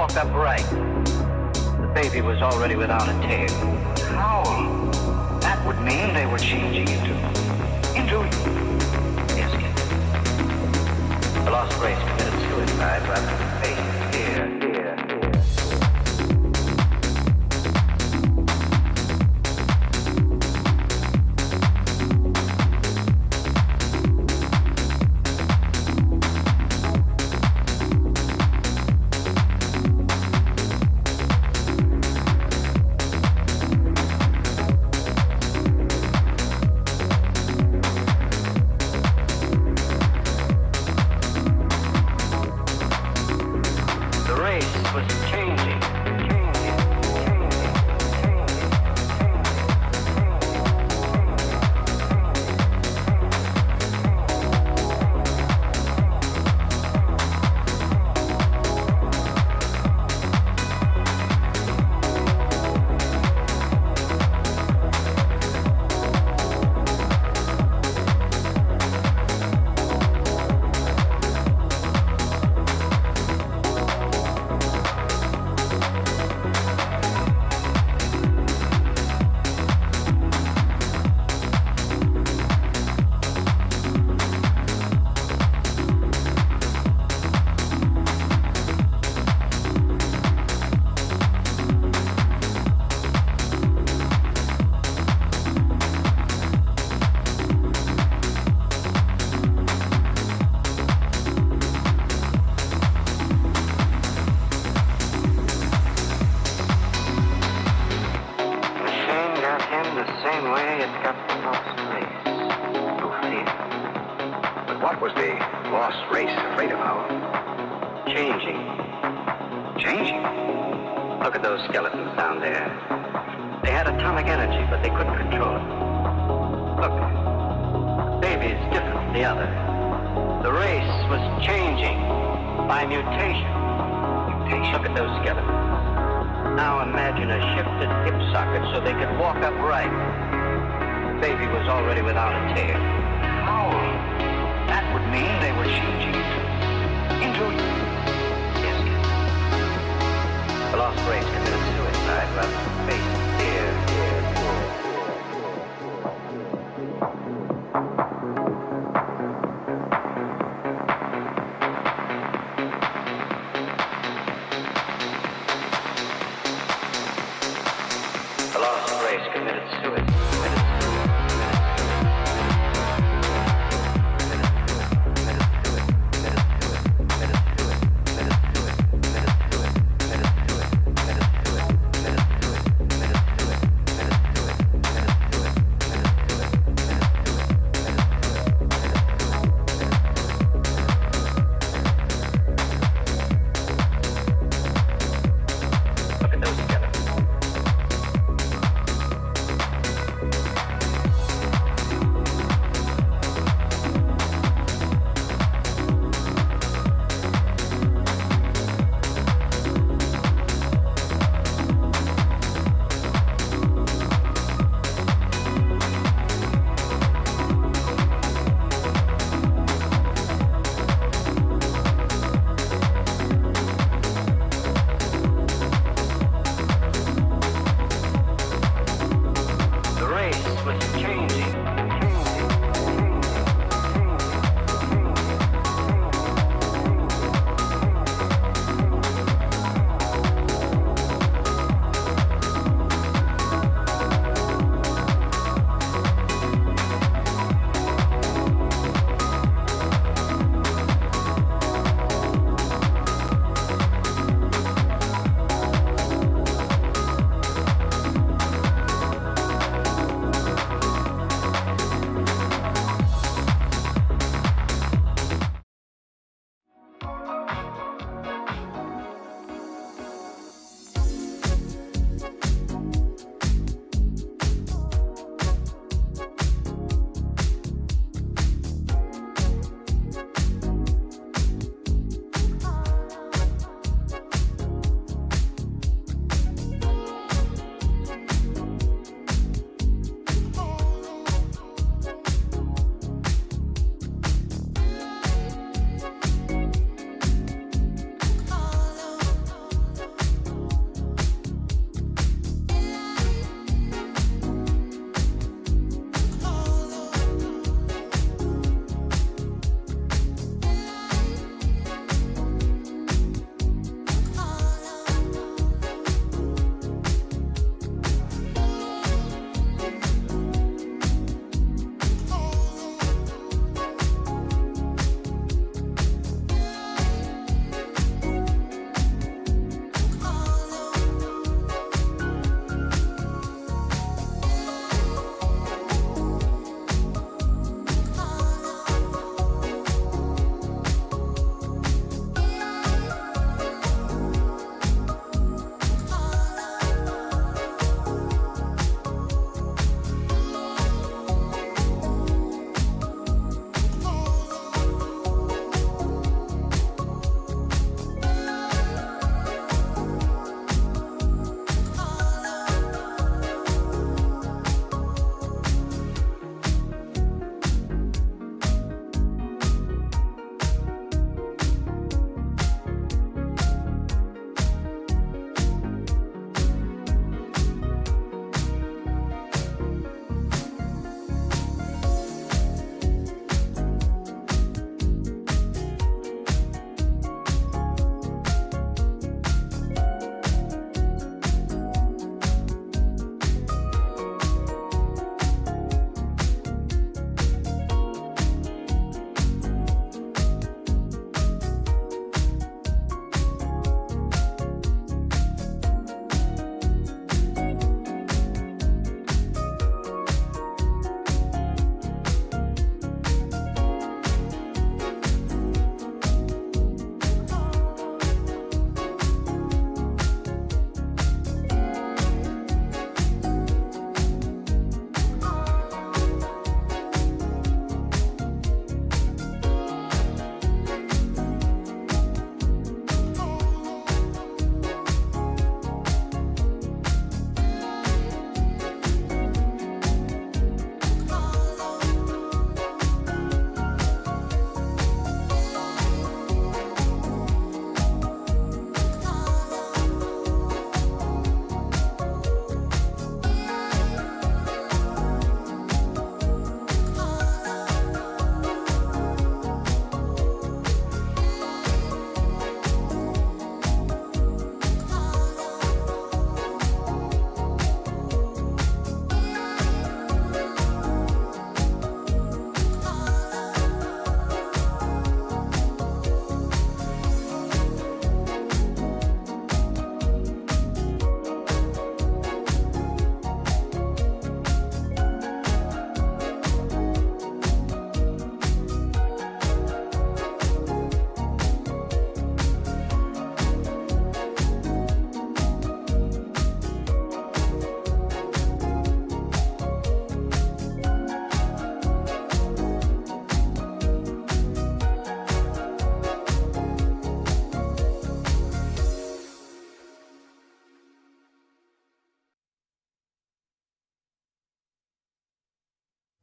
walk upright. The baby was already without a tail. How? That would mean they were changing into... Yes, kid. The lost race committed suicide rather than face here.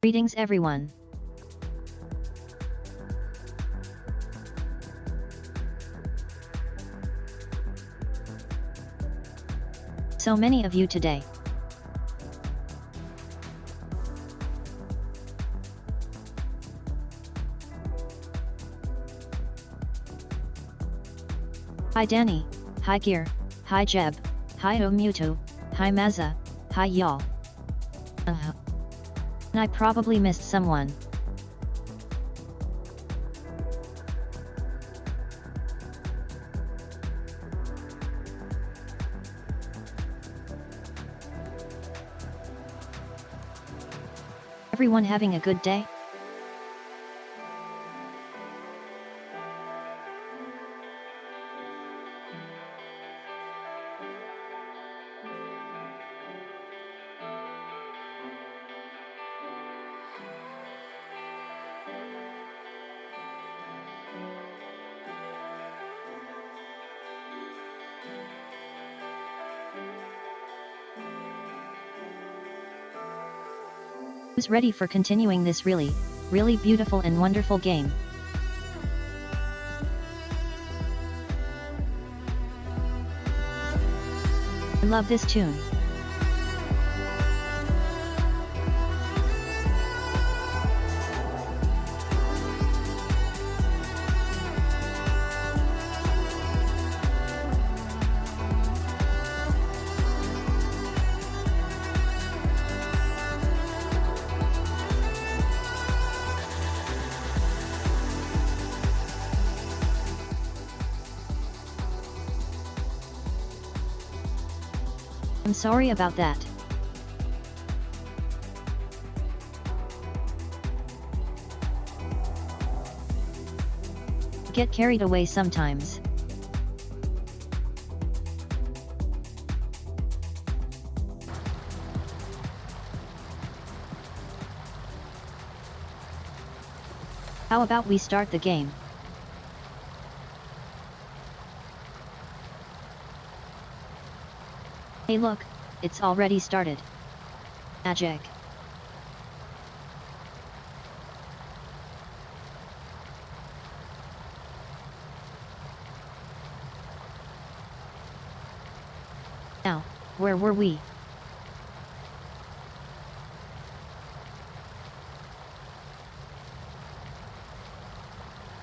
Greetings everyone. So many of you today. Hi Danny, hi Gear, hi Jeb, hi Omuto, hi Mazza, hi y'all. I probably missed someone. Everyone having a good day? Who's ready for continuing this really beautiful and wonderful game? I love this tune. I'm sorry about that. Get carried away sometimes. How about we start the game? Hey look, it's already started. Magic. Now, where were we?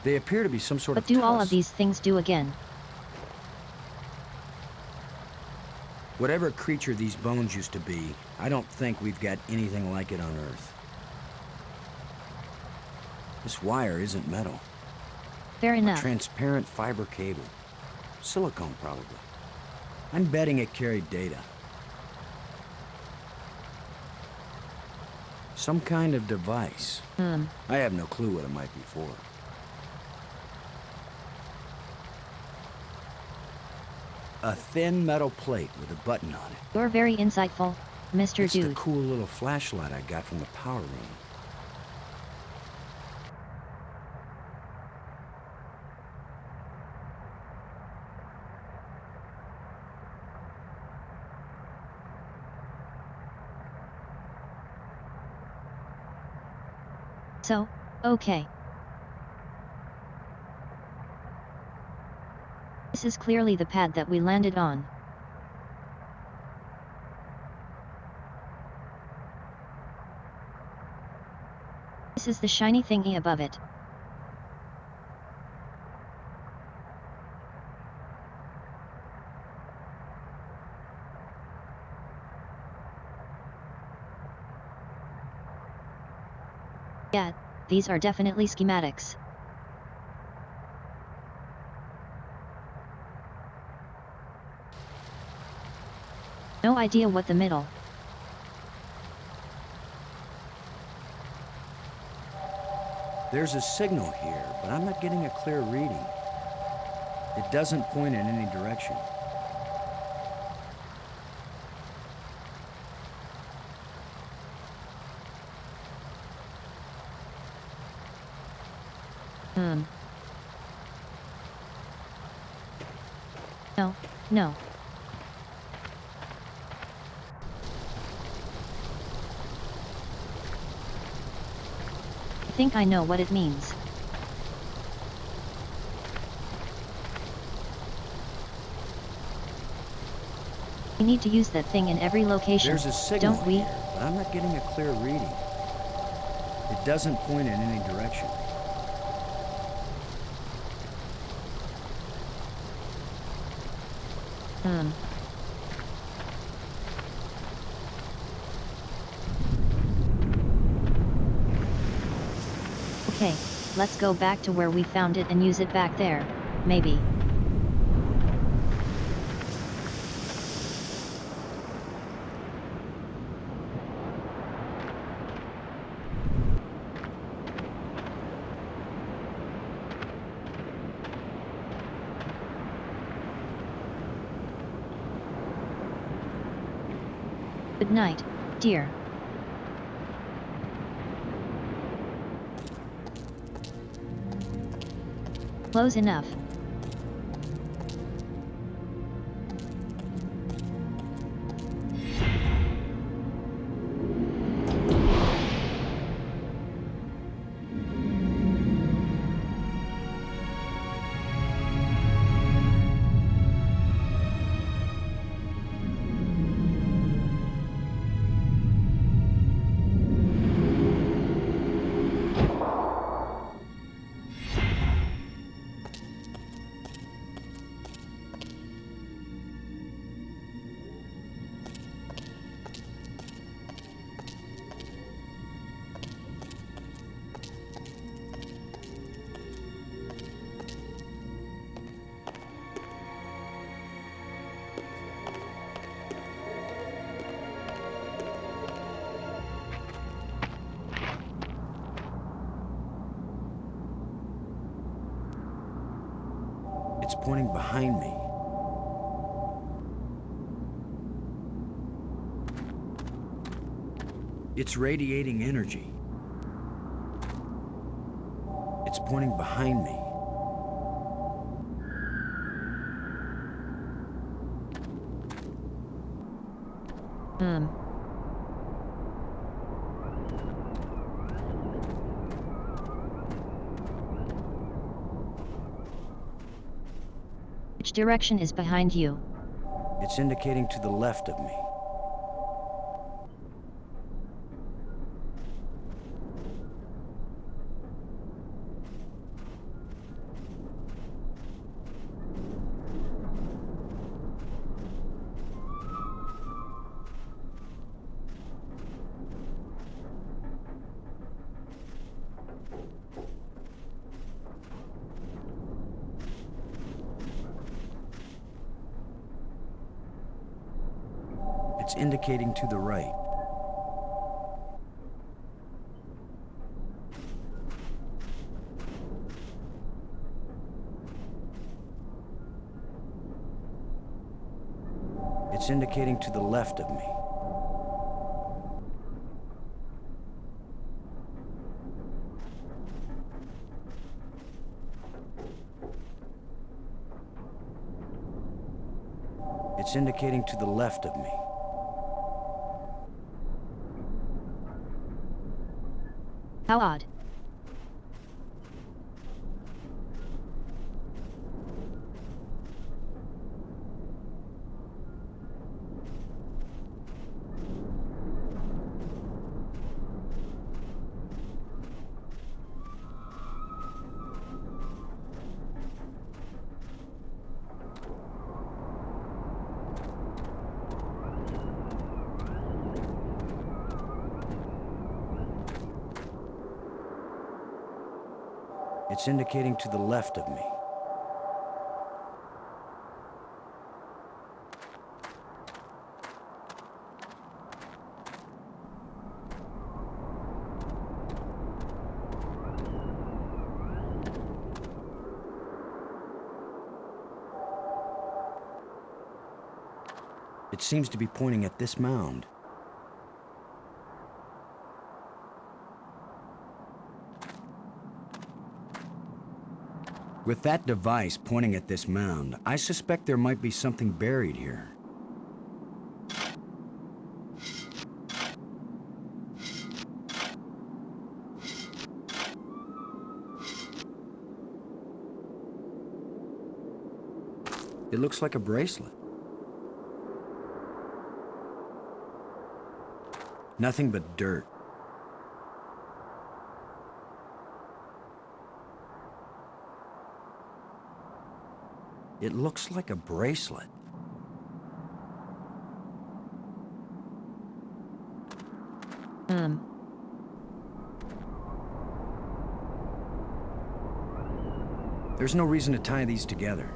They appear to be some sort of What do all of tusk. these things do again? Whatever creature these bones used to be, I don't think we've got anything like it on Earth. This wire isn't metal. Fair enough. Transparent fiber cable. Silicone, probably. I'm betting it carried data. Some kind of device. I have no clue what it might be for. A thin metal plate with a button on it. You're very insightful, Mr. It's Dude. the cool little flashlight I got from the power room. So, okay. This is clearly the pad that we landed on. This is the shiny thingy above it. Yeah, these are definitely schematics. No idea what the middle. There's a signal here, but I'm not getting a clear reading. It doesn't point in any direction. No. think I know what it means. We need to use that thing in every location, There's a signal don't we? here, but I'm not getting a clear reading. It doesn't point in any direction. Okay, let's go back to where we found it and use it back there, maybe. Good night, dear. Close enough. It's pointing behind me. It's radiating energy. It's pointing behind me. Which direction is behind you? It's indicating to the left of me. It's indicating to the right. It's indicating to the left of me. It's indicating to the left of me. How odd. It's indicating to the left of me. It seems to be pointing at this mound. With that device pointing at this mound, I suspect there might be something buried here. It looks like a bracelet. Nothing but dirt. It looks like a bracelet. There's no reason to tie these together.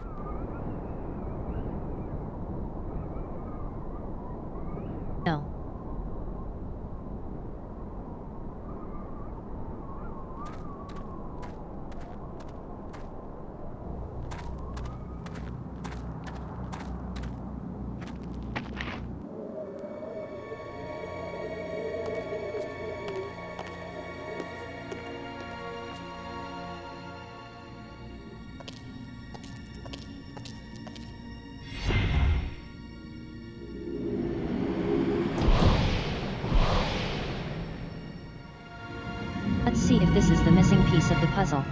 No. Let's see if this is the missing piece of the puzzle.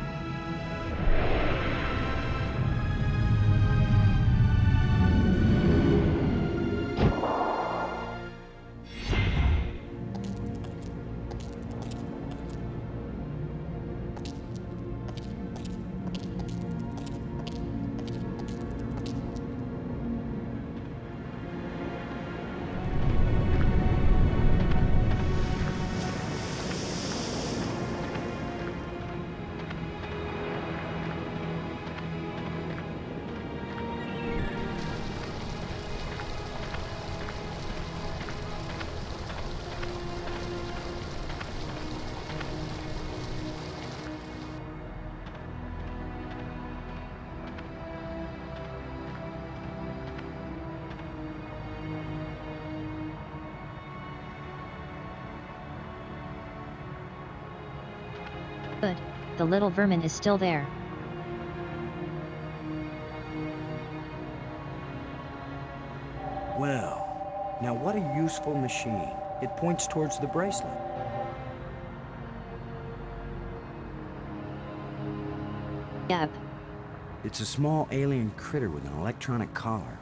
Good. The little vermin is still there. Well, now what a useful machine. It points towards the bracelet. Yep. It's a small alien critter with an electronic collar.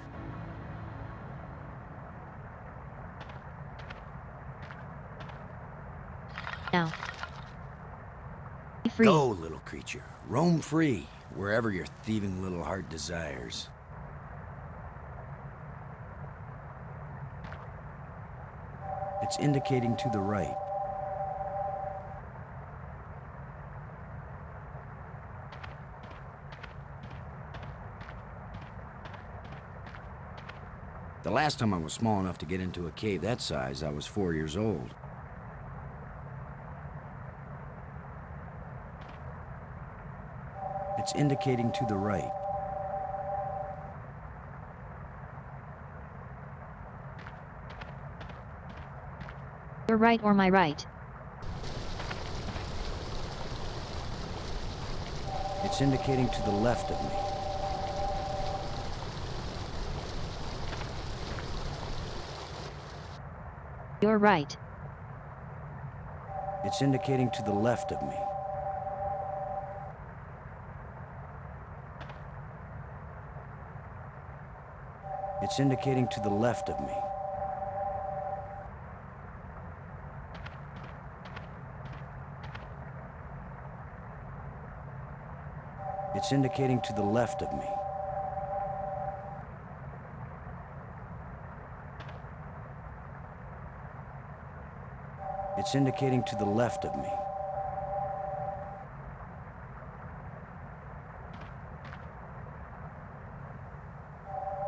Now. Be free. Go, little creature. Roam free, wherever your thieving little heart desires. It's indicating to the right. The last time I was small enough to get into a cave that size, I was 4 years old. It's indicating to the right. Your right or my right? It's indicating to the left of me. Your right. It's indicating to the left of me. It's indicating to the left of me. It's indicating to the left of me. It's indicating to the left of me.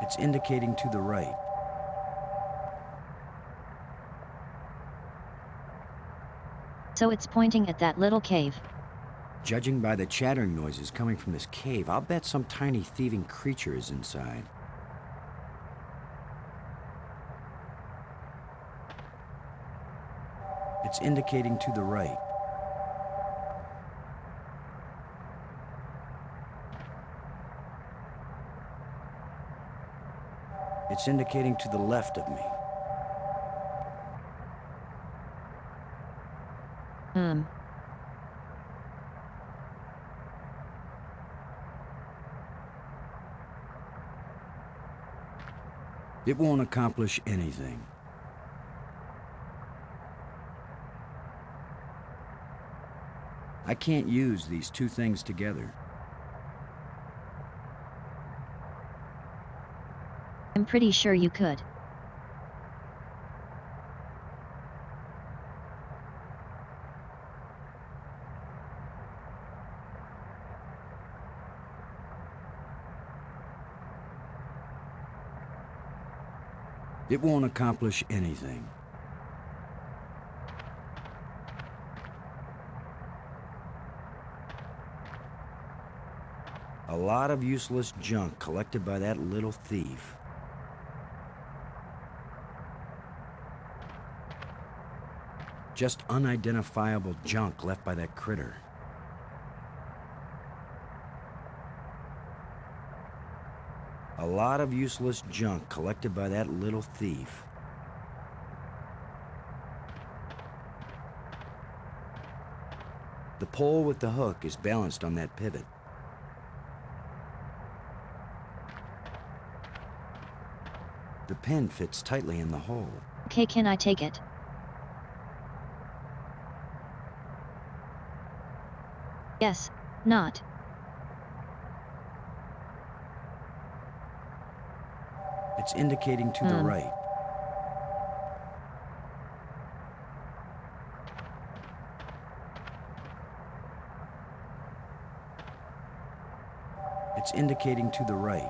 It's indicating to the right. So it's pointing at that little cave. Judging by the chattering noises coming from this cave, I'll bet some tiny thieving creature is inside. It's indicating to the right. It's indicating to the left of me. It won't accomplish anything. I can't use these two things together. I'm pretty sure you could. It won't accomplish anything. A lot of useless junk collected by that little thief. Just unidentifiable junk left by that critter. A lot of useless junk collected by that little thief. The pole with the hook is balanced on that pivot. The pin fits tightly in the hole. Okay, can I take it? Yes, not. It's indicating to the right. It's indicating to the right.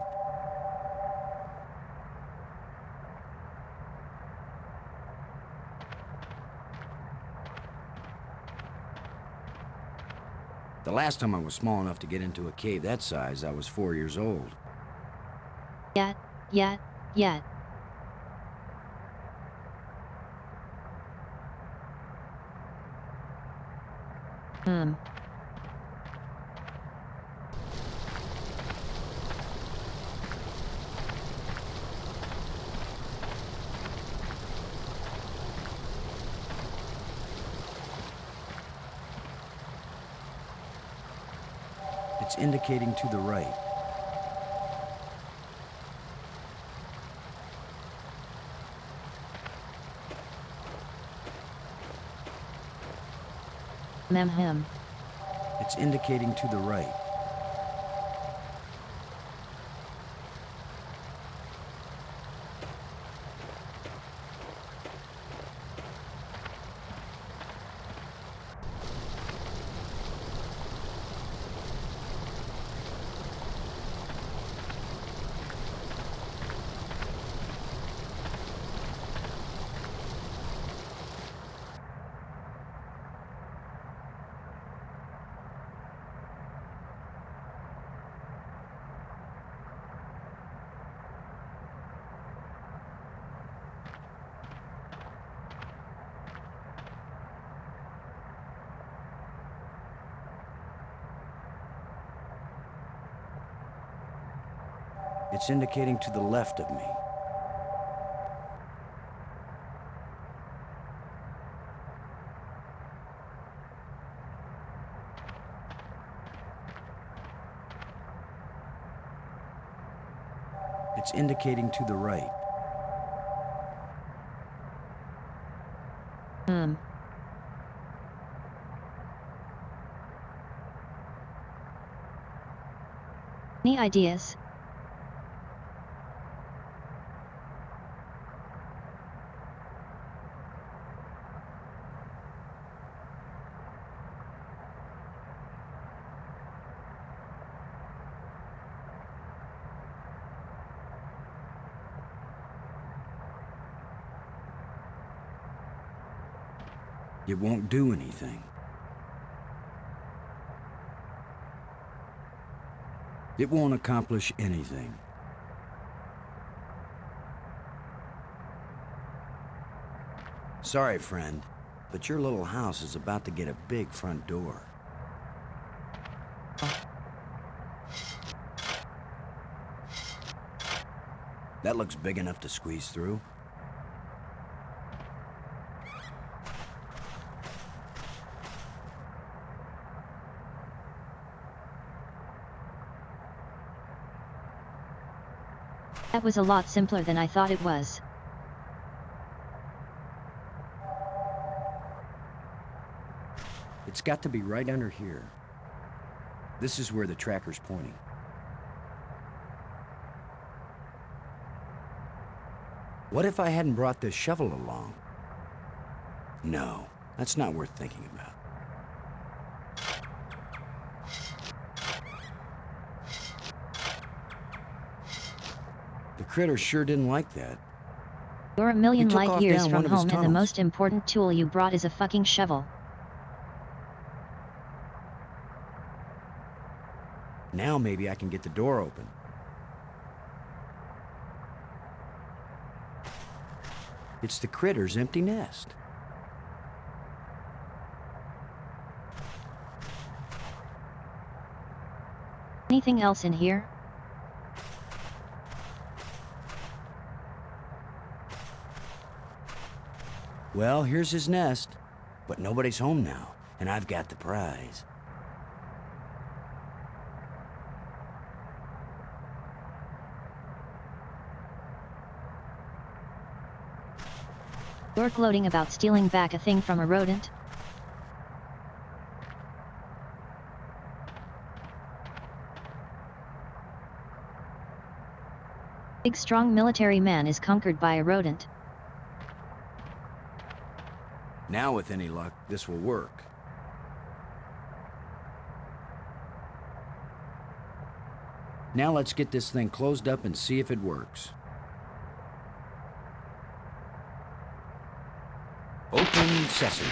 The last time I was small enough to get into a cave that size, I was 4 years old. Yet. It's indicating to the right. Him. It's indicating to the right. It's indicating to the left of me. It's indicating to the right. Any ideas? It won't do anything. It won't accomplish anything. Sorry, friend, but your little house is about to get a big front door. That looks big enough to squeeze through. That was a lot simpler than I thought it was. It's got to be right under here. This is where the tracker's pointing. What if I hadn't brought this shovel along? No, that's not worth thinking about. The critter sure didn't like that. You're a million He took light off years down from one of his home and the tunnels. most important tool you brought is a fucking shovel. Now maybe I can get the door open. It's the critter's empty nest. Anything else in here? Well, here's his nest. But nobody's home now, and I've got the prize. You're gloating about stealing back a thing from a rodent? Big strong military man is conquered by a rodent. Now, with any luck, this will work. Now let's get this thing closed up and see if it works. Open sesame.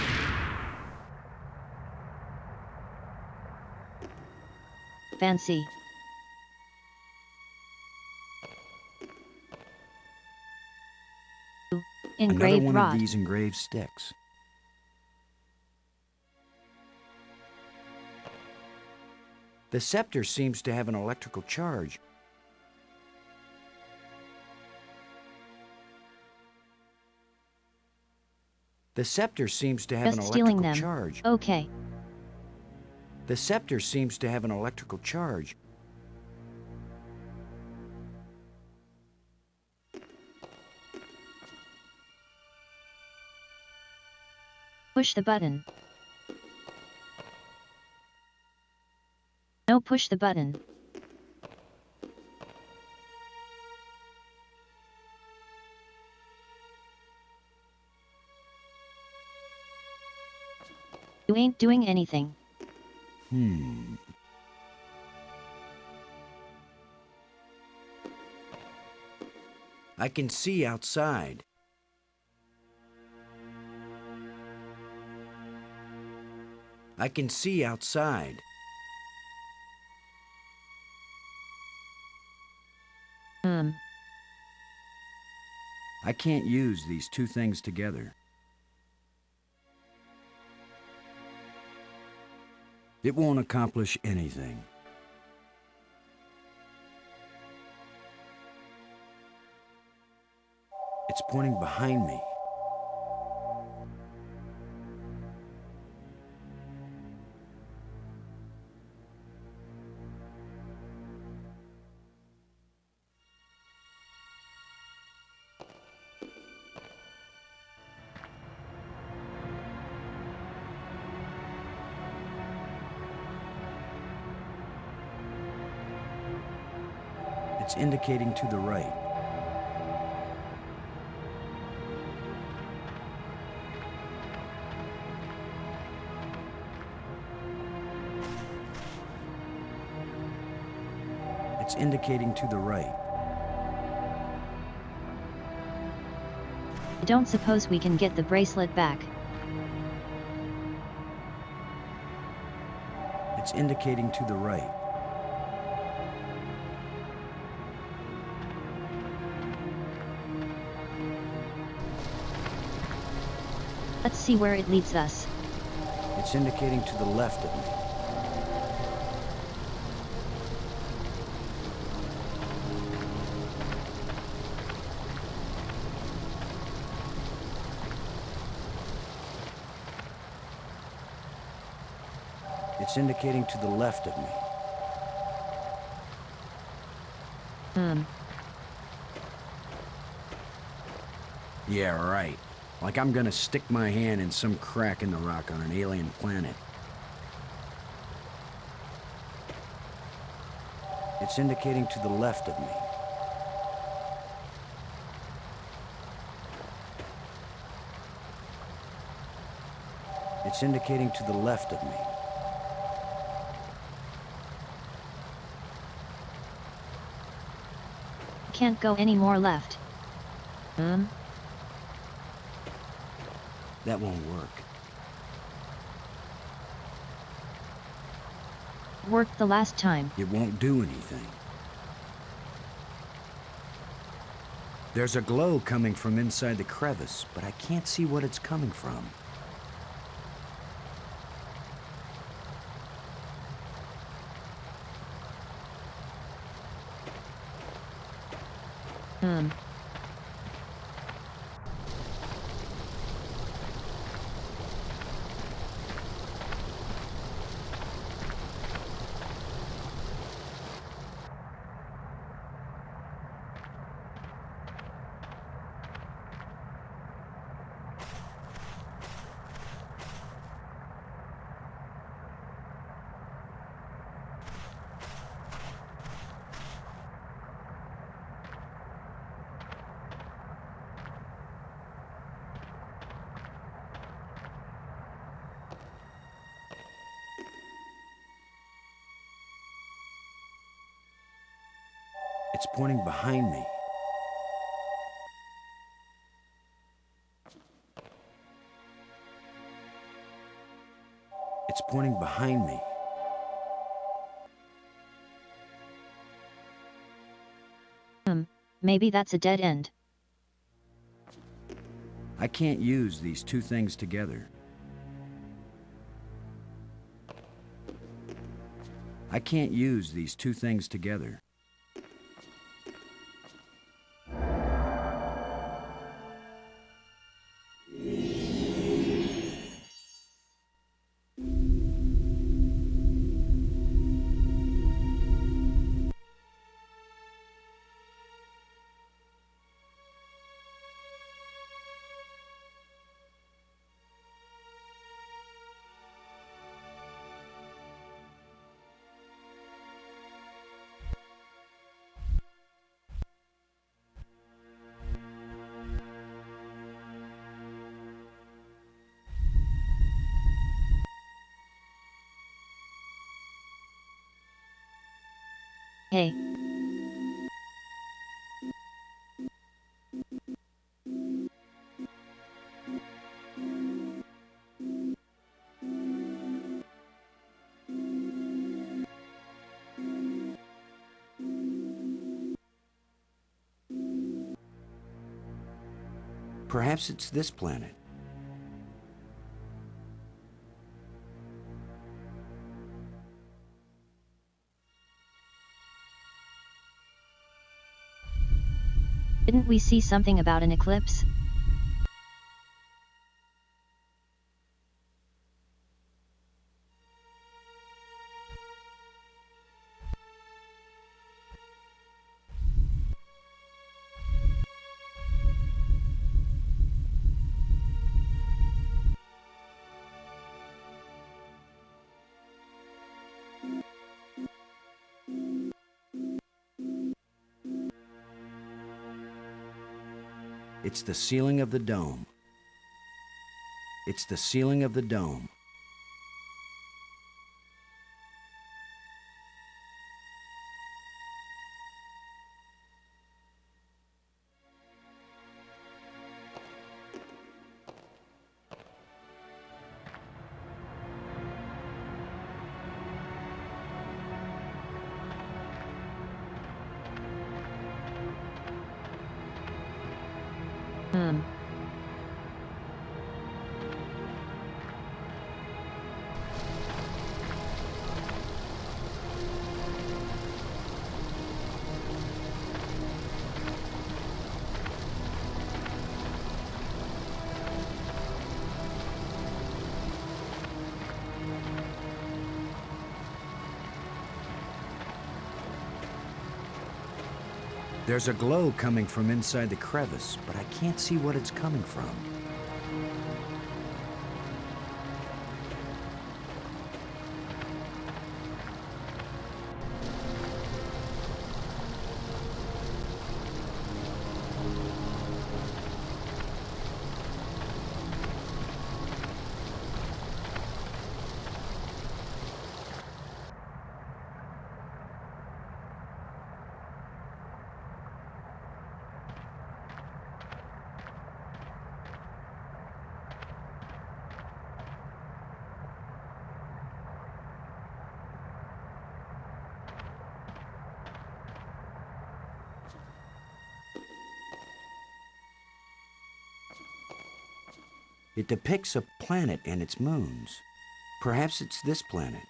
Fancy. Another Engraved one rod. of these engraved sticks. The scepter seems to have an electrical charge. The scepter seems to have Just an stealing electrical them. charge. Okay. The scepter seems to have an electrical charge. Push the button. No, push the button. You ain't doing anything. I can see outside. I can see outside. I can't use these two things together. It won't accomplish anything. It's pointing behind me. It's indicating to the right. It's indicating to the right. I don't suppose we can get the bracelet back. It's indicating to the right. Let's see where it leads us. It's indicating to the left of me. It's indicating to the left of me. Yeah, right. Like I'm gonna stick my hand in some crack in the rock on an alien planet. It's indicating to the left of me. It's indicating to the left of me. Can't go any more left. That won't work. Worked the last time. It won't do anything. There's a glow coming from inside the crevice, but I can't see what it's coming from. It's pointing behind me. It's pointing behind me. Maybe that's a dead end. I can't use these two things together. I can't use these two things together. Hey. Perhaps it's this planet. Didn't we see something about an eclipse? It's the ceiling of the dome. It's the ceiling of the dome. There's a glow coming from inside the crevice, but I can't see what it's coming from. It depicts a planet and its moons. Perhaps it's this planet.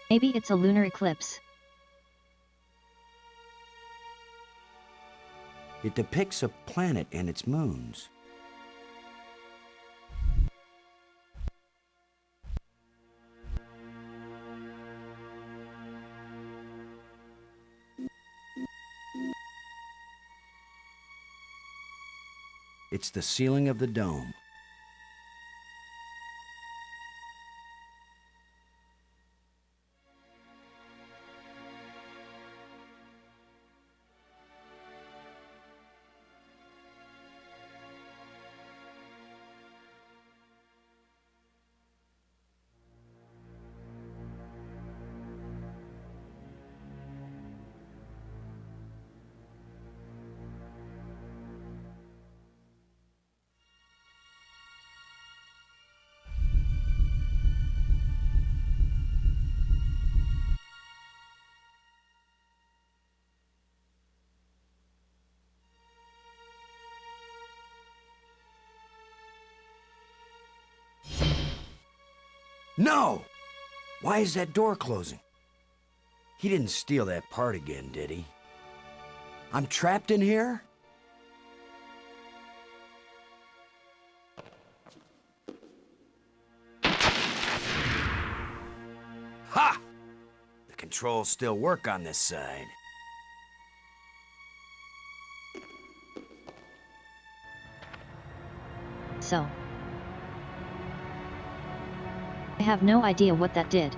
Maybe it's a lunar eclipse. It depicts a planet and its moons. It's the ceiling of the dome. No! Why is that door closing? He didn't steal that part again, did he? I'm trapped in here? Ha! The controls still work on this side. So, I have no idea what that did.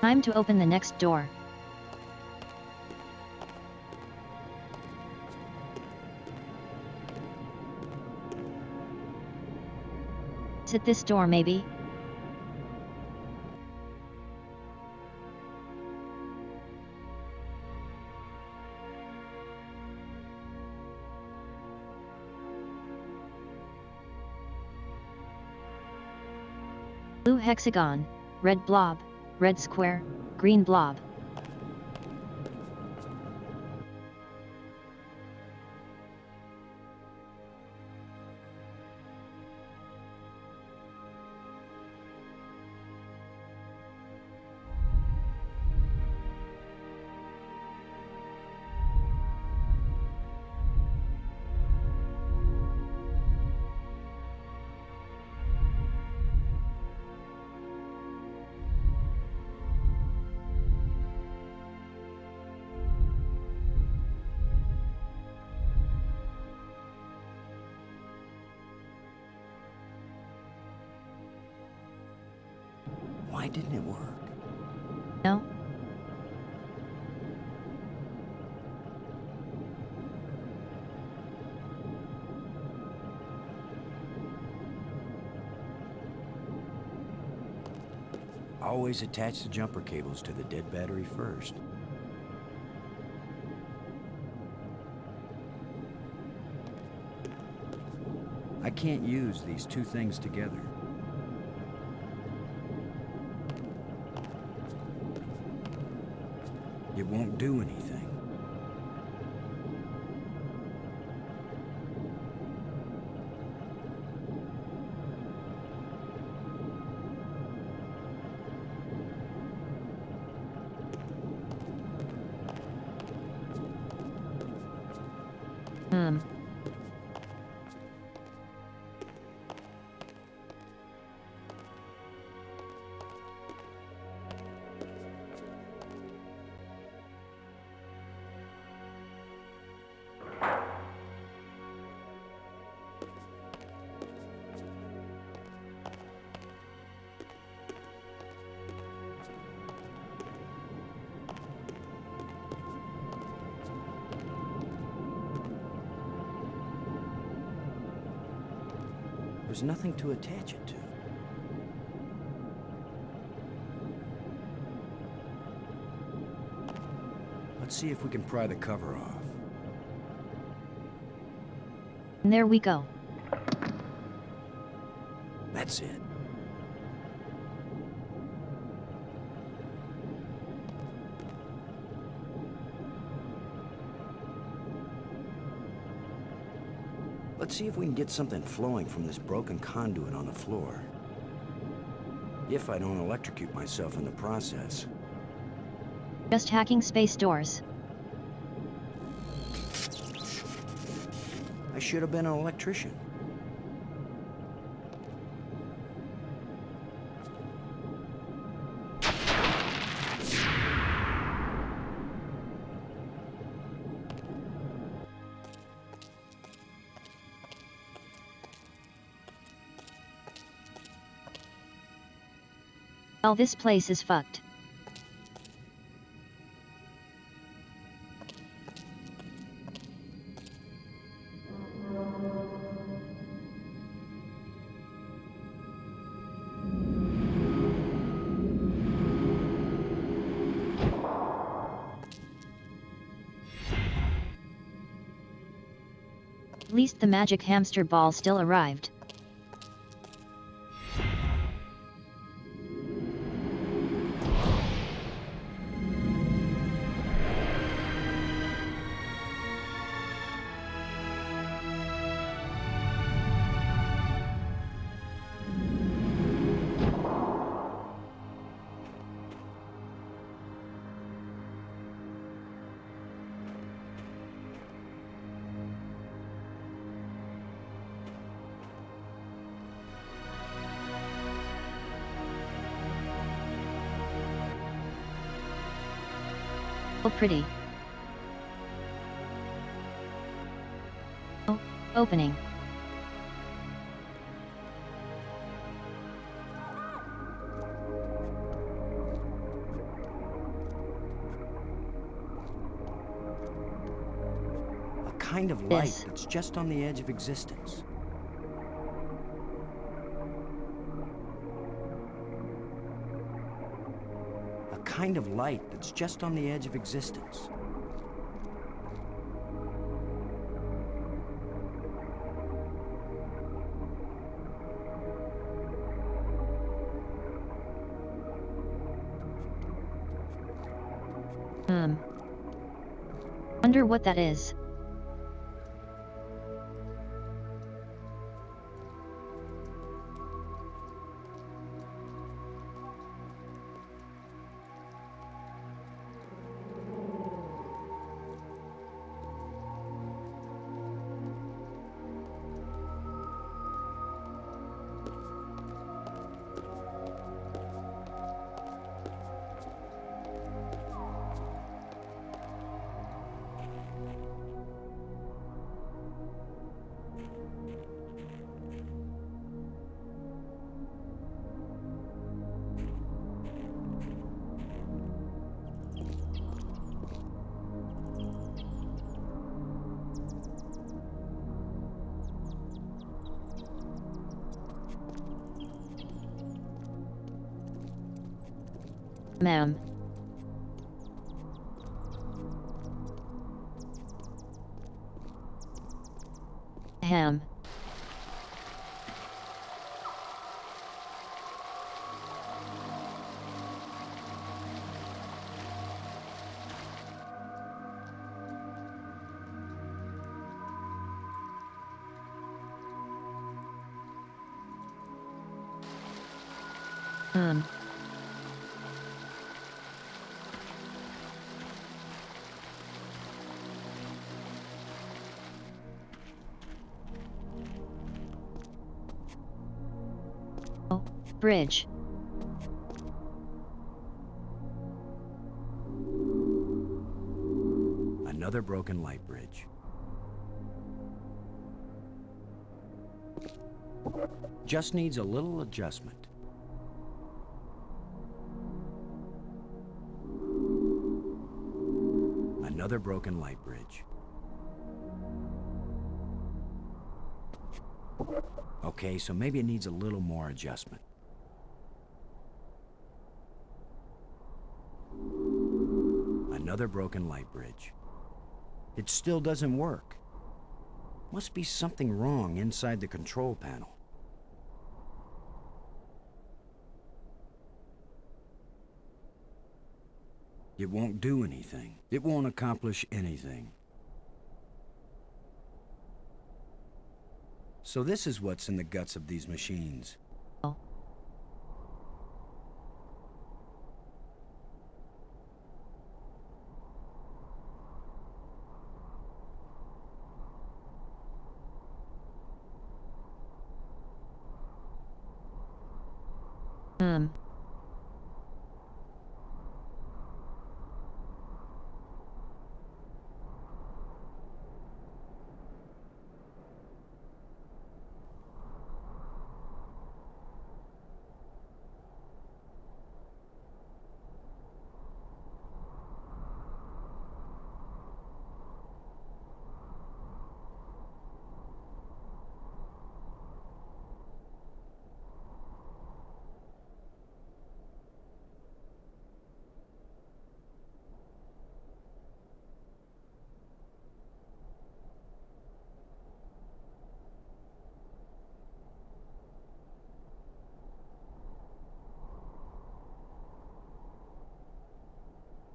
Time to open the next door. Is it this door maybe? Blue hexagon, red blob, red square, green blob. Why didn't it work? No? Always attach the jumper cables to the dead battery first. I can't use these two things together. It won't do anything. There's nothing to attach it to. Let's see if we can pry the cover off. And there we go. That's it. Let's see if we can get something flowing from this broken conduit on the floor. If I don't electrocute myself in the process. Just hacking space doors. I should have been an electrician. Well, this place is fucked. At least the magic hamster ball still arrived. Oh, pretty. Oh, opening. kind of light This. that's just on the edge of existence. A kind of light that's just on the edge of existence. Wonder what that is. Ma'am. Ham. Bridge. Another broken light bridge. Just needs a little adjustment. Another broken light bridge. Okay, so maybe it needs a little more adjustment. Another broken light bridge. It still doesn't work. Must be something wrong inside the control panel. It won't do anything. It won't accomplish anything. So this is what's in the guts of these machines. Oh.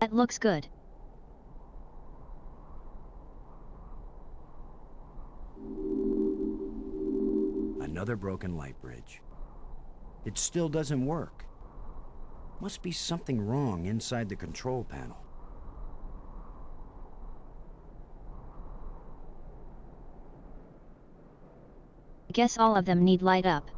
That looks good. Another broken light bridge. It still doesn't work. Must be something wrong inside the control panel. I guess all of them need light up.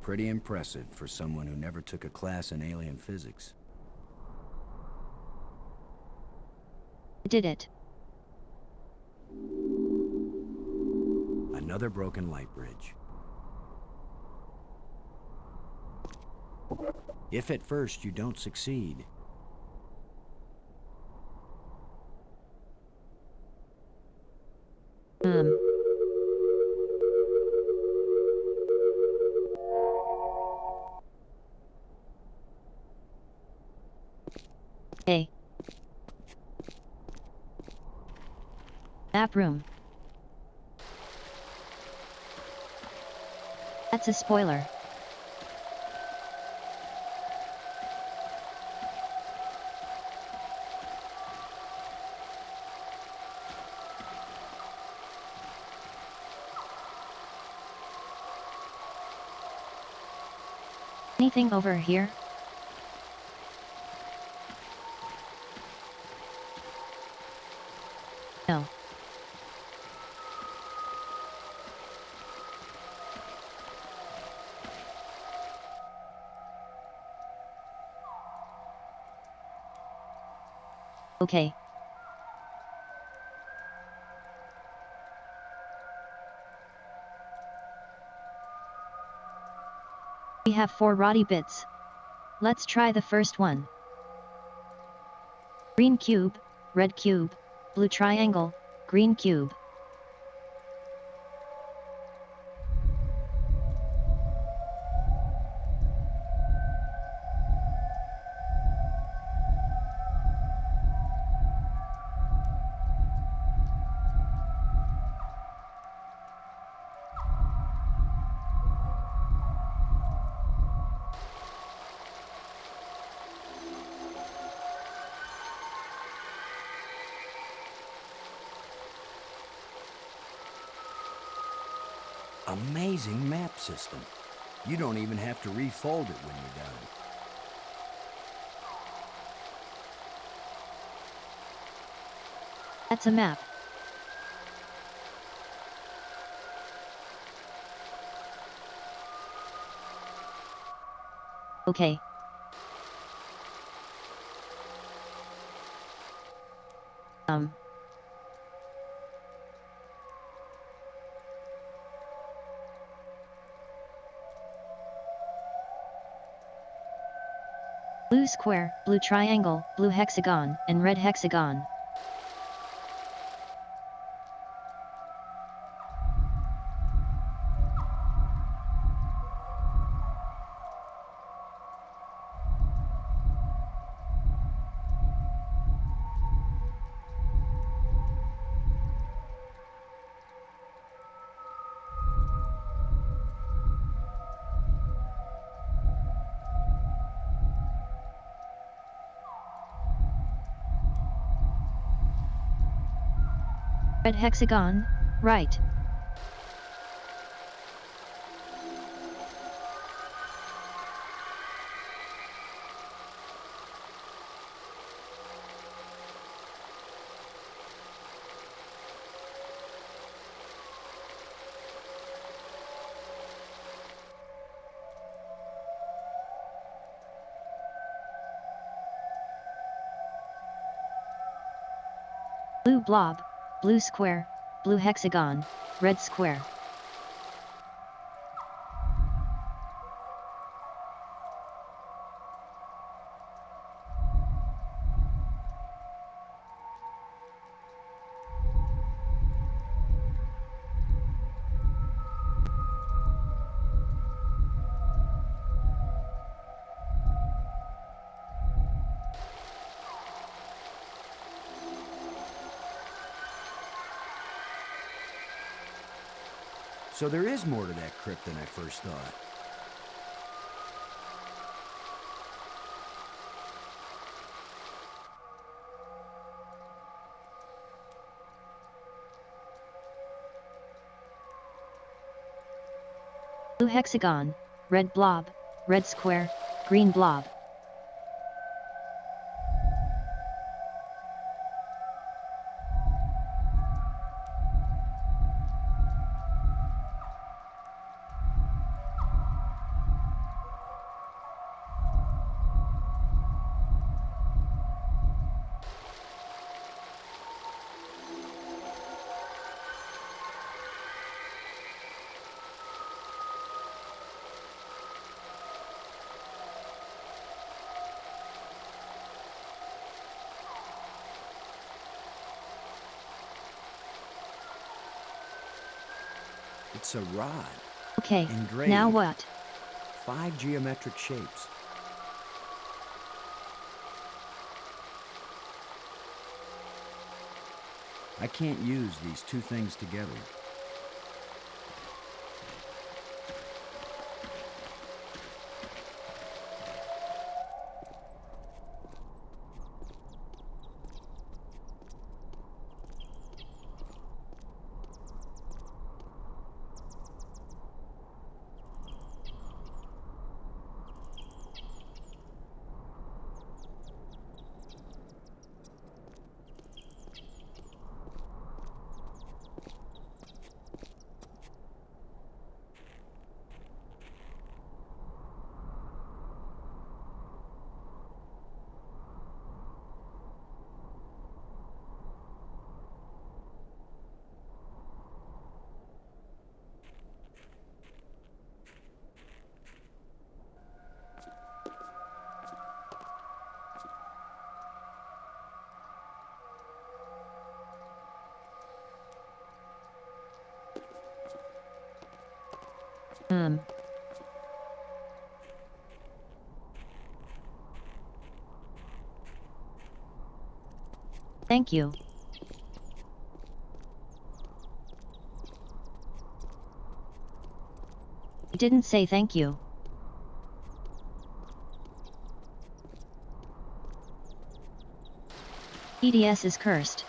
Pretty impressive for someone who never took a class in alien physics. Did it. Another broken light bridge. If at first you don't succeed, A. Map room. That's a spoiler. Anything over here? No. Okay. We have 4 Roddy bits. Let's try the first one. Green cube, red cube, blue triangle, green cube. amazing map system. You don't even have to refold it when you're done. That's a map. Okay. Blue square, blue triangle, blue hexagon, and red hexagon. Red hexagon, right. Blue blob, blue square, blue hexagon, red square. So there is more to that crypt than I first thought. Blue hexagon, red blob, red square, green blob. It's a rod. Okay, Engraved. now what? 5 geometric shapes. I can't use these two things together. Thank you. I didn't say thank you. EDS is cursed.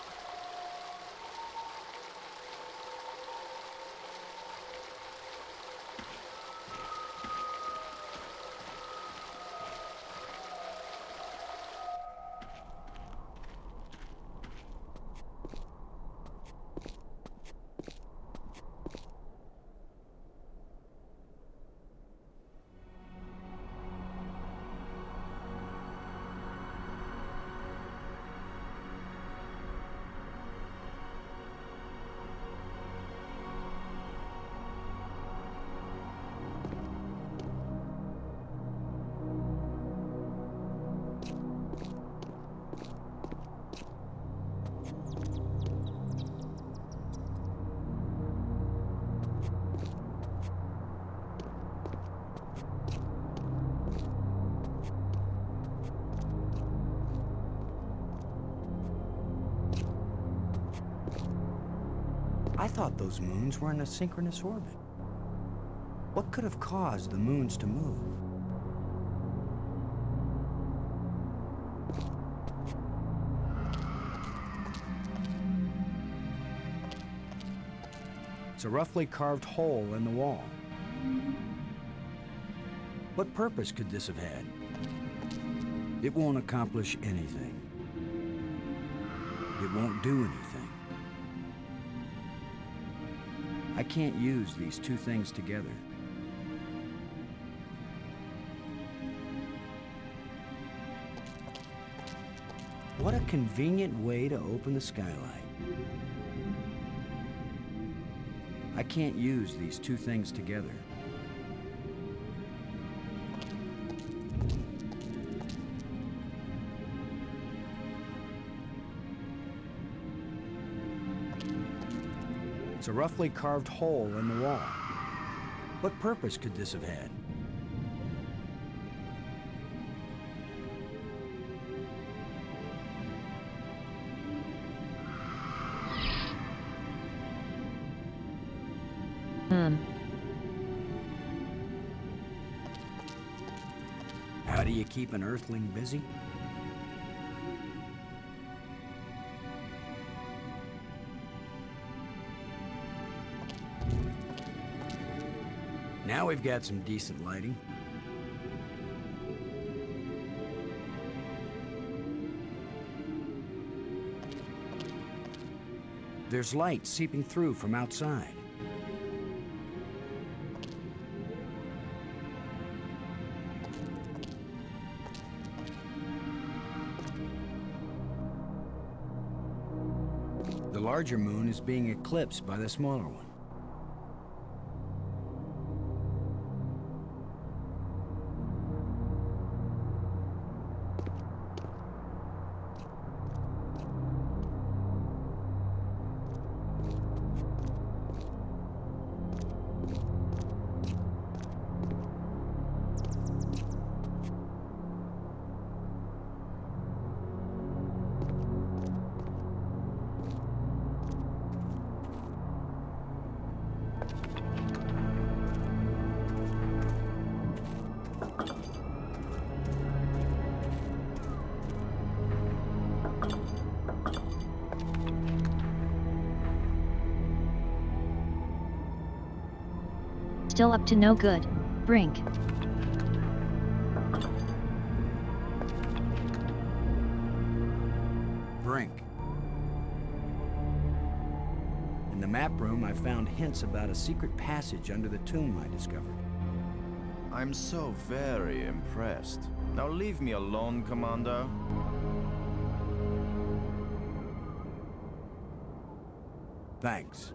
I thought those moons were in a synchronous orbit. What could have caused the moons to move? It's a roughly carved hole in the wall. What purpose could this have had? It won't accomplish anything. It won't do anything. I can't use these two things together. What a convenient way to open the skylight. I can't use these two things together. It's a roughly carved hole in the wall. What purpose could this have had? How do you keep an Earthling busy? Now we've got some decent lighting. There's light seeping through from outside. The larger moon is being eclipsed by the smaller one. still up to no good, Brink. Brink. In the map room, I found hints about a secret passage under the tomb I discovered. I'm so very impressed. Now leave me alone, Commander. Thanks.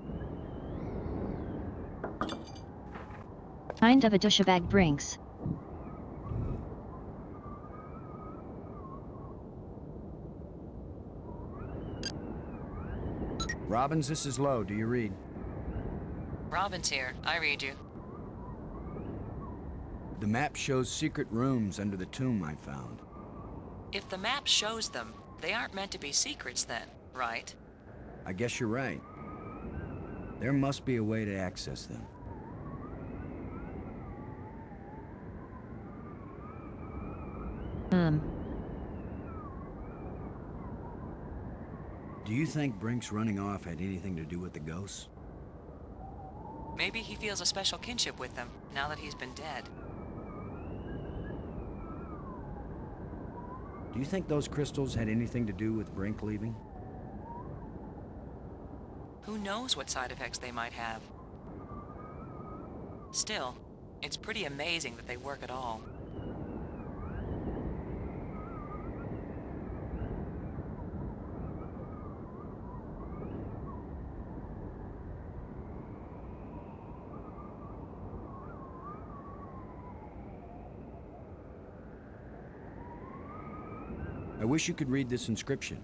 Kind of a douchebag, Brinks. Robbins, this is Lowe. Do you read? Robin's here. I read you. The map shows secret rooms under the tomb I found. If the map shows them, they aren't meant to be secrets then, right? I guess you're right. There must be a way to access them. Do you think Brink's running off had anything to do with the ghosts? Maybe he feels a special kinship with them, now that he's been dead. Do you think those crystals had anything to do with Brink leaving? Who knows what side effects they might have? Still, it's pretty amazing that they work at all. I wish you could read this inscription.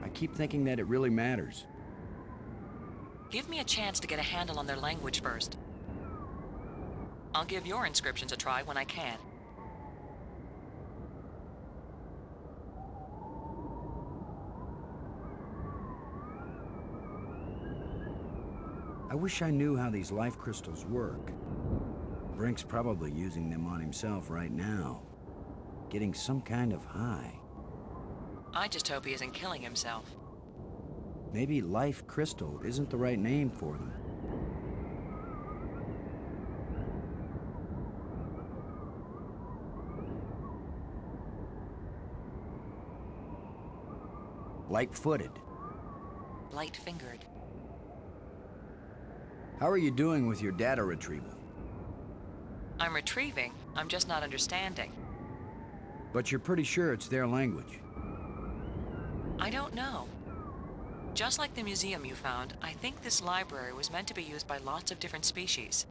I keep thinking that it really matters. Give me a chance to get a handle on their language first. I'll give your inscriptions a try when I can. I wish I knew how these life crystals work. Brink's probably using them on himself right now. Getting some kind of high. I just hope he isn't killing himself. Maybe life crystal isn't the right name for them. Light-footed. Light-fingered. How are you doing with your data retrieval? I'm retrieving, I'm just not understanding. But you're pretty sure it's their language. I don't know. Just like the museum you found, I think this library was meant to be used by lots of different species.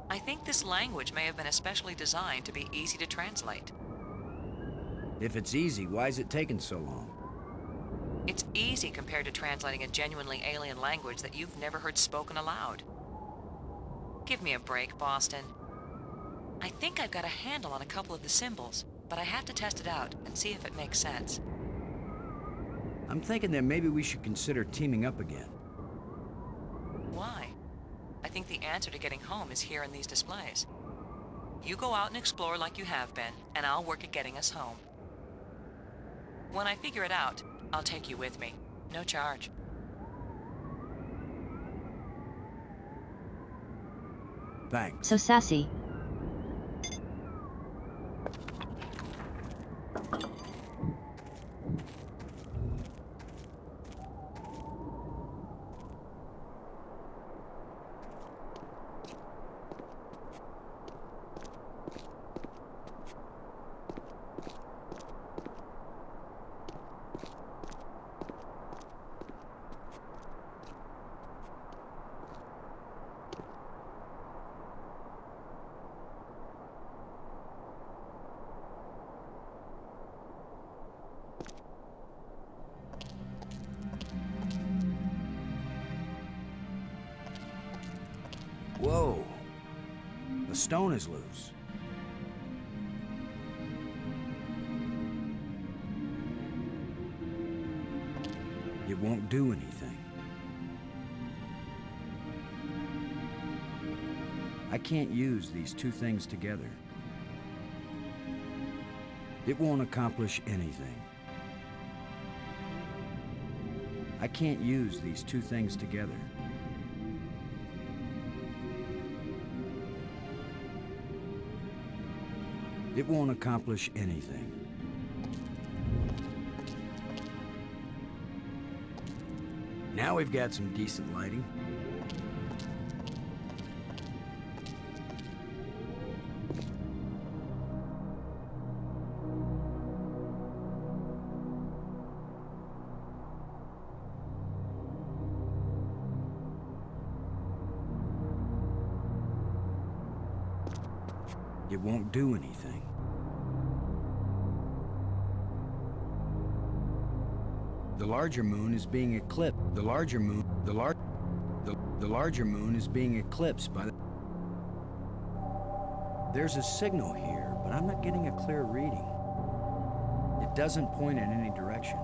I think this language may have been especially designed to be easy to translate. If it's easy, why is it taking so long? It's easy compared to translating a genuinely alien language that you've never heard spoken aloud. Give me a break, Boston. I think I've got a handle on a couple of the symbols, but I have to test it out and see if it makes sense. I'm thinking that maybe we should consider teaming up again. Why? I think the answer to getting home is here in these displays. You go out and explore like you have been, and I'll work at getting us home. When I figure it out, I'll take you with me. No charge. Thanks. So sassy. Whoa. The stone is loose. It won't do anything. I can't use these two things together. It won't accomplish anything. I can't use these two things together. It won't accomplish anything. Now we've got some decent lighting. It won't do anything. The larger moon is being eclipsed. The larger moon is being eclipsed by the... There's a signal here, but I'm not getting a clear reading. It doesn't point in any direction.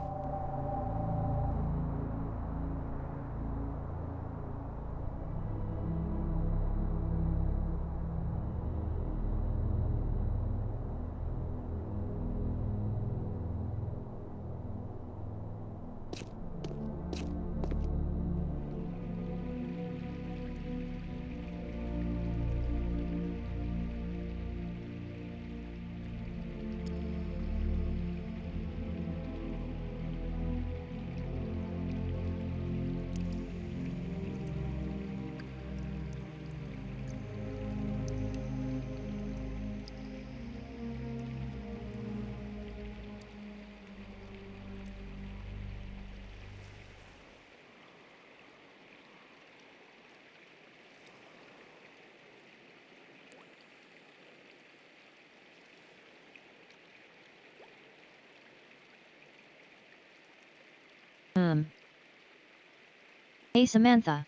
Hey Samantha.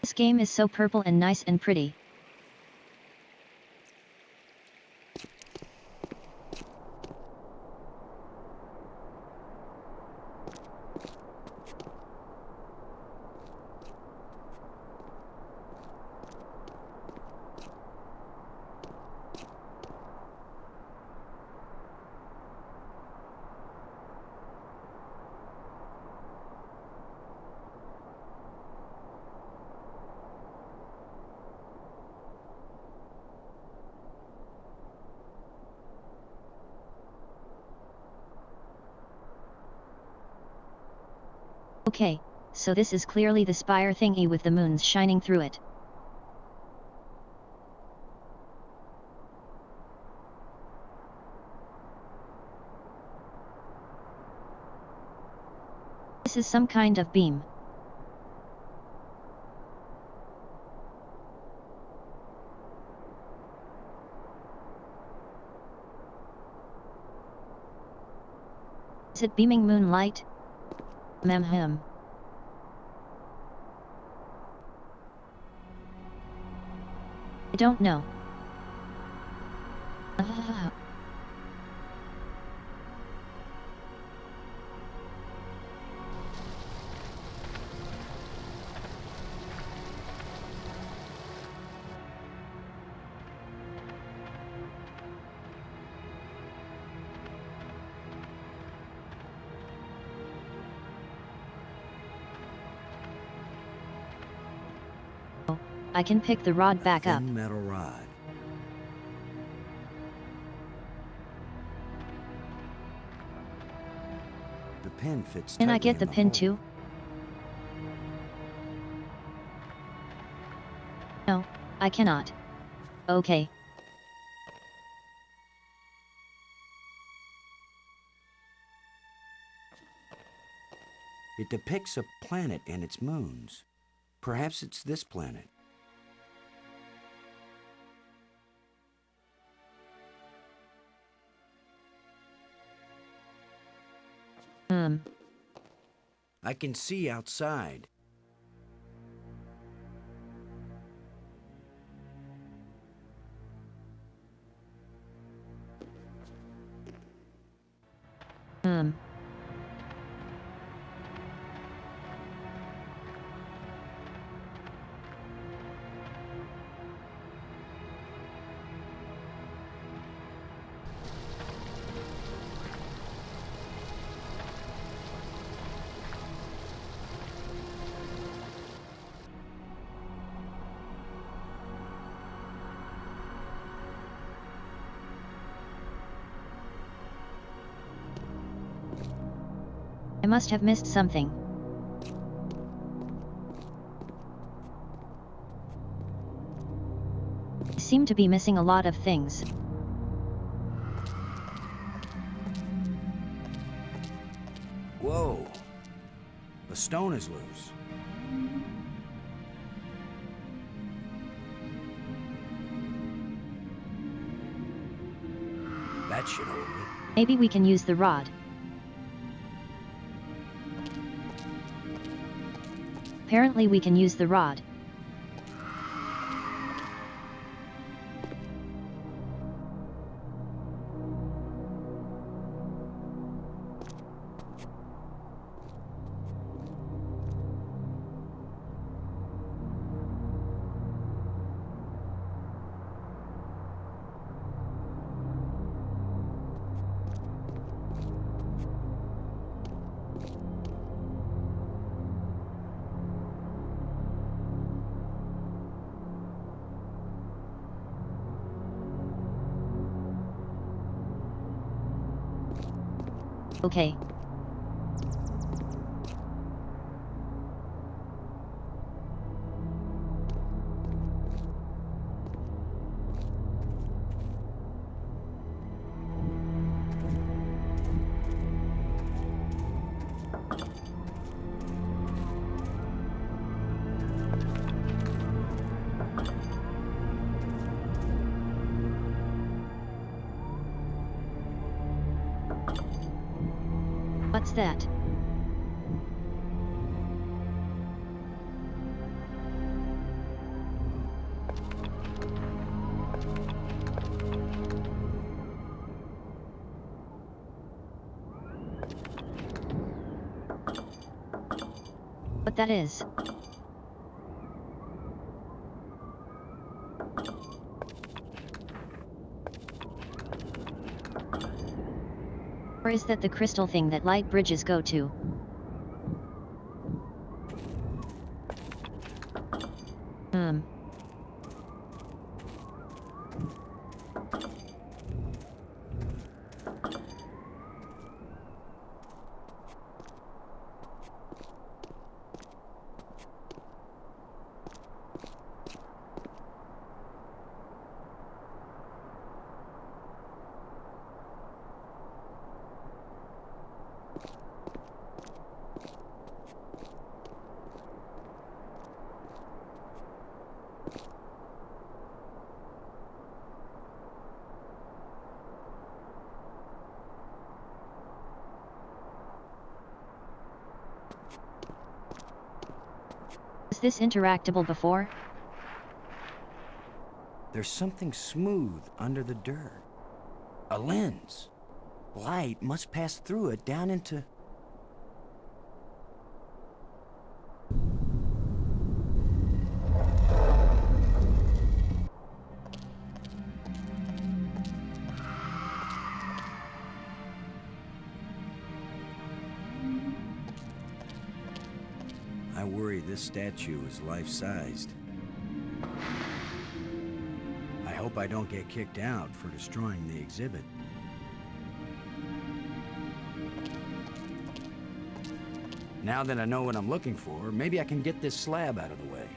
This game is so purple and nice and pretty. Okay, so this is clearly the spire thingy with the moons shining through it. This is some kind of beam. Is it beaming moonlight? Mem. I don't know. I can pick the rod back up. Thin metal rod. The pin fits. Can I tightly get the in pin hole. too? No, I cannot. Okay. It depicts a planet and its moons. Perhaps it's this planet. I can see outside. I must have missed something. I seem to be missing a lot of things. Whoa! The stone is loose. That should hold it. Maybe we can use the rod. Apparently we can use the rod. Okay. What's that? What that is? Or is that the crystal thing that light bridges go to? Was this interactable before? There's something smooth under the dirt. A lens. Light must pass through it down into... I worry this statue is life-sized. I hope I don't get kicked out for destroying the exhibit. Now that I know what I'm looking for, maybe I can get this slab out of the way.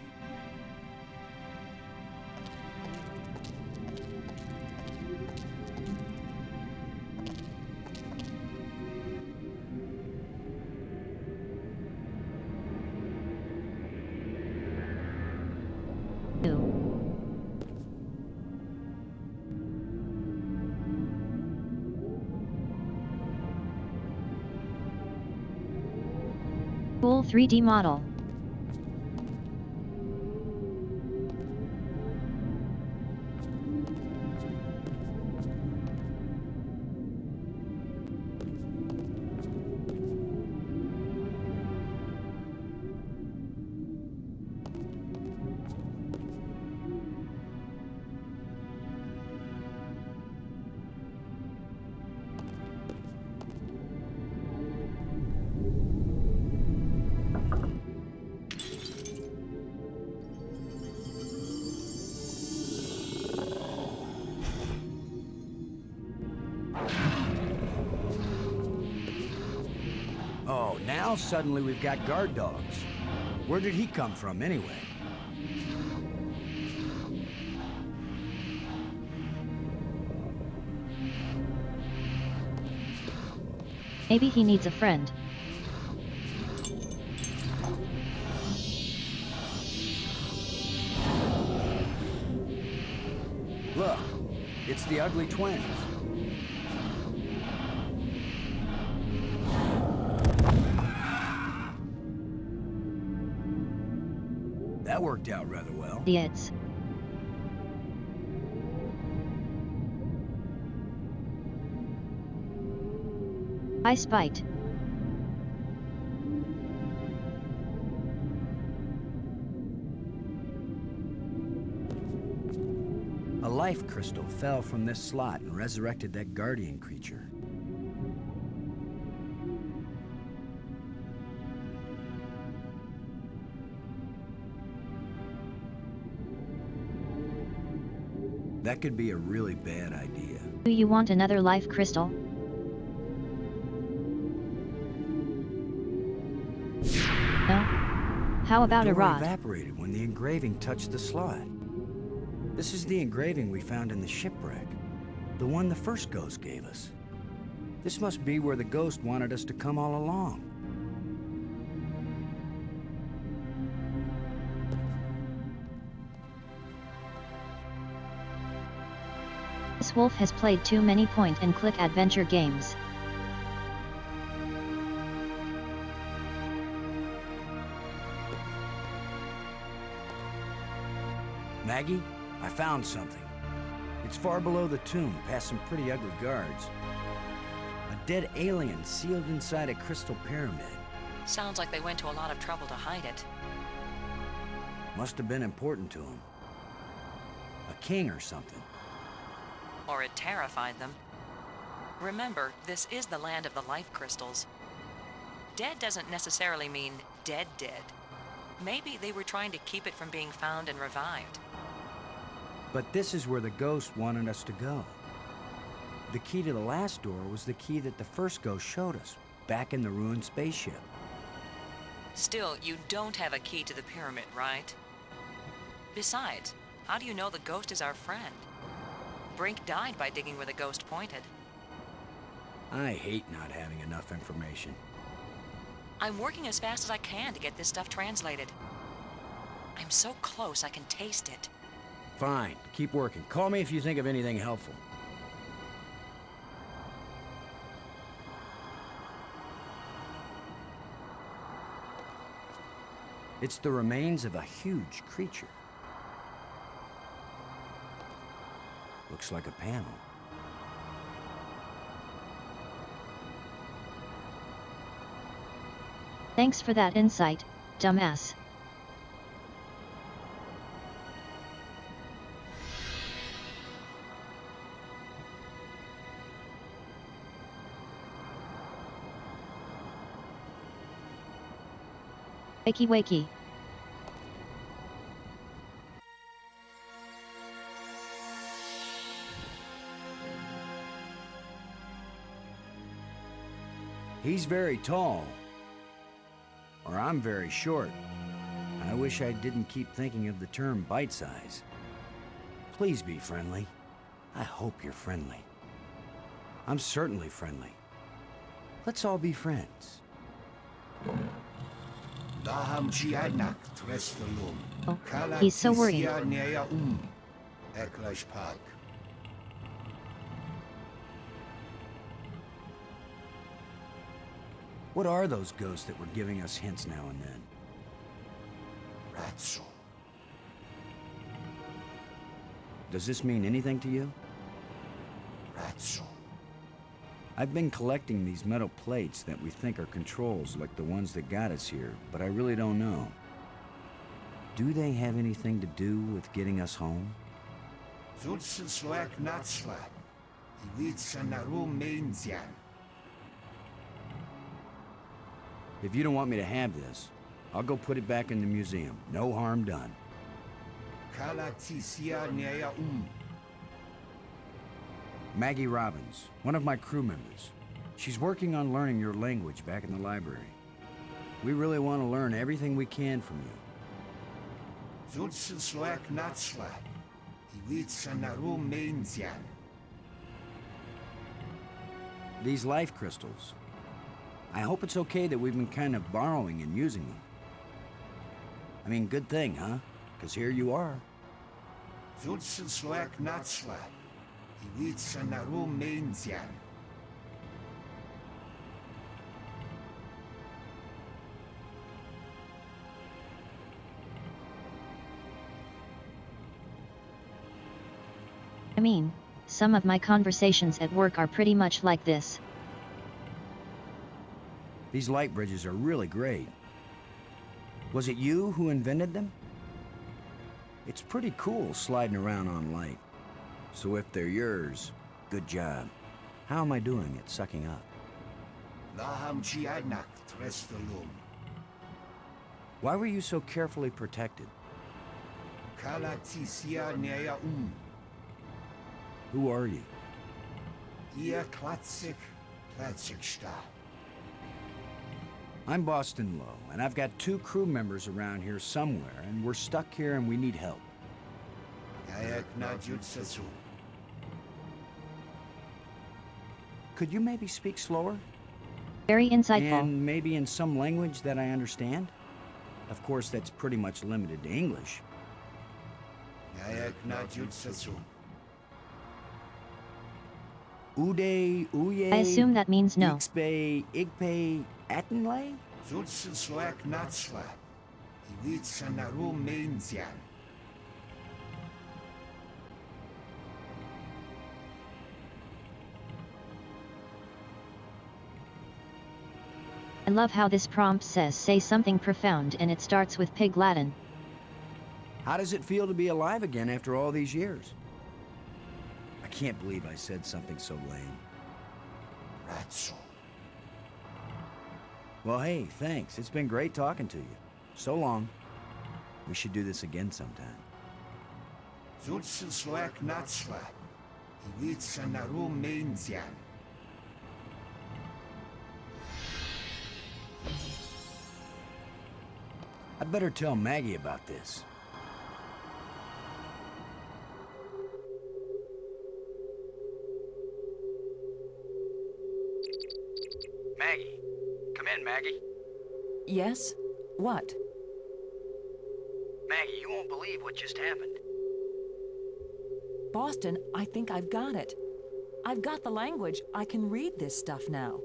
Cool 3D model. Now suddenly we've got guard dogs. Where did he come from anyway? Maybe he needs a friend. Look, it's the Ugly Twins. That worked out rather well. Idiots. I spite. A life crystal fell from this slot and resurrected that guardian creature. That could be a really bad idea. Do you want another life crystal? No? How about The a door rod? evaporated when the engraving touched the slot. This is the engraving we found in the shipwreck. The one the first ghost gave us. This must be where the ghost wanted us to come all along. This wolf has played too many point-and-click adventure games. Maggie, I found something. It's far below the tomb, past some pretty ugly guards. A dead alien sealed inside a crystal pyramid. Sounds like they went to a lot of trouble to hide it. Must have been important to him. A king or something. Or it terrified them. Remember, this is the land of the life crystals. Dead doesn't necessarily mean dead. Maybe they were trying to keep it from being found and revived. But this is where the ghost wanted us to go. The key to the last door was the key that the first ghost showed us, back in the ruined spaceship. Still, you don't have a key to the pyramid, right? Besides, how do you know the ghost is our friend? Brink died by digging where the ghost pointed. I hate not having enough information. I'm working as fast as I can to get this stuff translated. I'm so close I can taste it. Fine, keep working. Call me if you think of anything helpful. It's the remains of a huge creature. Looks like a panel. Thanks for that insight, dumbass. Wakey wakey. He's very tall. Or I'm very short. I wish I didn't keep thinking of the term bite size. Please be friendly. I hope you're friendly. I'm certainly friendly. Let's all be friends. Oh, he's so worried. What are those ghosts that were giving us hints now and then? Razzo. Does this mean anything to you? Razzo. I've been collecting these metal plates that we think are controls like the ones that got us here, but I really don't know. Do they have anything to do with getting us home? Zulsensloak natsla. Iwitsanaru mainzian. If you don't want me to have this, I'll go put it back in the museum. No harm done. Kalatisia nea Maggie Robbins, one of my crew members. She's working on learning your language back in the library. We really want to learn everything we can from you. Zutsen sloak natsla. Iwitsa naru mainzian. These life crystals. I hope it's okay that we've been kind of borrowing and using them. I mean, good thing, huh? Because here you are. Zutsen sloak natsla. Iwitsa naru mainzian. I mean, some of my conversations at work are pretty much like this. These light bridges are really great. Was it you who invented them? It's pretty cool sliding around on light. So if they're yours, good job. How am I doing at sucking up? Laham chianak trestelum. Why were you so carefully protected? Kalatisia nea Who are you? Ia klatsik sta. I'm Boston Lowe, and I've got 2 crew members around here somewhere, and we're stuck here and we need help. Gayak na jutsasu. Could you maybe speak slower? Very insightful. And maybe in some language that I understand? Of course, that's pretty much limited to English. Gayak na jutsasu. Ude, uye... I assume that means no. Ixpe, igpe, atenle? Zutsen sloak natsla. Iwitsa naru mainzian. I love how this prompt says say something profound and it starts with Pig Latin. How does it feel to be alive again after all these years? I can't believe I said something so lame. Ratso. Well, hey, thanks. It's been great talking to you. So long. We should do this again sometime. Zutsen sloak natsla. Iwitsa naru mainzian. I'd better tell Maggie about this. Maggie. Come in, Maggie. Yes? What? Maggie, you won't believe what just happened. Boston, I think I've got it. I've got the language. I can read this stuff now.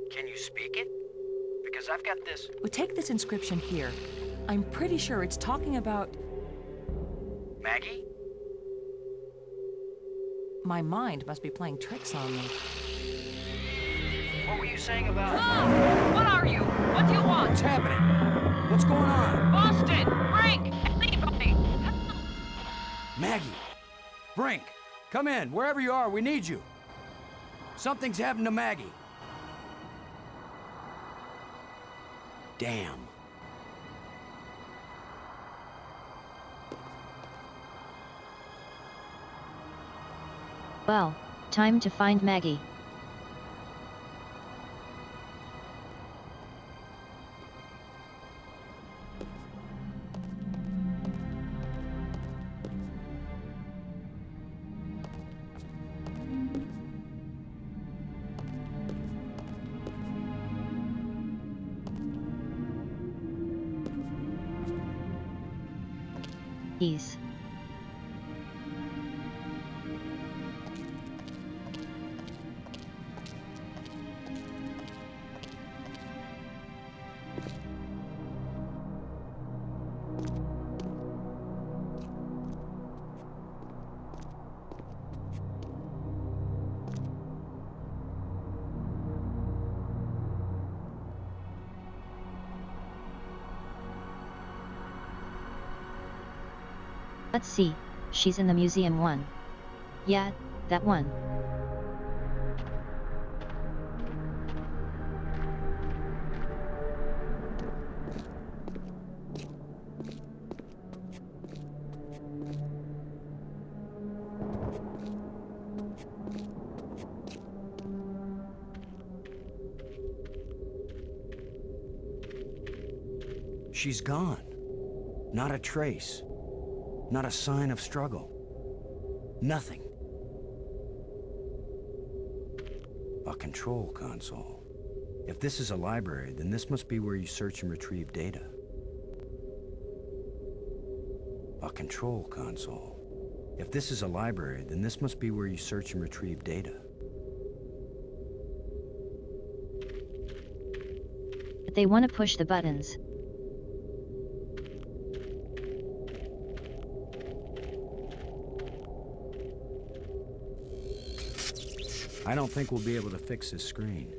Can you speak it? Because I've got this... Well, take this inscription here. I'm pretty sure it's talking about... Maggie? My mind must be playing tricks on me. What were you saying about... What are you? What do you want? What's happening? What's going on? Boston! Brink! Anybody! Maggie! Brink! Come in, wherever you are, we need you. Something's happened to Maggie. Damn. Well, time to find Maggie. Ease. Let's see, she's in the museum one. Yeah, that one. she's gone. Not a trace. Not a sign of struggle. Nothing. A control console. If this is a library, then this must be where you search and retrieve data. A control console. If this is a library, then this must be where you search and retrieve data. But they want to push the buttons. I don't think we'll be able to fix this screen.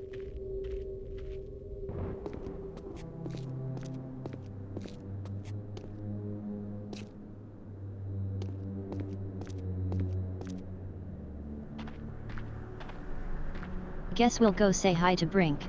Guess we'll go say hi to Brink.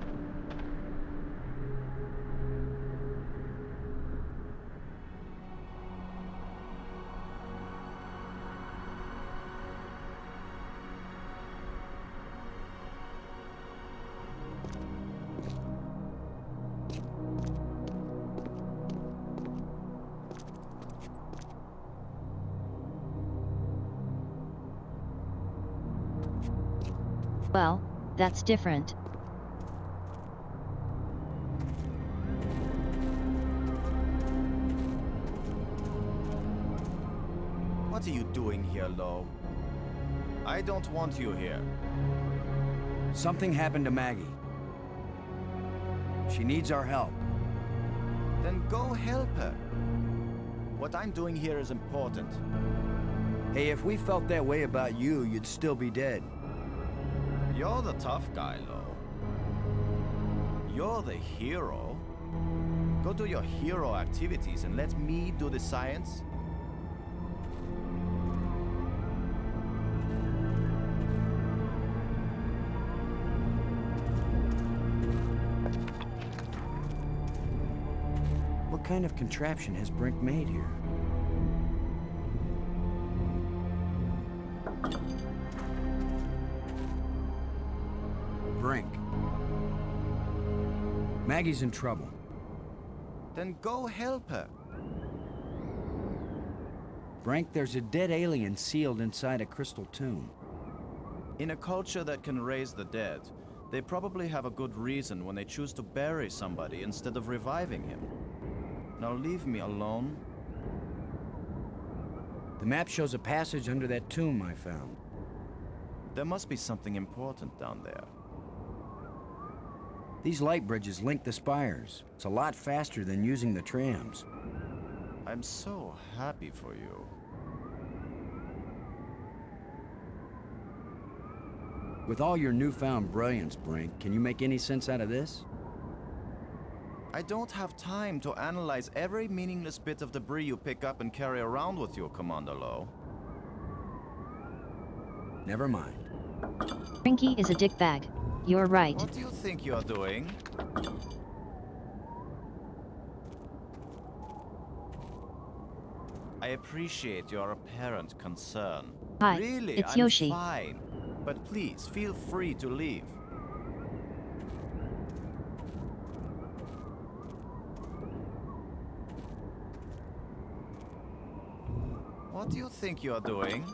Well, that's different. What are you doing here, Lo? I don't want you here. Something happened to Maggie. She needs our help. Then go help her. What I'm doing here is important. Hey, if we felt that way about you, you'd still be dead. You're the tough guy, Lo. You're the hero. Go do your hero activities and let me do the science. What kind of contraption has Brink made here? Brink. Maggie's in trouble. Then go help her. Brink, there's a dead alien sealed inside a crystal tomb. In a culture that can raise the dead, they probably have a good reason when they choose to bury somebody instead of reviving him. Now leave me alone. The map shows a passage under that tomb I found. There must be something important down there. These light bridges link the spires. It's a lot faster than using the trams. I'm so happy for you. With all your newfound brilliance, Brink, can you make any sense out of this? I don't have time to analyze every meaningless bit of debris you pick up and carry around with you, Commander Lo. Never mind. Brinky is a dickbag. You're right. What do you think you're doing? I appreciate your apparent concern. Hi, Really, it's I'm Yoshi. fine. But please, feel free to leave. What do you think you're doing?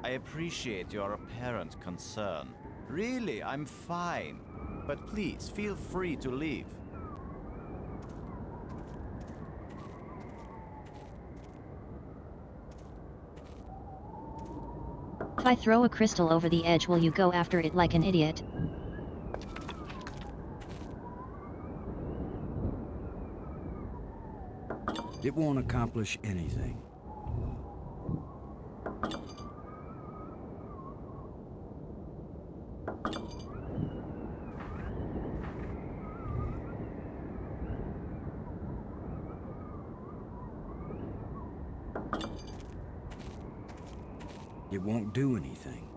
I appreciate your apparent concern. Really, I'm fine. But please, feel free to leave. If I throw a crystal over the edge, will you go after it like an idiot? It won't accomplish anything. It won't do anything.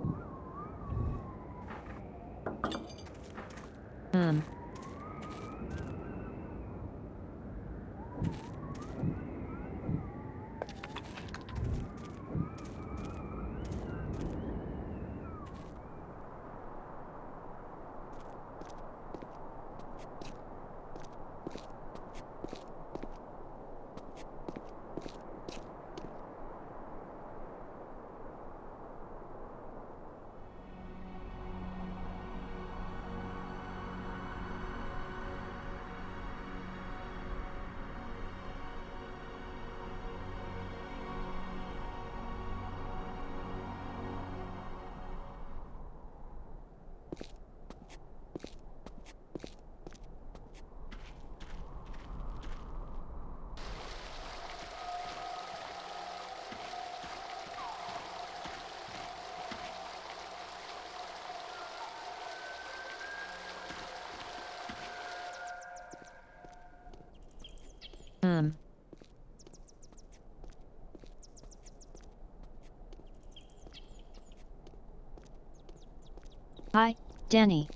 Hi, Danny.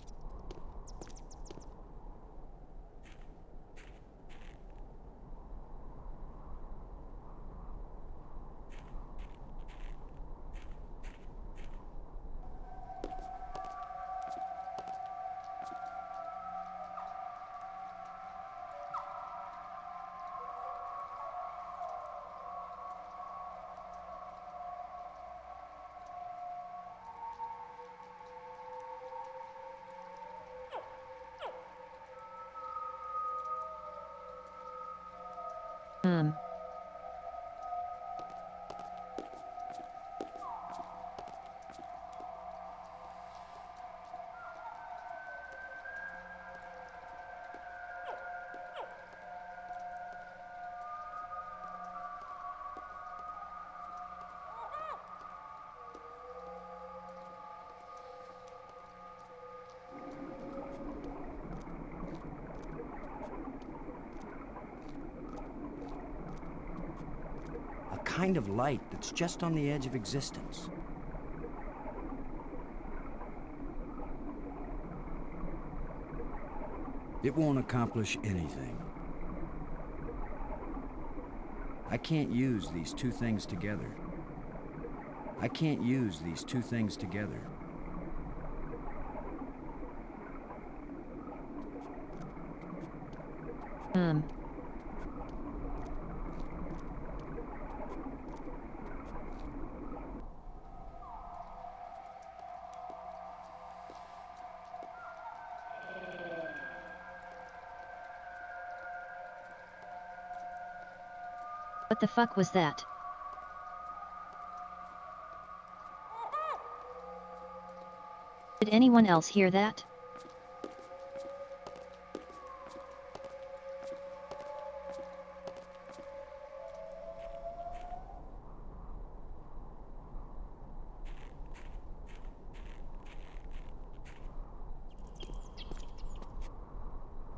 A kind of light that's just on the edge of existence. It won't accomplish anything. I can't use these two things together. I can't use these two things together. What the fuck was that? Did anyone else hear that?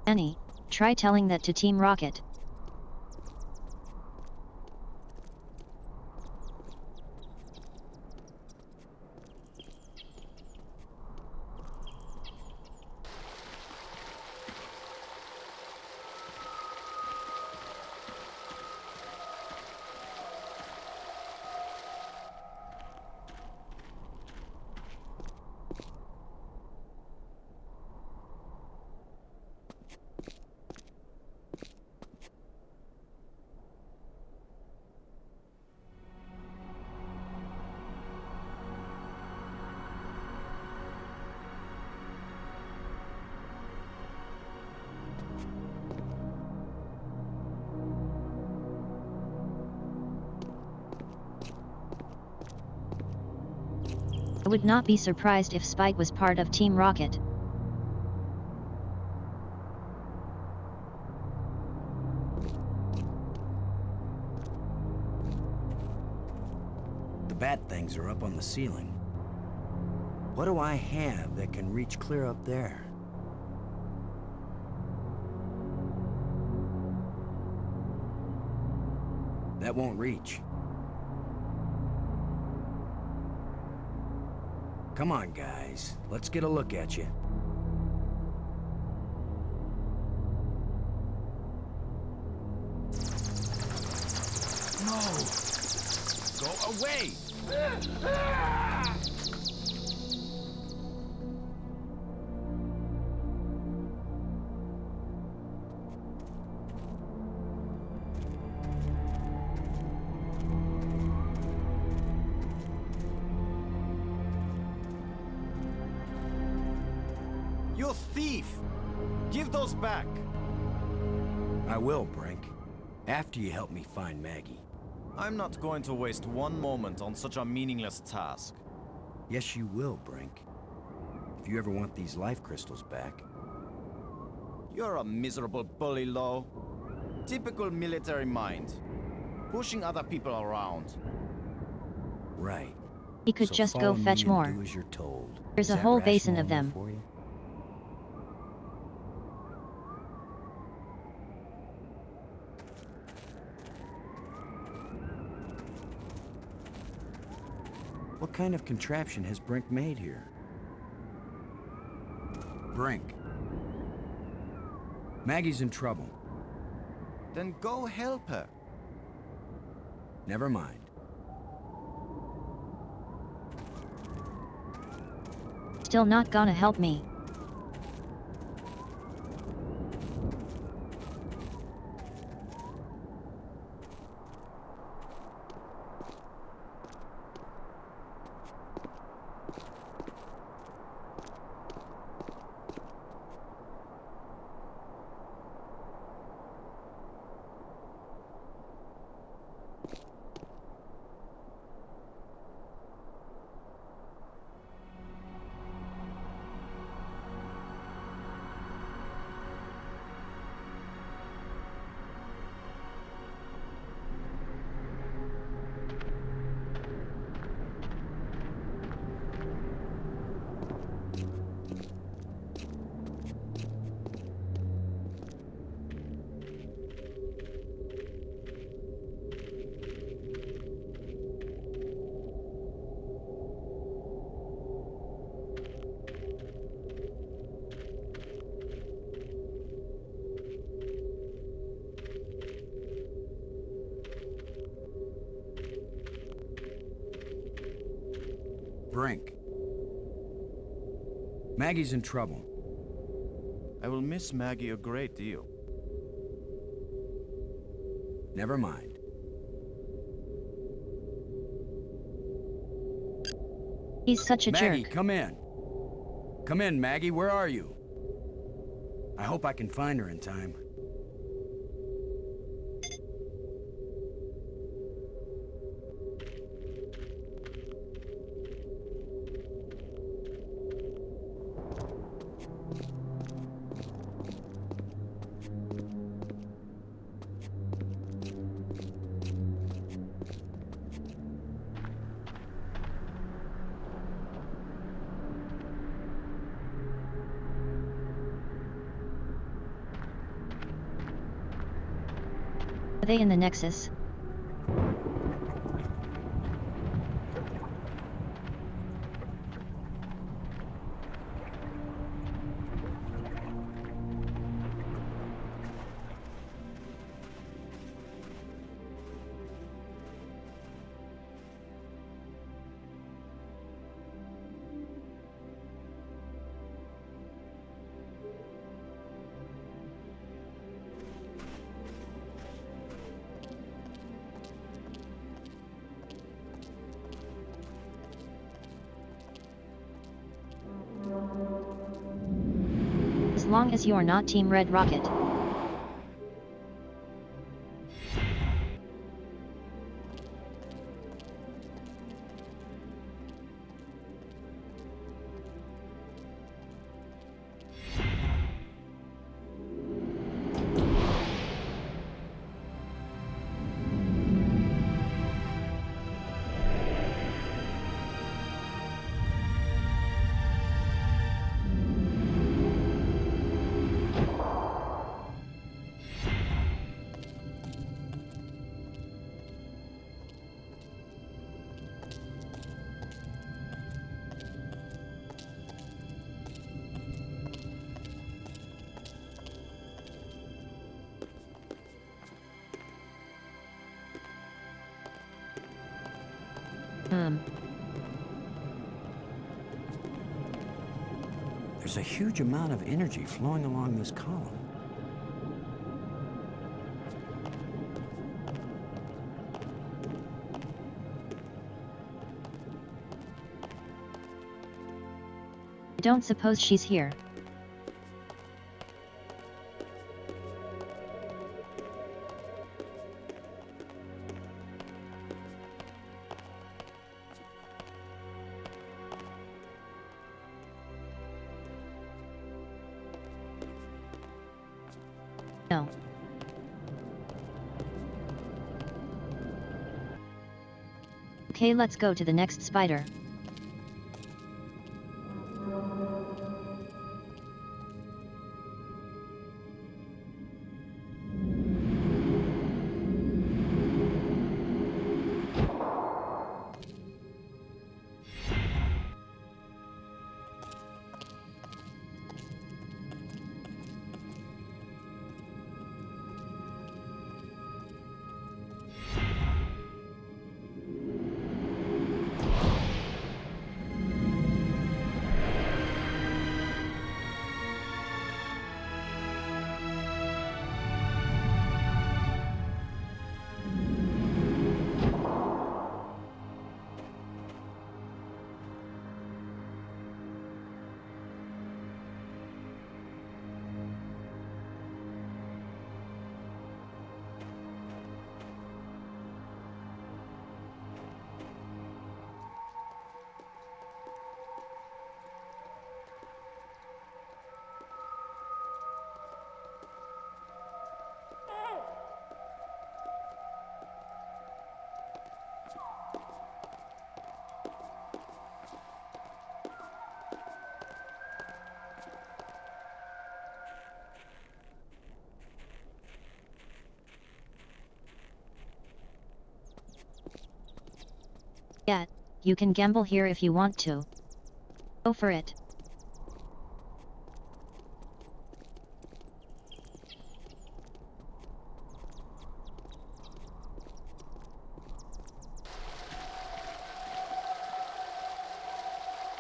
Annie, try telling that to Team Rocket. I would not be surprised if Spike was part of Team Rocket. The bat things are up on the ceiling. What do I have that can reach clear up there? That won't reach. Come on, guys. Let's get a look at you. No! Go away! You thief! Give those back! I will, Brink. After you help me find Maggie. I'm not going to waste one moment on such a meaningless task. Yes, you will, Brink. If you ever want these life crystals back. You're a miserable bully, Lo. Typical military mind. Pushing other people around. Right. He could So just follow go me fetch and more. do as you're told. There's Is a that whole basin rational of them. enough for you? What kind of contraption has Brink made here? Brink. Maggie's in trouble. Then go help her. Never mind. Still not gonna help me. Brink. Maggie's in trouble. I will miss Maggie a great deal. Never mind. He's such a Maggie, jerk. come in. Come in, Maggie. Where are you? I hope I can find her in time. Are they in the Nexus? As long as you're not Team Red Rocket. There's a huge amount of energy flowing along this column. I don't suppose she's here. No. Okay, let's go to the next spider. Yet, you can gamble here if you want to. Go for it.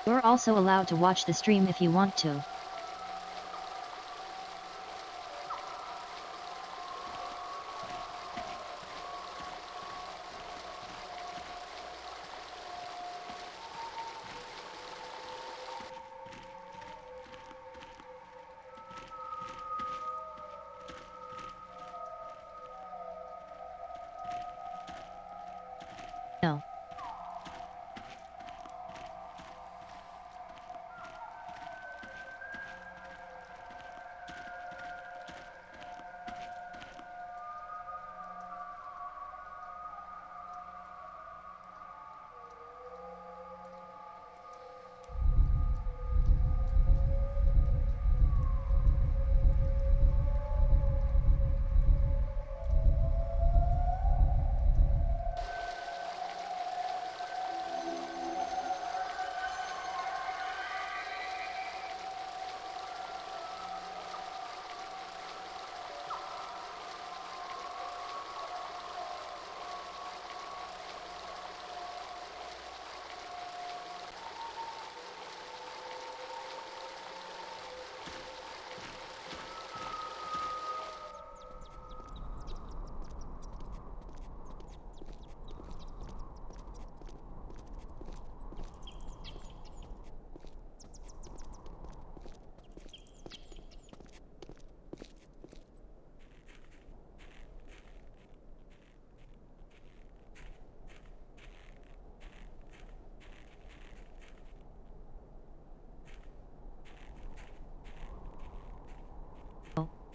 You're also allowed to watch the stream if you want to. No.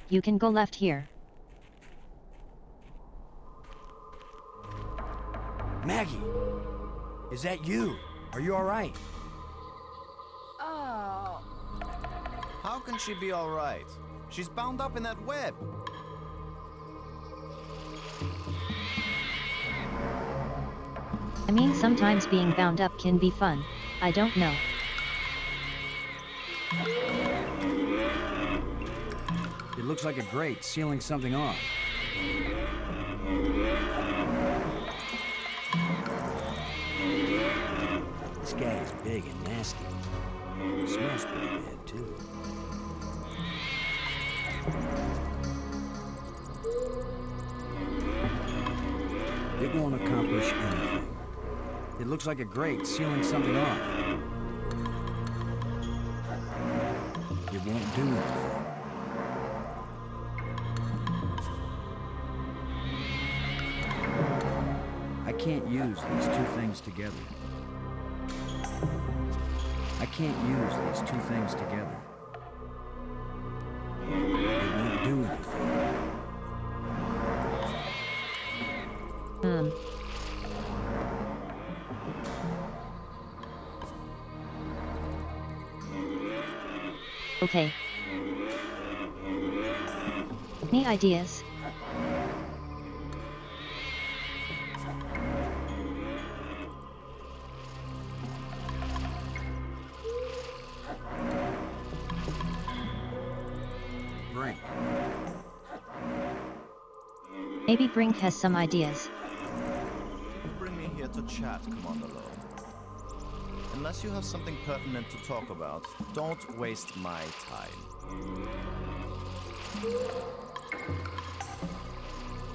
You can go left here. Maggie! Is that you? Are you alright? Oh. How can she be alright? She's bound up in that web. I mean, sometimes being bound up can be fun. I don't know. It looks like a grate sealing something off. This guy is big and nasty. Smells pretty bad, too. It won't accomplish anything. It looks like a grate sealing something off. It won't do anything. I can't use these two things together. I can't use these two things together. It won't do anything. Okay. Any ideas? Brink. Maybe Brink has some ideas. You bring me here to chat, Commander Lowe. Unless you have something pertinent to talk about, don't waste my time.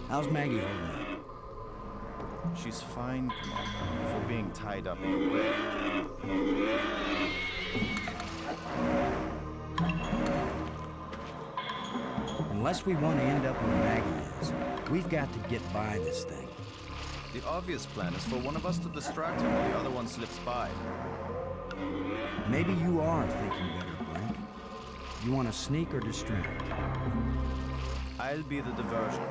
How's Maggie holding up? She's fine, Commander, for being tied up in a web. Unless we want to end up where Maggie is, we've got to get by this thing. The obvious plan is for one of us to distract him while the other one slips by. Maybe you are thinking better, Brink. You want to sneak or distract? I'll be the diversion.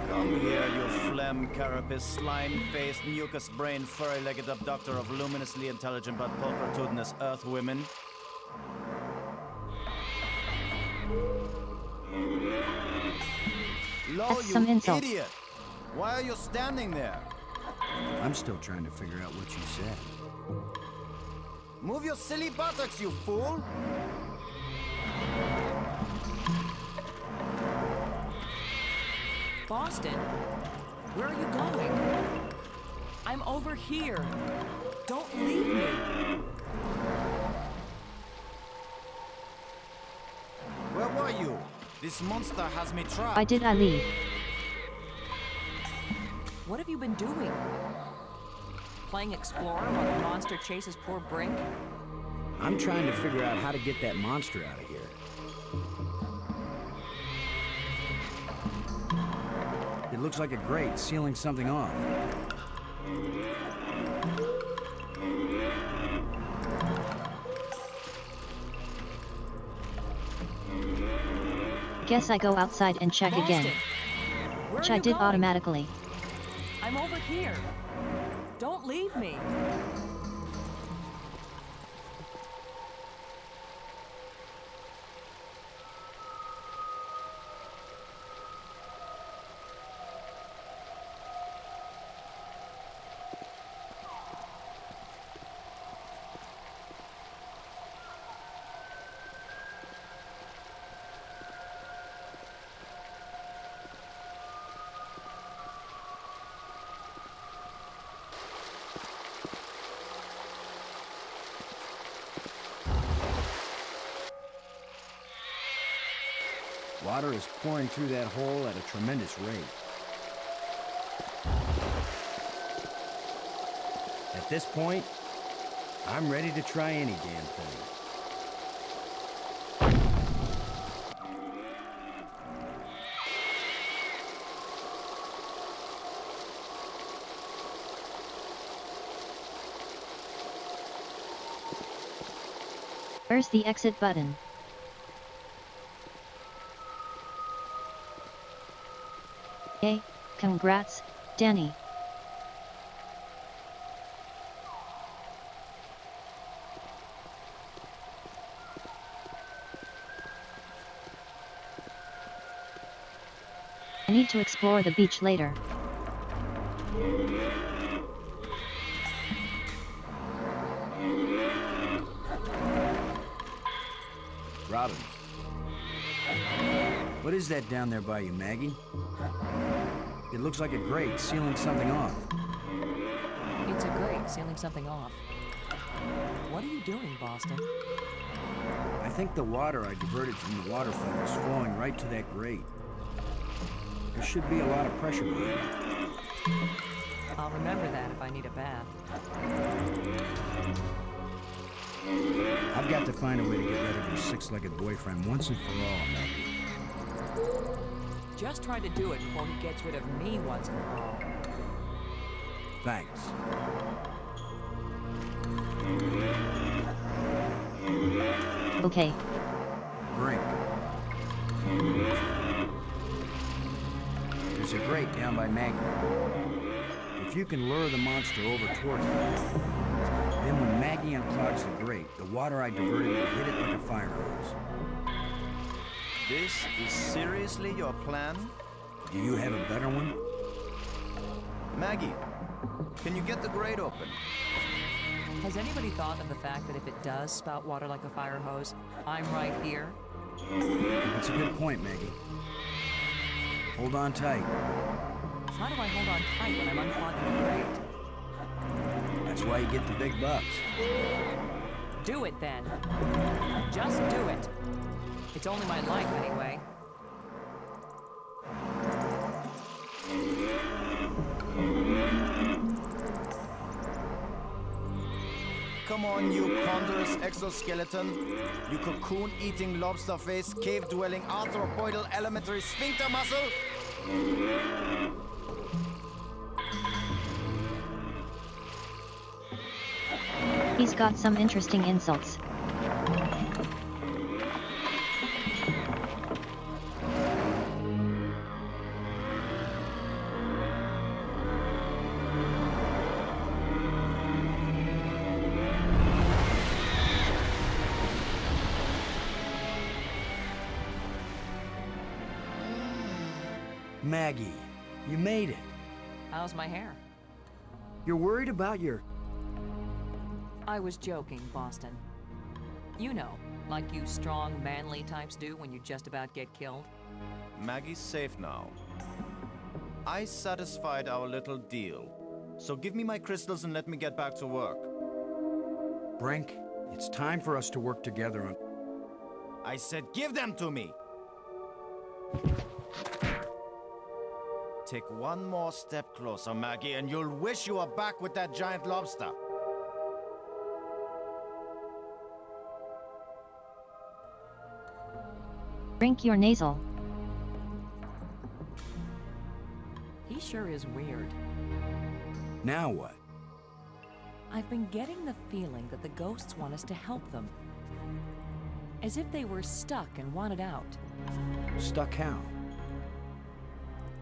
Come here, you phlegm, carapace, slime-faced, mucus-brained, furry-legged abductor of luminously intelligent but pulchritudinous Earth women. Lo, That's you some insult. idiot! Why are you standing there? I'm still trying to figure out what you said. Move your silly buttocks, you fool! Boston, where are you going? I'm over here. Don't leave me. Where were you? This monster has me trapped. Why did I leave? What have you been doing? Playing explorer while the monster chases poor Brink? I'm trying to figure out how to get that monster out of here. It looks like a grate sealing something off. Guess I go outside and check again. Boston, where Which are I you did going? automatically. I'm over here. Don't leave me. Water is pouring through that hole at a tremendous rate. At this point, I'm ready to try any damn thing. Where's the exit button? Hey, congrats, Danny. I need to explore the beach later. Robbins. What is that down there by you, Maggie? It looks like a grate sealing something off. It's a grate sealing something off. What are you doing, Boston? I think the water I diverted from the waterfall is flowing right to that grate. There should be a lot of pressure behind it. I'll remember that if I need a bath. I've got to find a way to get rid of your six-legged boyfriend once and for all, Maggie. Just try to do it before he gets rid of me once and for all. Thanks. Okay. Brink. There's a grate down by Maggie. If you can lure the monster over towards it, then when Maggie unclogs the grate, the water I diverted will hit it like a fire hose. This is seriously your plan? Do you have a better one? Maggie, can you get the grate open? Has anybody thought of the fact that if it does spout water like a fire hose, I'm right here? That's a good point, Maggie. Hold on tight. How do I hold on tight when I'm unclogging the grate? That's why you get the big bucks. Do it then. Just do it. It's only my life anyway. Come on, you ponderous exoskeleton. You cocoon-eating lobster face, cave-dwelling arthropoidal elementary sphincter muscle. He's got some interesting insults. Maggie, you made it. How's my hair? You're worried about your... I was joking, Boston. You know, like you strong, manly types do when you just about get killed. Maggie's safe now. I satisfied our little deal. So give me my crystals and let me get back to work. Brink, it's time for us to work together on... I said give them to me! Take one more step closer, Maggie, and you'll wish you were back with that giant lobster. Drink your nasal. He sure is weird. Now what? I've been getting the feeling that the ghosts want us to help them. As if they were stuck and wanted out. Stuck how?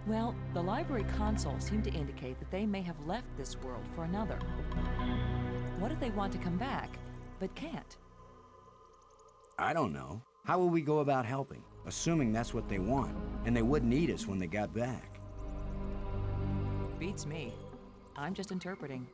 Well, the library console seemed to indicate that they may have left this world for another. What if they want to come back, but can't? I don't know. How will we go about helping, assuming that's what they want, and they wouldn't eat us when they got back? Beats me. I'm just interpreting.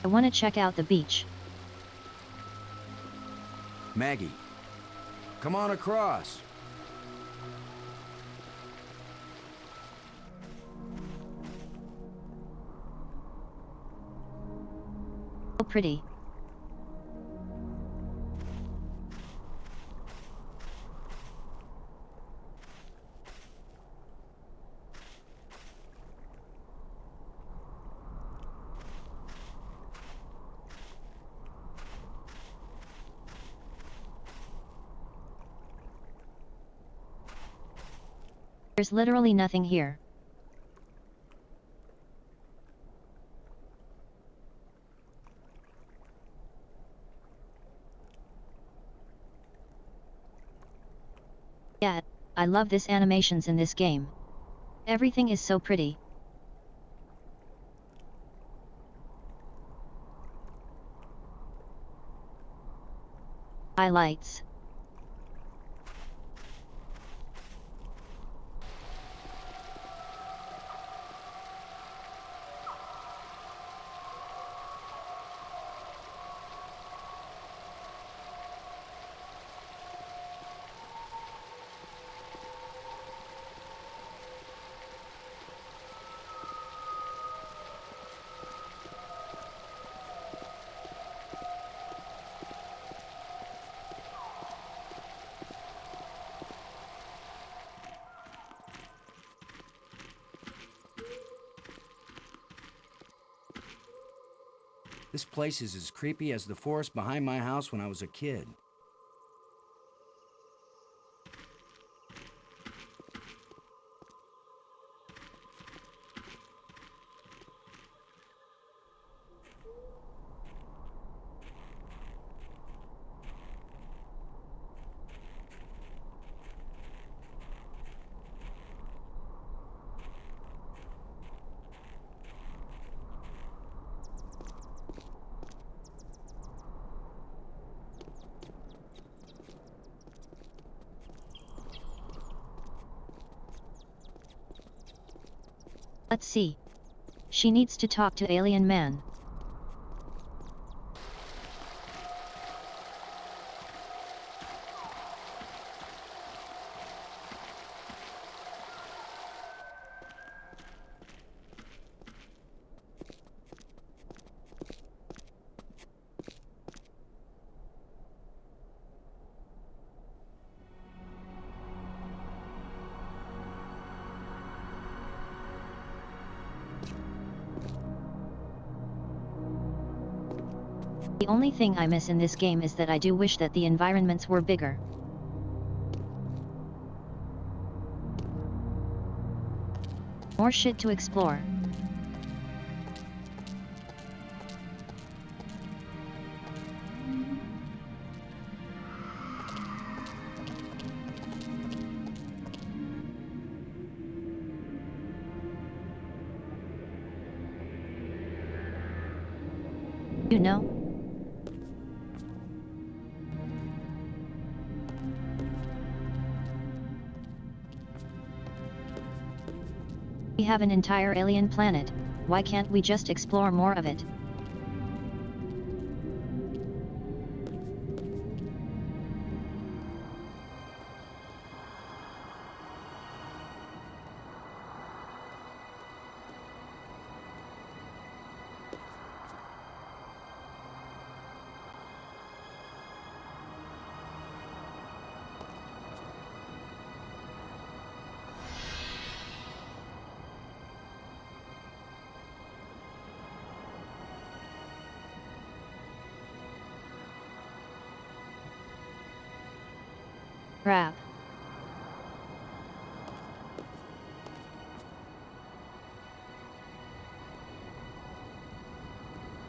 I want to check out the beach. Maggie, come on across. So pretty. There's literally nothing here. Yeah, I love this animations in this game. Everything is so pretty. Highlights. This place is as creepy as the forest behind my house when I was a kid. Let's see. She needs to talk to Alien Man. The only thing I miss in this game is that I do wish that the environments were bigger. More shit to explore. You know? We have an entire alien planet. Why can't we just explore more of it? Crap.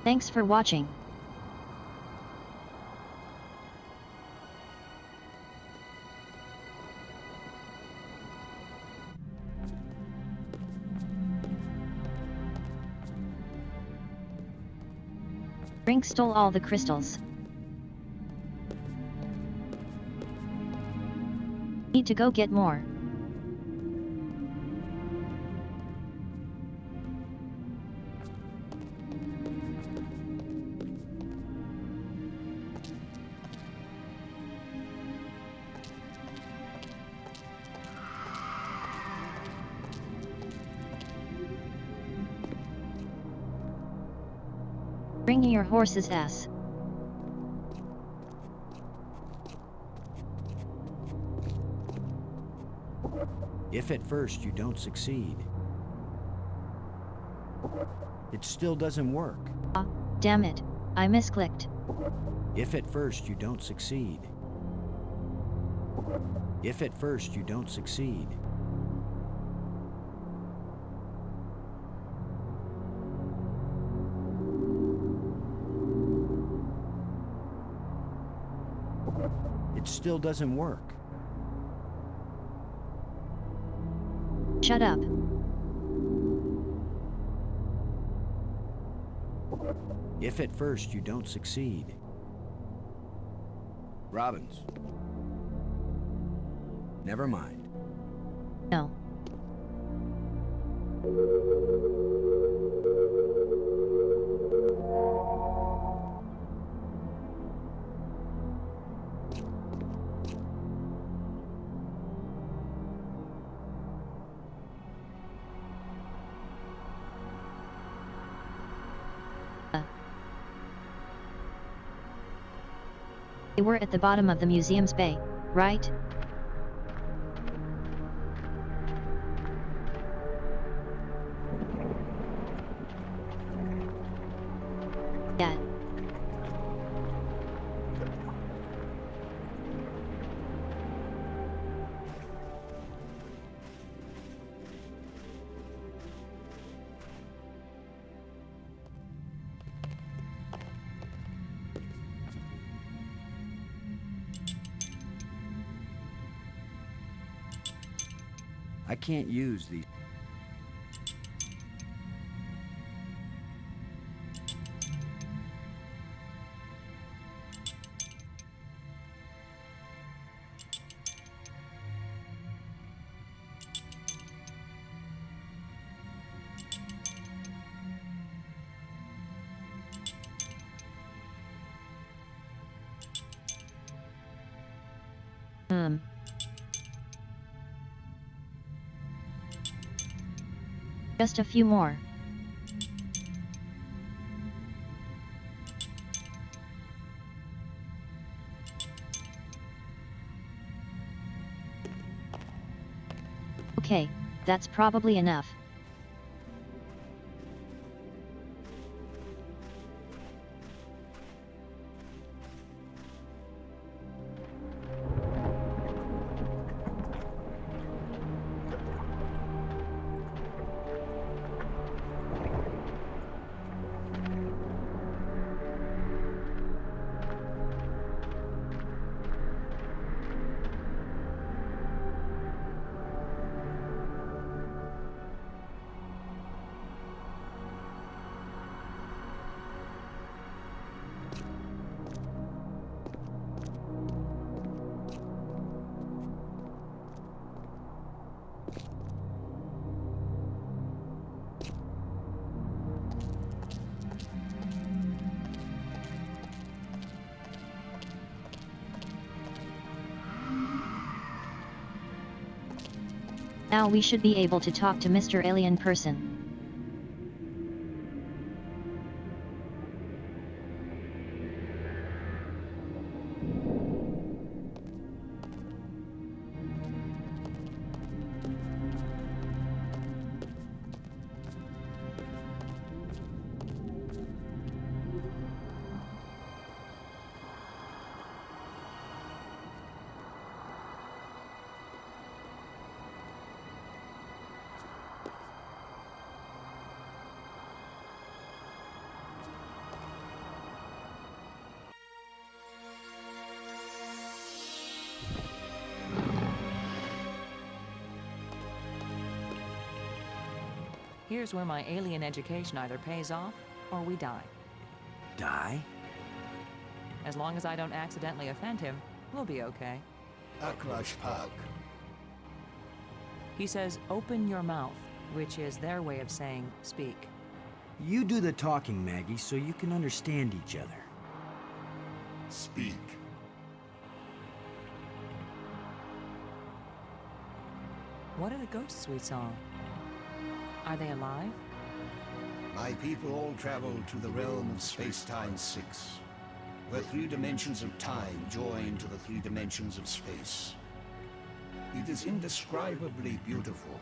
Thanks for watching. Brink stole all the crystals. Need to go get more. Bring your horse's ass. If at first you don't succeed, it still doesn't work. Ah, damn it, I misclicked. If at first you don't succeed, if at first you don't succeed, it still doesn't work. Shut up. If at first you don't succeed. Robbins. Never mind. No. They were at the bottom of the museum's bay, right? Yeah. I can't use these. Just a few more. Okay, that's probably enough. Now we should be able to talk to Mr. Alien Person. Here's where my alien education either pays off or we die. Die? As long as I don't accidentally offend him, we'll be okay. Aklash Park. He says, open your mouth, which is their way of saying speak. You do the talking, Maggie, so you can understand each other. Speak. What are the ghosts we saw? Are they alive? My people all traveled to the realm of Space-Time 6, where 3 dimensions of time join to the 3 dimensions of space. It is indescribably beautiful,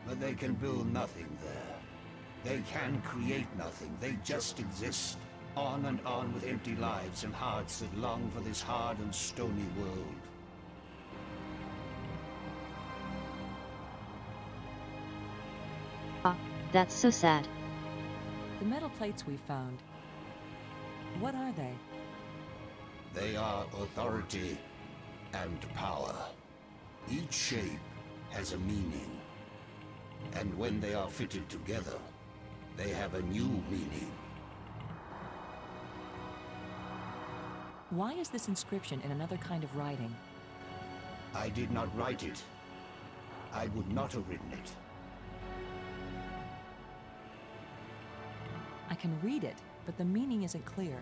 but they can build nothing there. They can create nothing, they just exist, on and on with empty lives and hearts that long for this hard and stony world. That's so sad. The metal plates we found, what are they? They are authority and power. Each shape has a meaning, and when they are fitted together, they have a new meaning. Why is this inscription in another kind of writing? I did not write it. I would not have written it. I can read it, but the meaning isn't clear.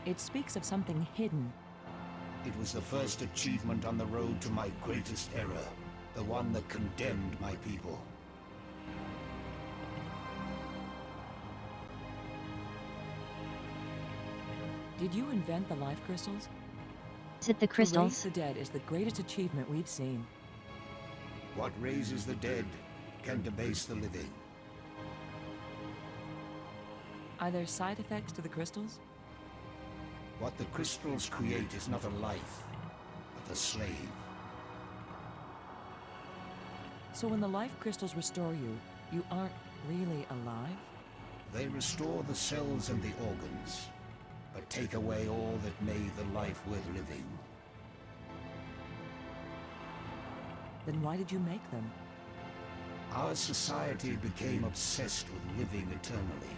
It speaks of something hidden. It was the first achievement on the road to my greatest error, the one that condemned my people. Did you invent the life crystals? Is it the To raise crystals? the dead is the greatest achievement we've seen. What raises the dead can debase the living. Are there side effects to the crystals? What the crystals create is not a life, but a slave. So when the life crystals restore you, you aren't really alive? They restore the cells and the organs, but take away all that made the life worth living. Then why did you make them? Our society became obsessed with living eternally.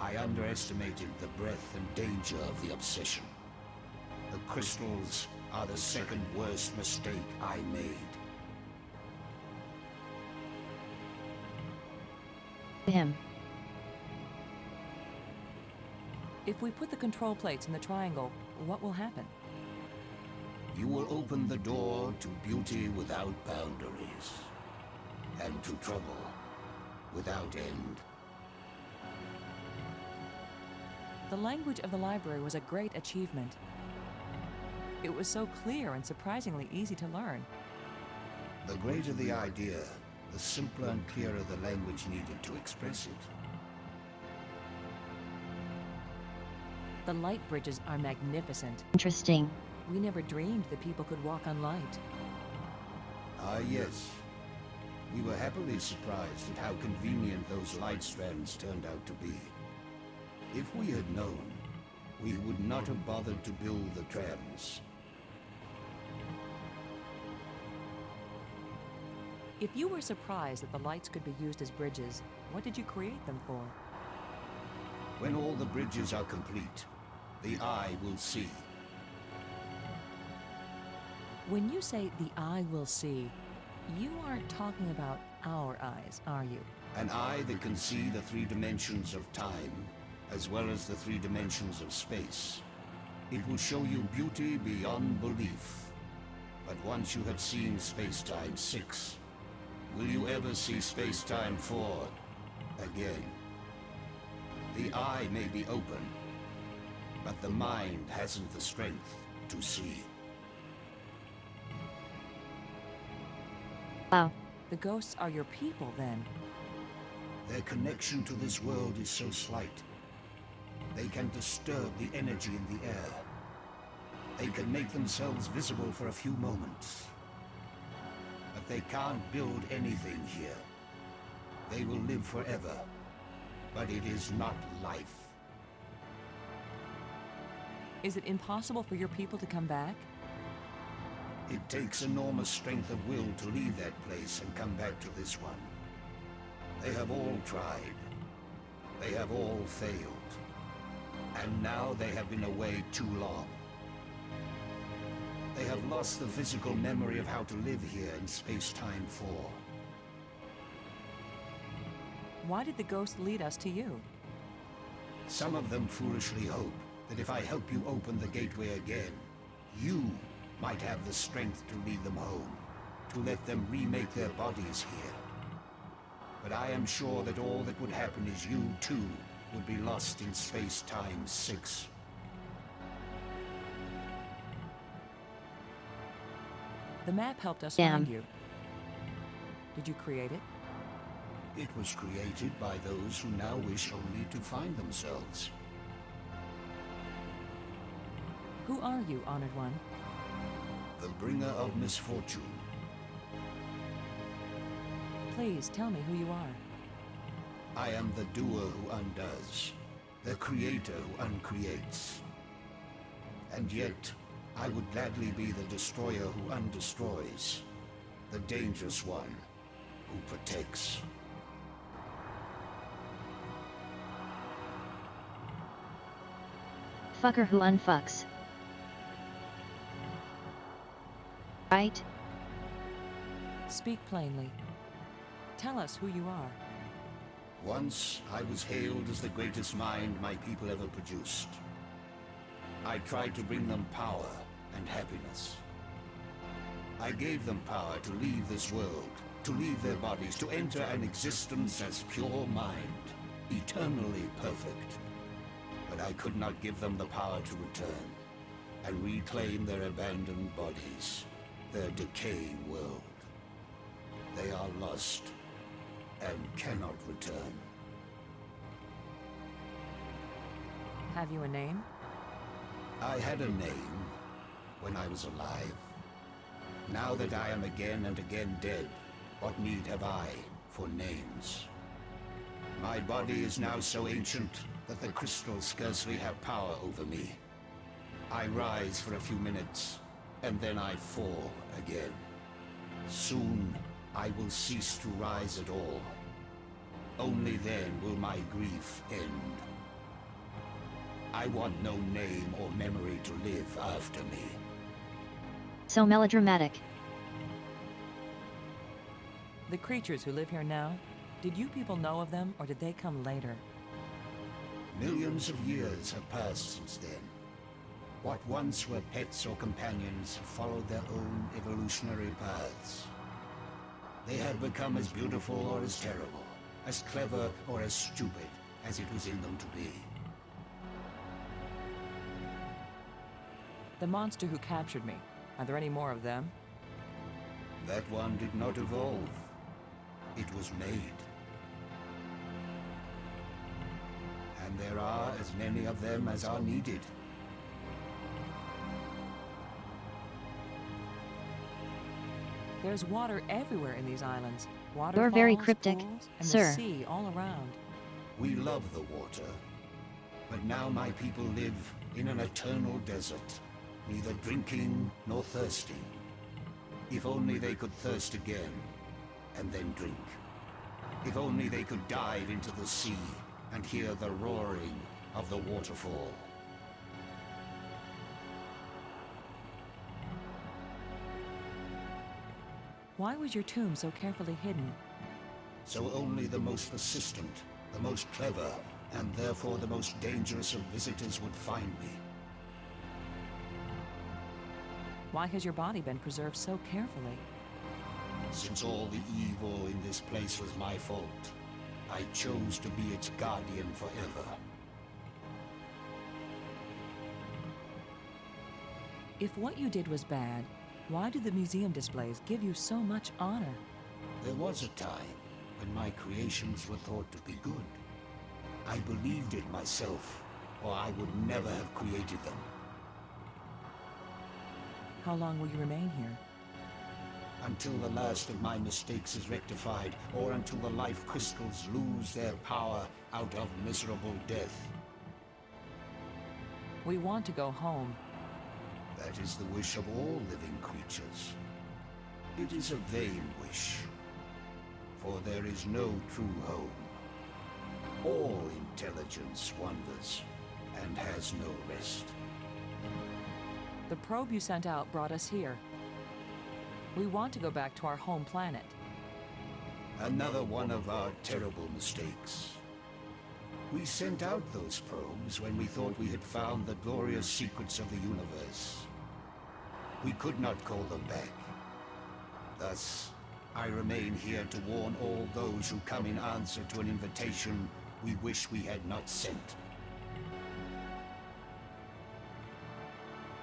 I underestimated the breadth and danger of the obsession. The crystals are the second worst mistake I made. Him. If we put the control plates in the triangle, what will happen? You will open the door to beauty without boundaries, and to trouble without end. The language of the library was a great achievement. It was so clear and surprisingly easy to learn. The greater the idea, the simpler and clearer the language needed to express it. The light bridges are magnificent. Interesting. We never dreamed that people could walk on light. Ah, yes. We were happily surprised at how convenient those light strands turned out to be. If we had known, we would not have bothered to build the trams. If you were surprised that the lights could be used as bridges, what did you create them for? When all the bridges are complete, the eye will see. When you say the eye will see, you aren't talking about our eyes, are you? An eye that can see the 3 dimensions of time, as well as the 3 dimensions of space. It will show you beauty beyond belief. But once you have seen Space-Time 6, will you ever see Space-Time 4 again? The eye may be open, but the mind hasn't the strength to see. Wow. The ghosts are your people, then. Their connection to this world is so slight. They can disturb the energy in the air. They can make themselves visible for a few moments. But they can't build anything here. They will live forever. But it is not life. Is it impossible for your people to come back? It takes enormous strength of will to leave that place and come back to this one. They have all tried. They have all failed. And now they have been away too long. They have lost the physical memory of how to live here in Space-Time 4. Why did the ghost lead us to you? Some of them foolishly hope that if I help you open the gateway again, you might have the strength to lead them home, to let them remake their bodies here. But I am sure that all that would happen is you, too, would be lost in Space-Time 6. The map helped us Damn. find you. Did you create it? It was created by those who now wish only to find themselves. Who are you, Honored One? The bringer of misfortune. Please tell me who you are. I am the doer who undoes, the creator who uncreates. And yet, I would gladly be the destroyer who undestroys, the dangerous one who protects. Fucker who unfucks. Right? Speak plainly. Tell us who you are. Once, I was hailed as the greatest mind my people ever produced. I tried to bring them power and happiness. I gave them power to leave this world, to leave their bodies, to enter an existence as pure mind, eternally perfect. But I could not give them the power to return and reclaim their abandoned bodies, their decaying world. They are lost and cannot return. Have you a name? I had a name when I was alive. Now that I am again and again dead, what need have I for names? My body is now so ancient that the crystals scarcely have power over me. I rise for a few minutes, and then I fall again. Soon, I will cease to rise at all. Only then will my grief end. I want no name or memory to live after me. So melodramatic. The creatures who live here now, did you people know of them, or did they come later? Millions of years have passed since then. What once were pets or companions have followed their own evolutionary paths. They have become as beautiful or as terrible, as clever or as stupid as it was in them to be. The monster who captured me, are there any more of them? That one did not evolve. It was made. And there are as many of them as are needed. There's water everywhere in these islands. You're very Waterfalls, cryptic, pools, and sir. the sea all around. We love the water, but now my people live in an eternal desert, neither drinking nor thirsting. If only they could thirst again, and then drink. If only they could dive into the sea and hear the roaring of the waterfall. Why was your tomb so carefully hidden? So only the most persistent, the most clever, and therefore the most dangerous of visitors would find me. Why has your body been preserved so carefully? Since all the evil in this place was my fault, I chose to be its guardian forever. If what you did was bad, why do the museum displays give you so much honor? There was a time when my creations were thought to be good. I believed it myself, or I would never have created them. How long will you remain here? Until the last of my mistakes is rectified, or until the life crystals lose their power out of miserable death. We want to go home. That is the wish of all living creatures. It is a vain wish, for there is no true home. All intelligence wanders and has no rest. The probe you sent out brought us here. We want to go back to our home planet. Another one of our terrible mistakes. We sent out those probes when we thought we had found the glorious secrets of the universe. We could not call them back. Thus, I remain here to warn all those who come in answer to an invitation we wish we had not sent.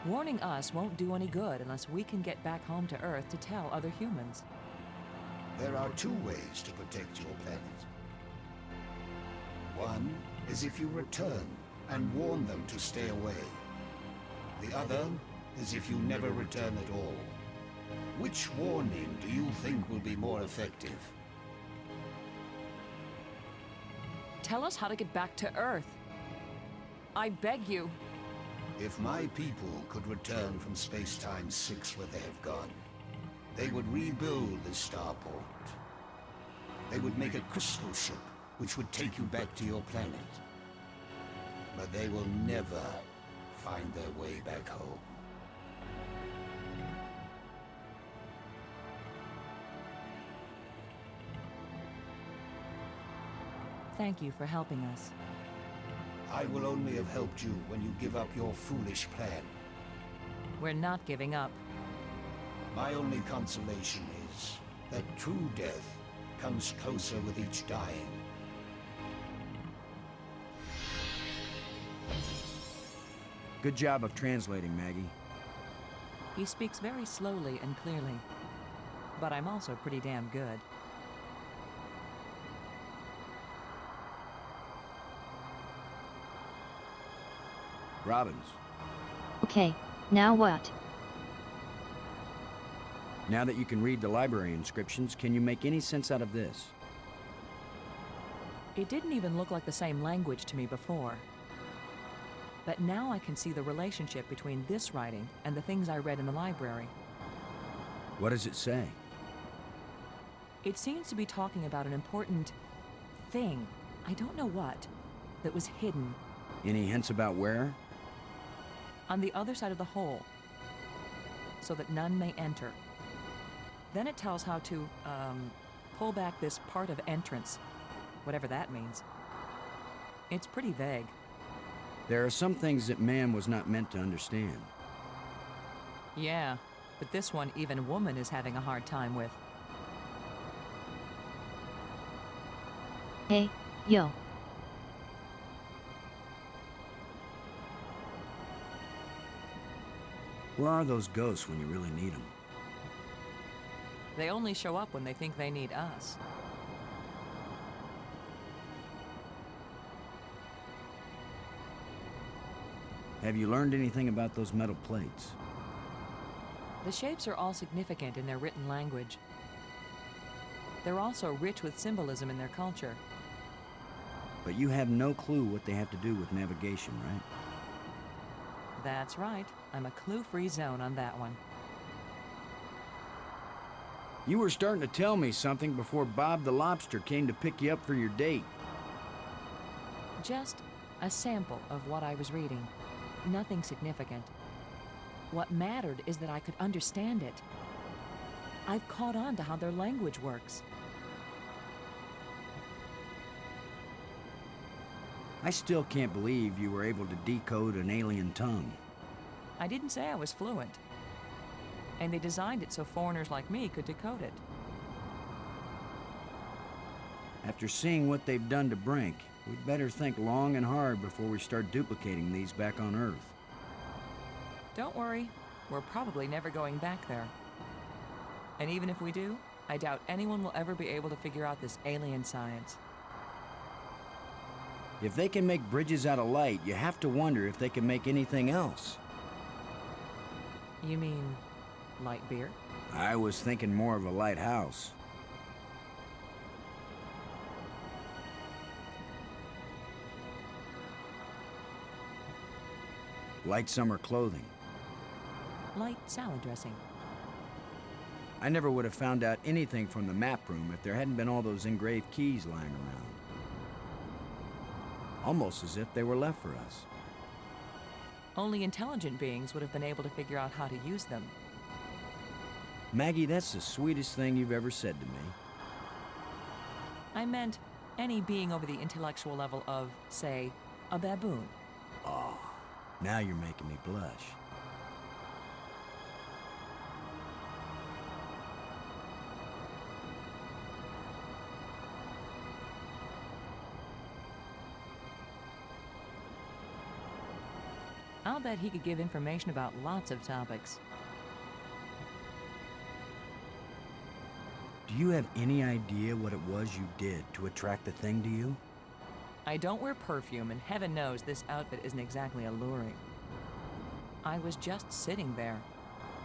Warning us won't do any good unless we can get back home to Earth to tell other humans. There are two ways to protect your planet. One is if you return and warn them to stay away. The other is if you never return at all. Which warning do you think will be more effective? Tell us how to get back to Earth. I beg you. If my people could return from Space-Time 6 where they have gone, they would rebuild the starport. They would make a crystal ship which would take you back to your planet. But they will never find their way back home. Thank you for helping us. I will only have helped you when you give up your foolish plan. We're not giving up. My only consolation is that true death comes closer with each dying. Good job of translating, Maggie. He speaks very slowly and clearly. But I'm also pretty damn good. Robbins, Okay, now what? now that you can read the library inscriptions, can you make any sense out of this? It didn't even look like the same language to me before. But now I can see the relationship between this writing and the things I read in the library. What does it say? It seems to be talking about an important thing, I don't know what, that was hidden Any hints about where? on the other side of the hole, so that none may enter. Then it tells how to, pull back this part of entrance, whatever that means. It's pretty vague. There are some things that man was not meant to understand. Yeah, but this one even woman is having a hard time with. Hey, yo. Where are those ghosts when you really need them? They only show up when they think they need us. Have you learned anything about those metal plates? The shapes are all significant in their written language. They're also rich with symbolism in their culture. But you have no clue what they have to do with navigation, right? That's right. I'm a clue-free zone on that one. You were starting to tell me something before Bob the Lobster came to pick you up for your date. Just a sample of what I was reading. Nothing significant. What mattered is that I could understand it. I've caught on to how their language works. I still can't believe you were able to decode an alien tongue. I didn't say I was fluent. And they designed it so foreigners like me could decode it. After seeing what they've done to Brink, we'd better think long and hard before we start duplicating these back on Earth. Don't worry, we're probably never going back there. And even if we do, I doubt anyone will ever be able to figure out this alien science. If they can make bridges out of light, you have to wonder if they can make anything else. You mean light beer? I was thinking more of a lighthouse. Light summer clothing. Light salad dressing. I never would have found out anything from the map room if there hadn't been all those engraved keys lying around. Almost as if they were left for us. Only intelligent beings would have been able to figure out how to use them. Maggie, that's the sweetest thing you've ever said to me. I meant any being over the intellectual level of, say, a baboon. Oh, now you're making me blush. I'll bet he could give information about lots of topics. Do you have any idea what it was you did to attract the thing to you? I don't wear perfume, and heaven knows this outfit isn't exactly alluring. I was just sitting there.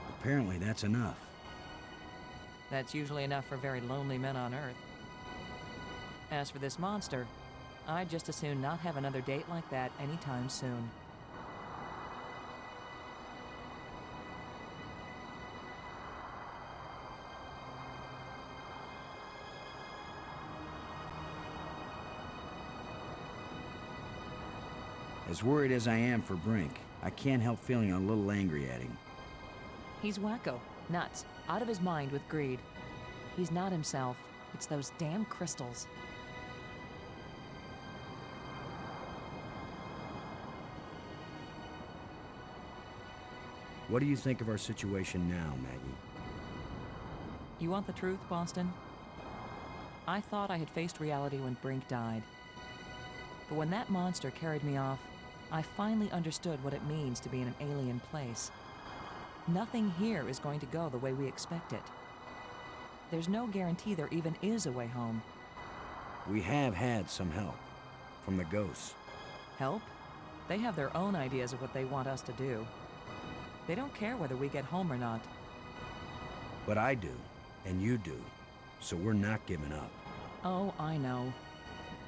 Apparently that's enough. That's usually enough for very lonely men on Earth. As for this monster, I'd just as soon not have another date like that anytime soon. As worried as I am for Brink, I can't help feeling a little angry at him. He's wacko, nuts, out of his mind with greed. He's not himself. It's those damn crystals. What do you think of our situation now, Maggie? You want the truth, Boston? I thought I had faced reality when Brink died. But when that monster carried me off, I finally understood what it means to be in an alien place. Nothing here is going to go the way we expect it. There's no guarantee there even is a way home. We have had some help from the ghosts. Help? They have their own ideas of what they want us to do. They don't care whether we get home or not. But I do, and you do, so we're not giving up. Oh, I know.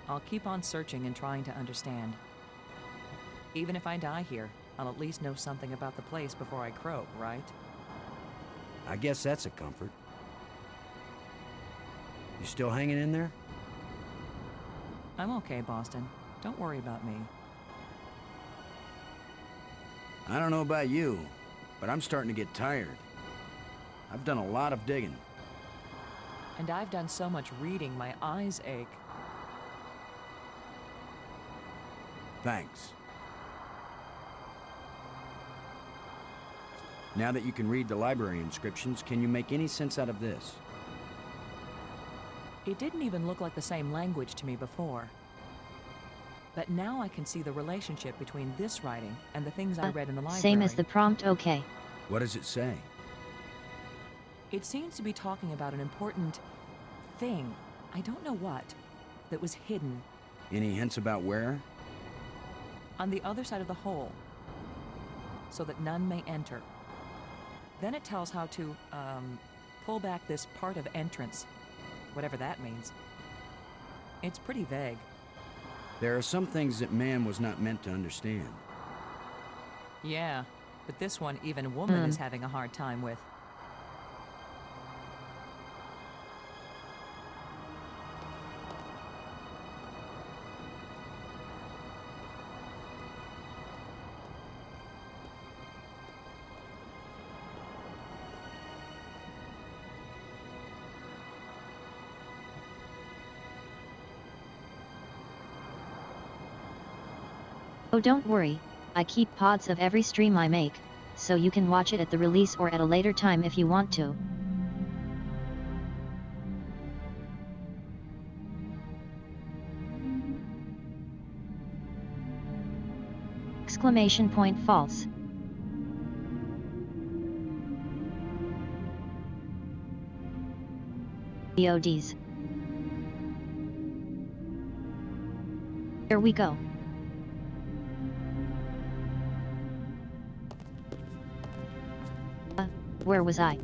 I'll keep on searching and trying to understand. Even if I die here, I'll at least know something about the place before I croak, right? I guess that's a comfort. You still hanging in there? I'm okay, Boston. Don't worry about me. I don't know about you, but I'm starting to get tired. I've done a lot of digging. And I've done so much reading, my eyes ache. Thanks. Now that you can read the library inscriptions, can you make any sense out of this? It didn't even look like the same language to me before. But now I can see the relationship between this writing and the things I read in the library. Same as the prompt, okay. What does it say? It seems to be talking about an important thing, I don't know what, that was hidden Any hints about where? on the other side of the hole, so that none may enter. Then it tells how to, pull back this part of entrance, whatever that means. It's pretty vague. There are some things that man was not meant to understand. Yeah, but this one even a woman is having a hard time with. Oh, don't worry. I keep pods of every stream I make. so you can watch it at the release or at a later time if you want to. Exclamation point false. VODs. Here we go. Where was I?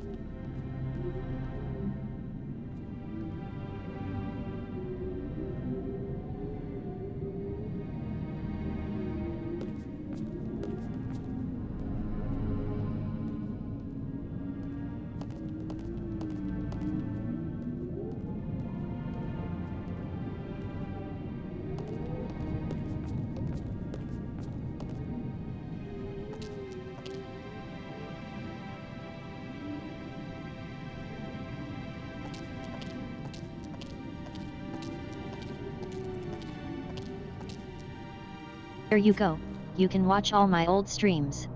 There you go, you can watch all my old streams.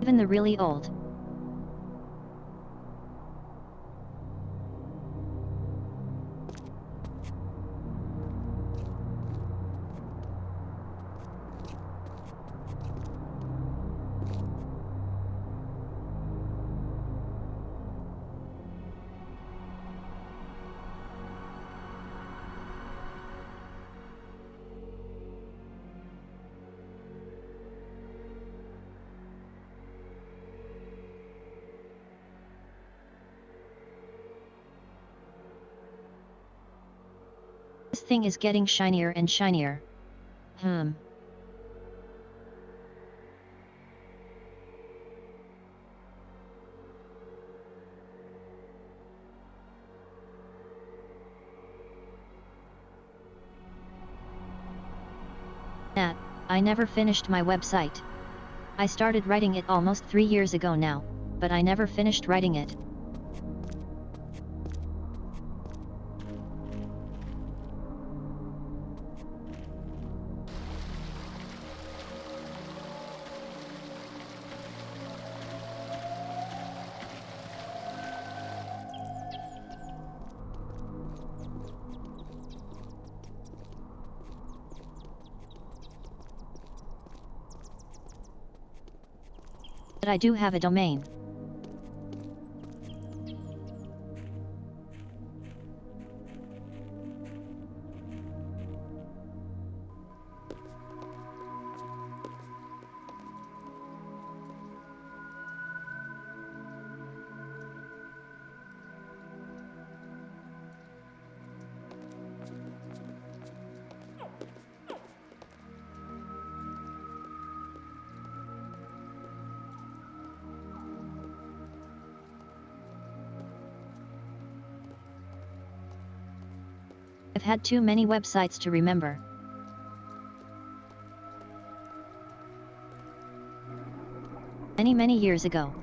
Even the really old. This thing is getting shinier and shinier. Nat, I never finished my website. I started writing it almost 3 years ago now, but I never finished writing it. But I do have a domain. I've had too many websites to remember. Many years ago.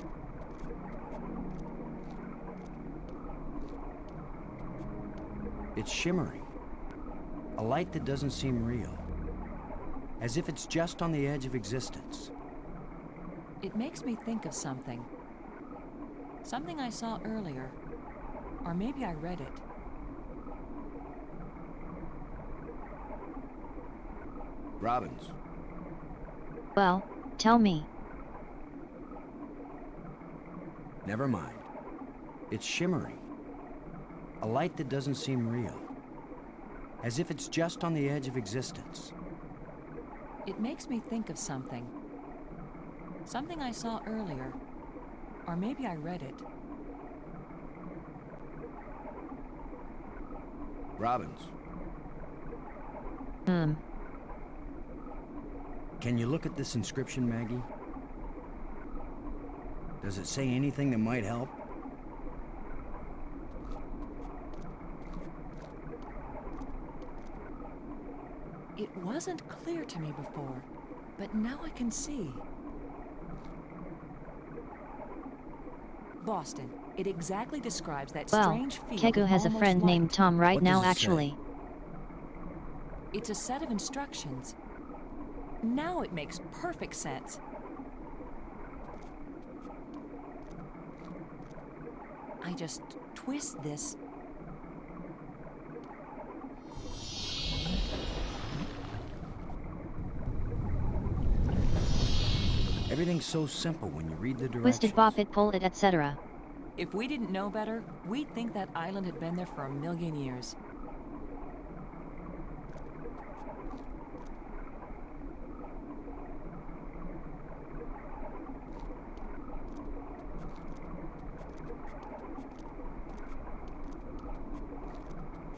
It's shimmering. A light that doesn't seem real. As if it's just on the edge of existence. It makes me think of something. Something I saw earlier. Or maybe I read it. Robbins. Well, tell me. Never mind. It's shimmering. A light that doesn't seem real. As if it's just on the edge of existence. It makes me think of something. Something I saw earlier. Or maybe I read it. Robbins. Can you look at this inscription, Maggie? Does it say anything that might help? It wasn't clear to me before, but now I can see. Boston. It exactly describes that Well, strange feeling. Kegu has a friend named Tom right What now does it say? actually. It's a set of instructions. Now it makes perfect sense. I just twist this. Everything's so simple when you read the directions. Twist it, bop it, pull it, etc. If we didn't know better, we'd think that island had been there for a million years.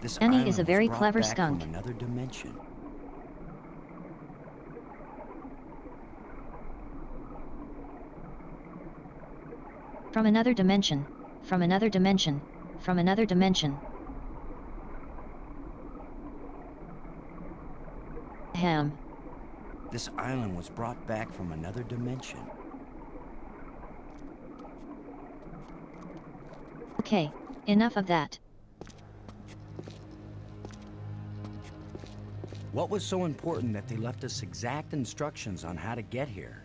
This Danny island is a was very brought clever back skunk. From another dimension. From another dimension. From another dimension. From another dimension. Ham. This island was brought back from another dimension. Okay, enough of that. What was so important that they left us exact instructions on how to get here?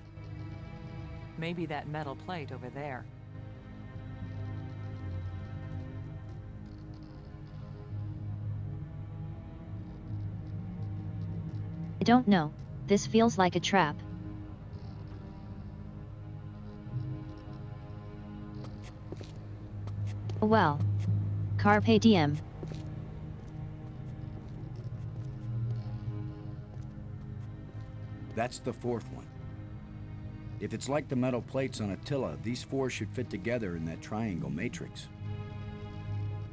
Maybe that metal plate over there. I don't know. This feels like a trap. Oh well. Carpe diem. That's the fourth one. If it's like the metal plates on Attila, these four should fit together in that triangle matrix.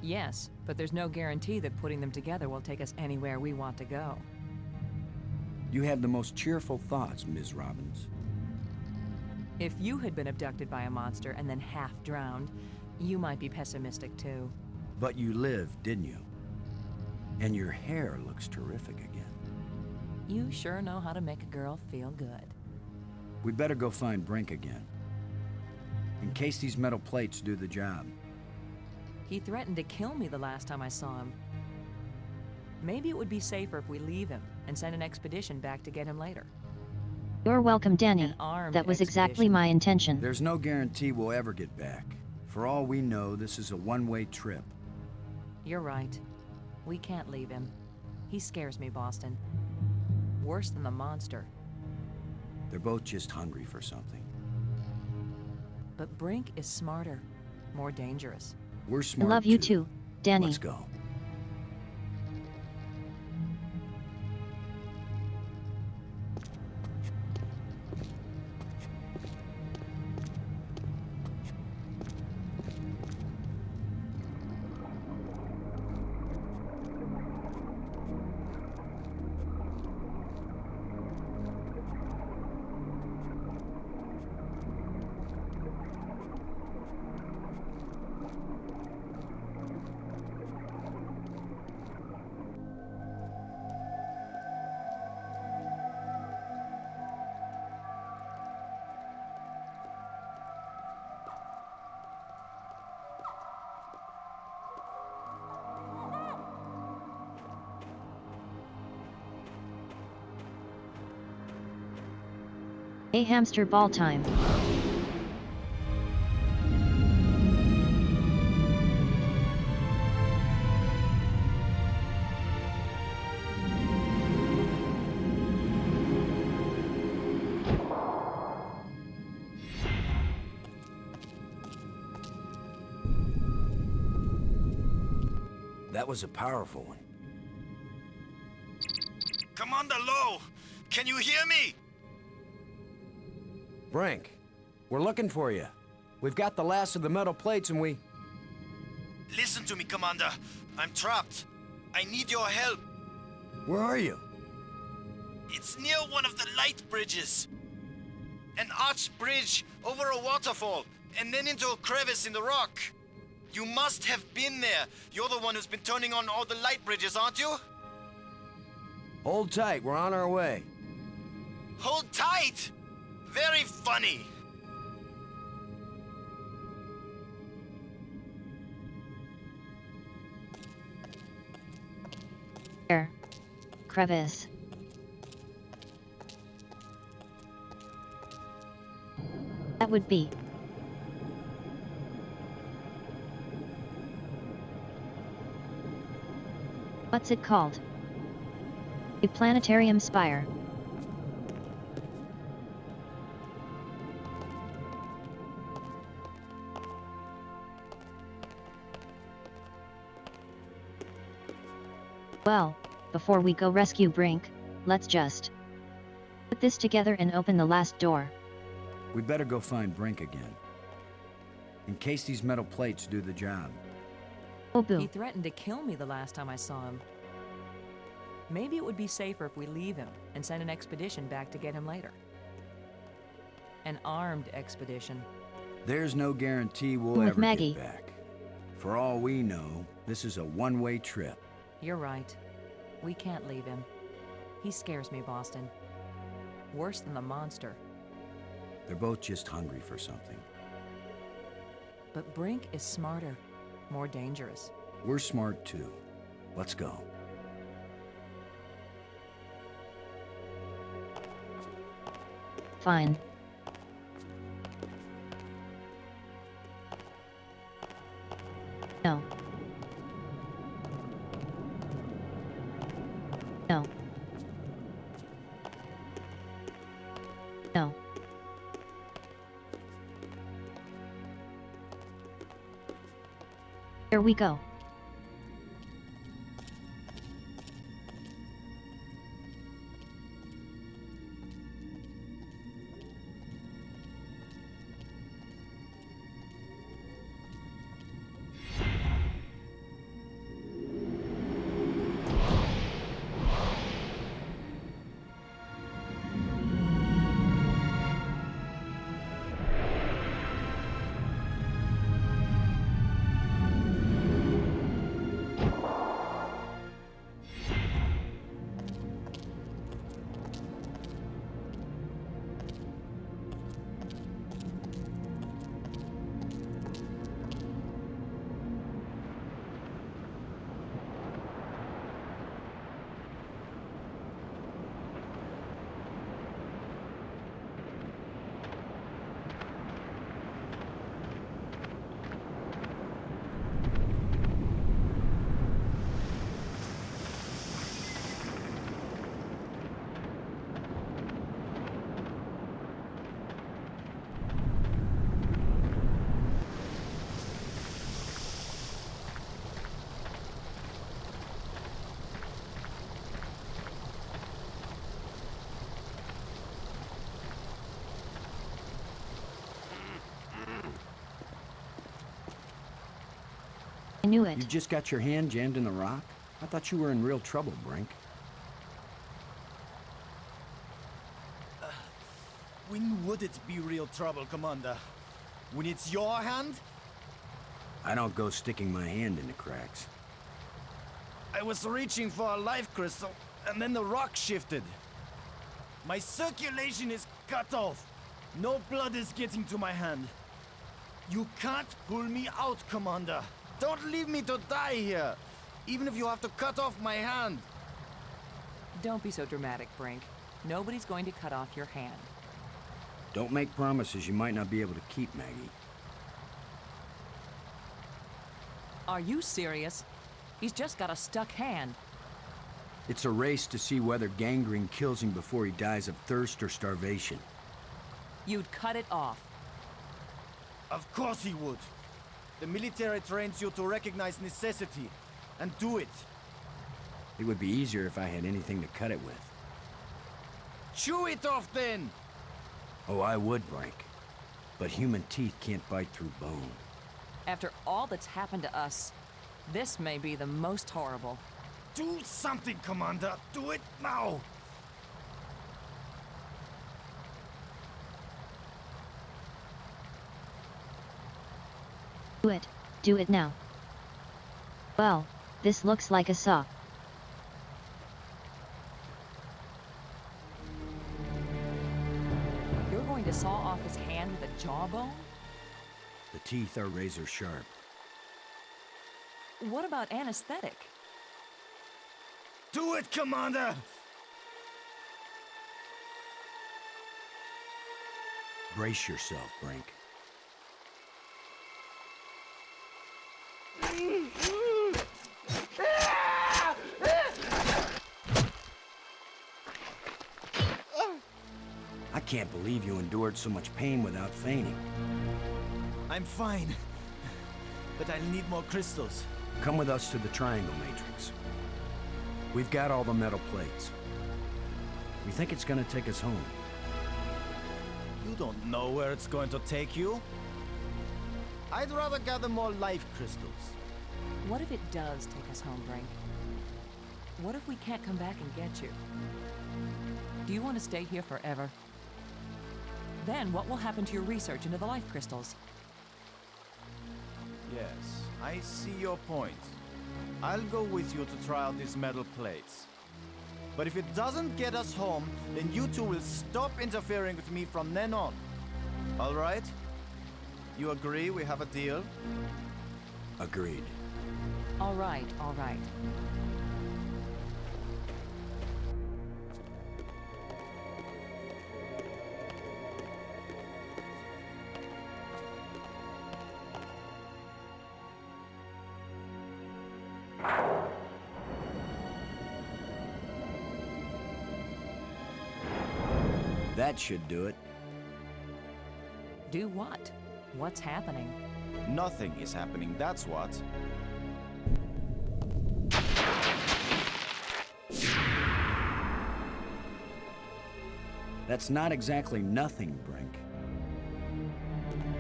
Yes, but there's no guarantee that putting them together will take us anywhere we want to go. You have the most cheerful thoughts, Ms. Robbins. If you had been abducted by a monster and then half drowned, you might be pessimistic too. But you lived, didn't you? And your hair looks terrific again. You sure know how to make a girl feel good. We'd better go find Brink again. In case these metal plates do the job. He threatened to kill me the last time I saw him. Maybe it would be safer if we leave him and send an expedition back to get him later. You're welcome, Danny. An armed That was exactly expedition. my intention. There's no guarantee we'll ever get back. For all we know, this is a one-way trip. You're right. We can't leave him. He scares me, Boston. Worse than the monster. They're both just hungry for something. But Brink is smarter, more dangerous. We're I smart love you too, Danny. Let's go. A hamster ball time. That was a powerful one. Commander Lowe! Can you hear me? Brink, we're looking for you. We've got the last of the metal plates and we... Listen to me, Commander. I'm trapped. I need your help. Where are you? It's near one of the light bridges. An arched bridge over a waterfall, and then into a crevice in the rock. You must have been there. You're the one who's been turning on all the light bridges, aren't you? Hold tight, we're on our way. Hold tight! Very funny. Here. Crevice. That would be. What's it called? A planetarium spire. Well, before we go rescue Brink, let's just put this together and open the last door. We better go find Brink again. In case these metal plates do the job. Oh He boo. threatened to kill me the last time I saw him. Maybe it would be safer if we leave him and send an expedition back to get him later. An armed expedition. There's no guarantee we'll With ever Maggie. get back. For all we know, this is a one-way trip. You're right. We can't leave him. He scares me, Boston. Worse than the monster. They're both just hungry for something. But Brink is smarter, more dangerous. We're smart too. Let's go. Fine. No. No. No. Here we go. I knew it. You just got your hand jammed in the rock? I thought you were in real trouble, Brink. When would it be real trouble, Commander? When it's your hand? I don't go sticking my hand in the cracks. I was reaching for a life crystal, and then the rock shifted. My circulation is cut off. No blood is getting to my hand. You can't pull me out, Commander. Don't leave me to die here, even if you have to cut off my hand. Don't be so dramatic, Brink. Nobody's going to cut off your hand. Don't make promises you might not be able to keep, Maggie. Are you serious? He's just got a stuck hand. It's a race to see whether gangrene kills him before he dies of thirst or starvation. You'd cut it off. Of course he would. The military trains you to recognize necessity, and do it. It would be easier if I had anything to cut it with. Chew it off then! Oh, I would, Brink. But human teeth can't bite through bone. After all that's happened to us, this may be the most horrible. Do something, Commander! Do it now! Do it. Do it now. Well, this looks like a saw. You're going to saw off his hand with a jawbone? The teeth are razor sharp. What about anesthetic? Do it, Commander! Brace yourself, Brink. can't believe you endured so much pain without fainting. I'm fine. But I'll need more crystals. Come with us to the Triangle Matrix. We've got all the metal plates. We think it's gonna take us home. You don't know where it's going to take you. I'd rather gather more life crystals. What if it does take us home, Brink? What if we can't come back and get you? Do you want to stay here forever? Then what will happen to your research into the life crystals? Yes, I see your point. I'll go with you to try out these metal plates. But if it doesn't get us home, then you two will stop interfering with me from then on. All right? You agree we have a deal? Agreed. All right, all right. That should do it. Do what? What's happening? Nothing is happening, that's what. That's not exactly nothing, Brink.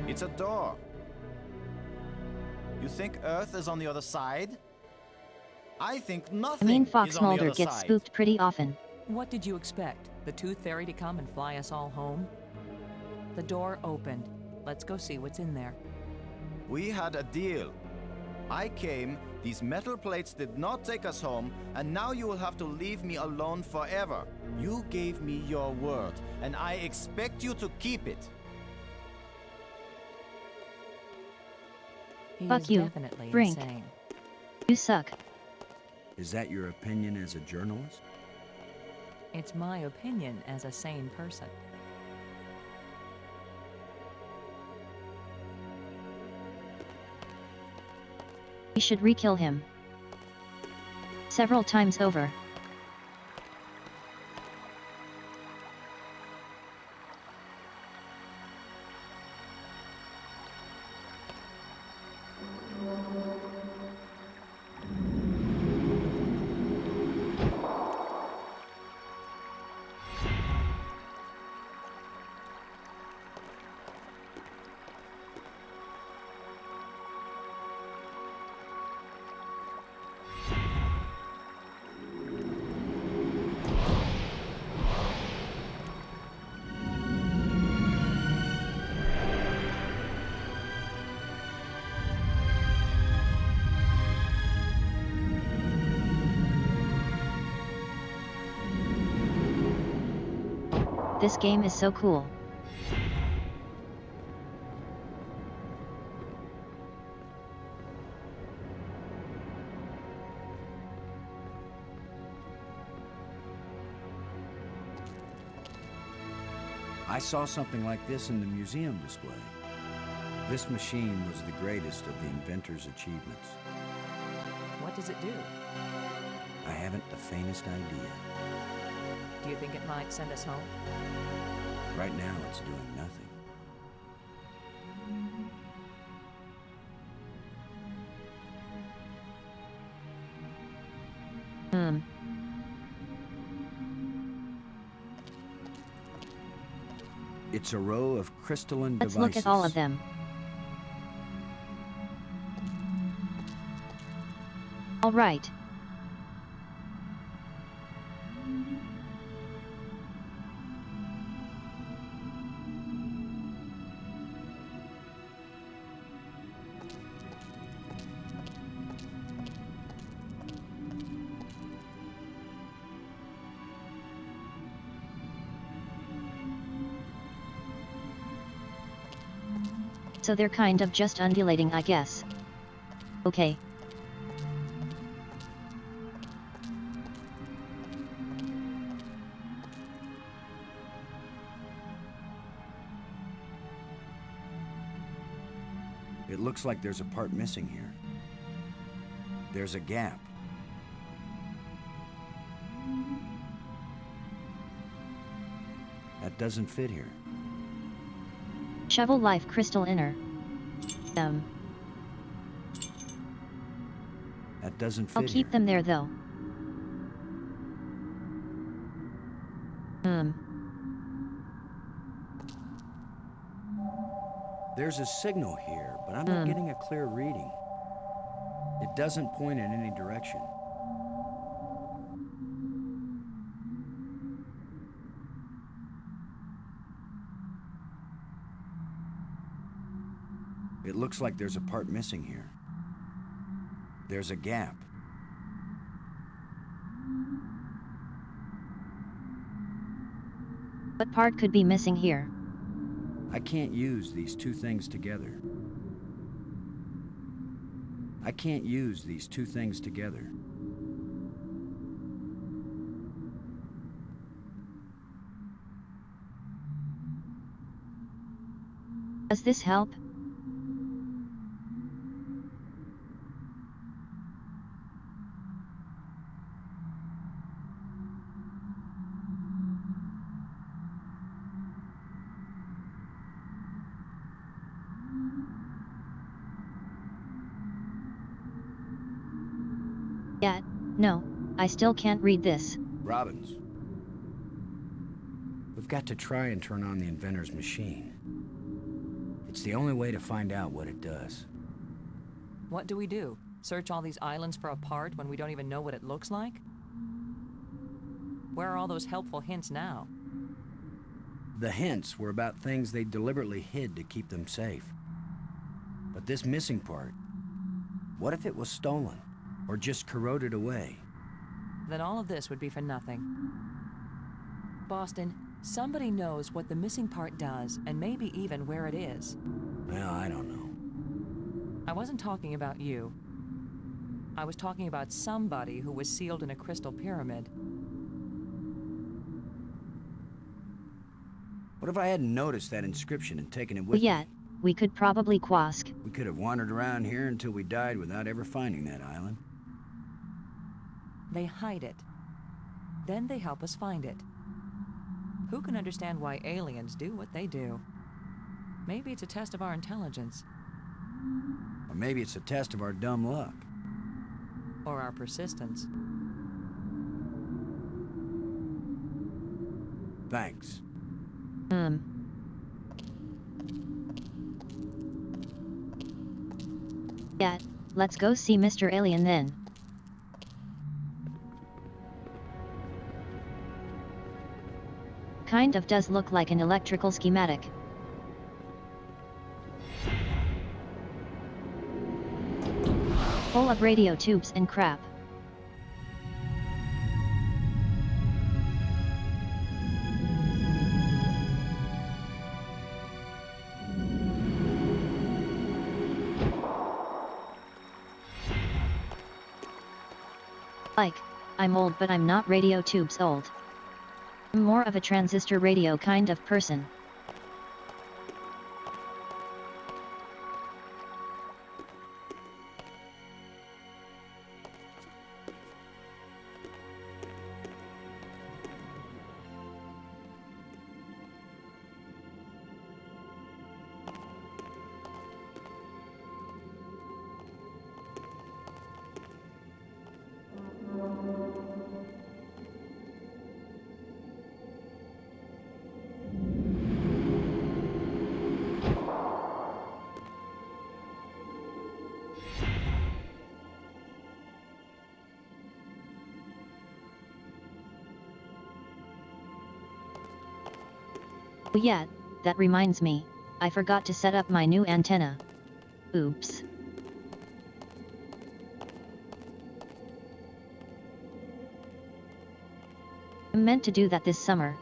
It's a door. You think Earth is on the other side? I think I nothing mean, Fox is on the Mulder other gets side. spooked pretty often. What did you expect? The Tooth Fairy to come and fly us all home? The door opened. Let's go see what's in there. We had a deal. I came, these metal plates did not take us home, and now you will have to leave me alone forever. You gave me your word, and I expect you to keep it. He Fuck is you, definitely Brink. insane. You suck. Is that your opinion as a journalist? It's my opinion as a sane person. We should re-kill him. Several times over. This game is so cool. I saw something like this in the museum display. This machine was the greatest of the inventor's achievements. What does it do? I haven't the faintest idea. Do you think it might send us home? Right now, it's doing nothing. It's a row of crystalline Let's devices. look at all of them. All right. So they're kind of just undulating, I guess. Okay. It looks like there's a part missing here. There's a gap. That That doesn't fit here. Shovel life crystal inner. That doesn't fit I'll keep here. them there though. There's a signal here, but I'm not getting a clear reading. It doesn't point in any direction. It looks like there's a part missing here. There's a gap. What part could be missing here? I can't use these two things together. I can't use these two things together. Does this help? Yet, no, I still can't read this. Robbins. We've got to try and turn on the inventor's machine. It's the only way to find out what it does. What do we do? Search all these islands for a part when we don't even know what it looks like? Where are all those helpful hints now? The hints were about things they deliberately hid to keep them safe. But this missing part, what if it was stolen? Or just corroded away? Then all of this would be for nothing. Boston, somebody knows what the missing part does, and maybe even where it is. Well, I don't know. I wasn't talking about you. I was talking about somebody who was sealed in a crystal pyramid. What if I hadn't noticed that inscription and taken it Well, with me? yet, we could probably Quask. We could have wandered around here until we died without ever finding that island. They hide it. Then they help us find it. Who can understand why aliens do what they do? Maybe it's a test of our intelligence. Or maybe it's a test of our dumb luck. Or our persistence. Thanks. Yet, let's go see Mr. Alien then. Kind of does look like an electrical schematic. Full of radio tubes and crap. Like, I'm old but I'm not radio tubes old. I'm more of a transistor radio kind of person. Oh yeah, that reminds me. I forgot to set up my new antenna. Oops. I meant to do that this summer.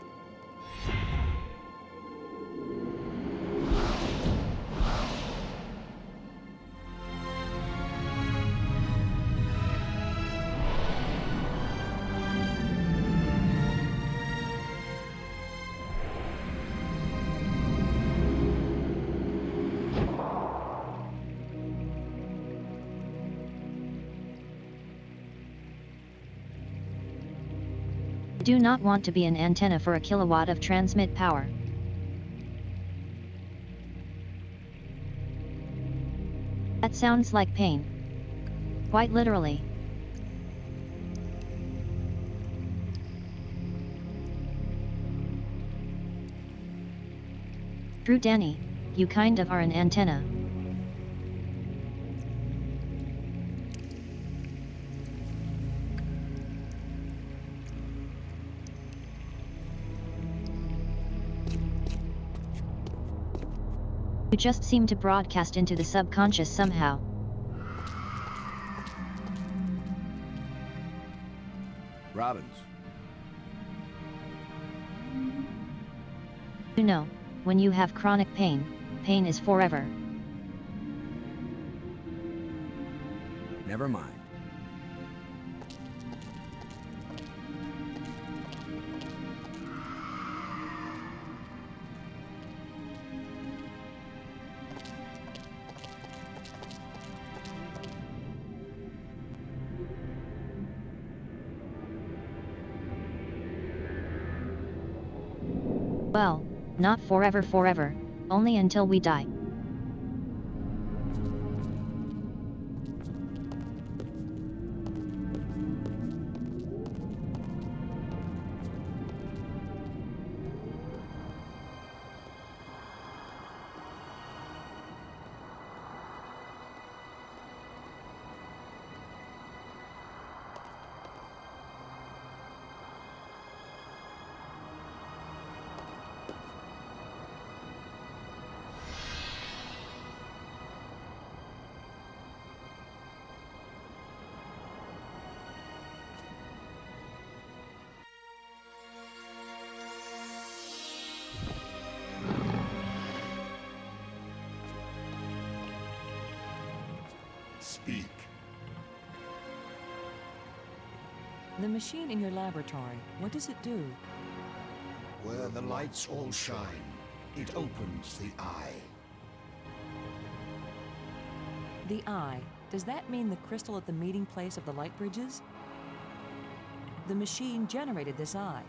Do not want to be an antenna for a kilowatt of transmit power. That sounds like pain. Quite literally. True, Danny, you kind of are an antenna. You just seem to broadcast into the subconscious somehow. Robbins. You know, when you have chronic pain, pain is forever. Never mind. Well, not forever forever, only until we die. Speak. The machine in your laboratory, what does it do? Where the lights all shine, it opens the eye. The eye. Does that mean the crystal at the meeting place of the light bridges? The machine generated this eye.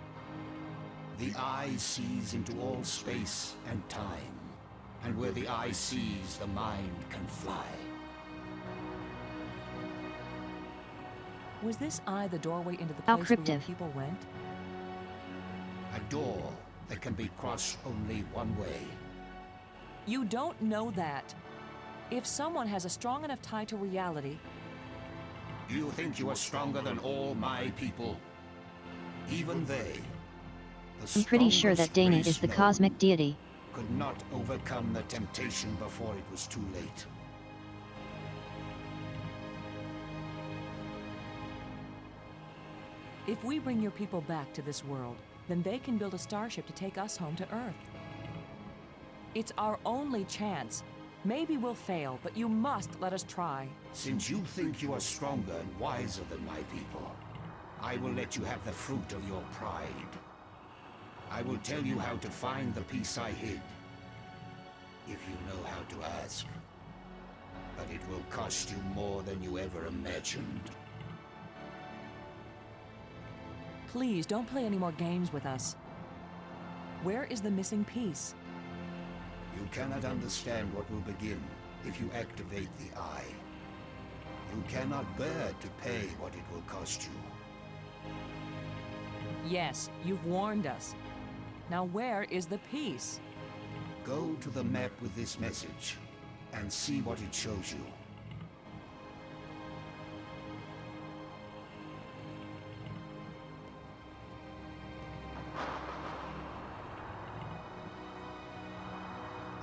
The eye sees into all space and time. And where the eye sees, the mind can fly. Was this eye the doorway into the How place where cryptic. people went? A door that can be crossed only one way. You don't know that. If someone has a strong enough tie to reality, You think you are stronger than all my people? Even they, the I'm pretty sure that strongest Dana race is the known, cosmic deity. could not overcome the temptation before it was too late. if we bring your people back to this world, then they can build a starship to take us home to Earth. It's our only chance. Maybe we'll fail, but you must let us try. Since you think you are stronger and wiser than my people, I will let you have the fruit of your pride. I will tell you how to find the piece I hid, if you know how to ask. But it will cost you more than you ever imagined. Please, don't play any more games with us. Where is the missing piece? You cannot understand what will begin if you activate the eye. You cannot bear to pay what it will cost you. Yes, you've warned us. Now where is the piece? Go to the map with this message and see what it shows you.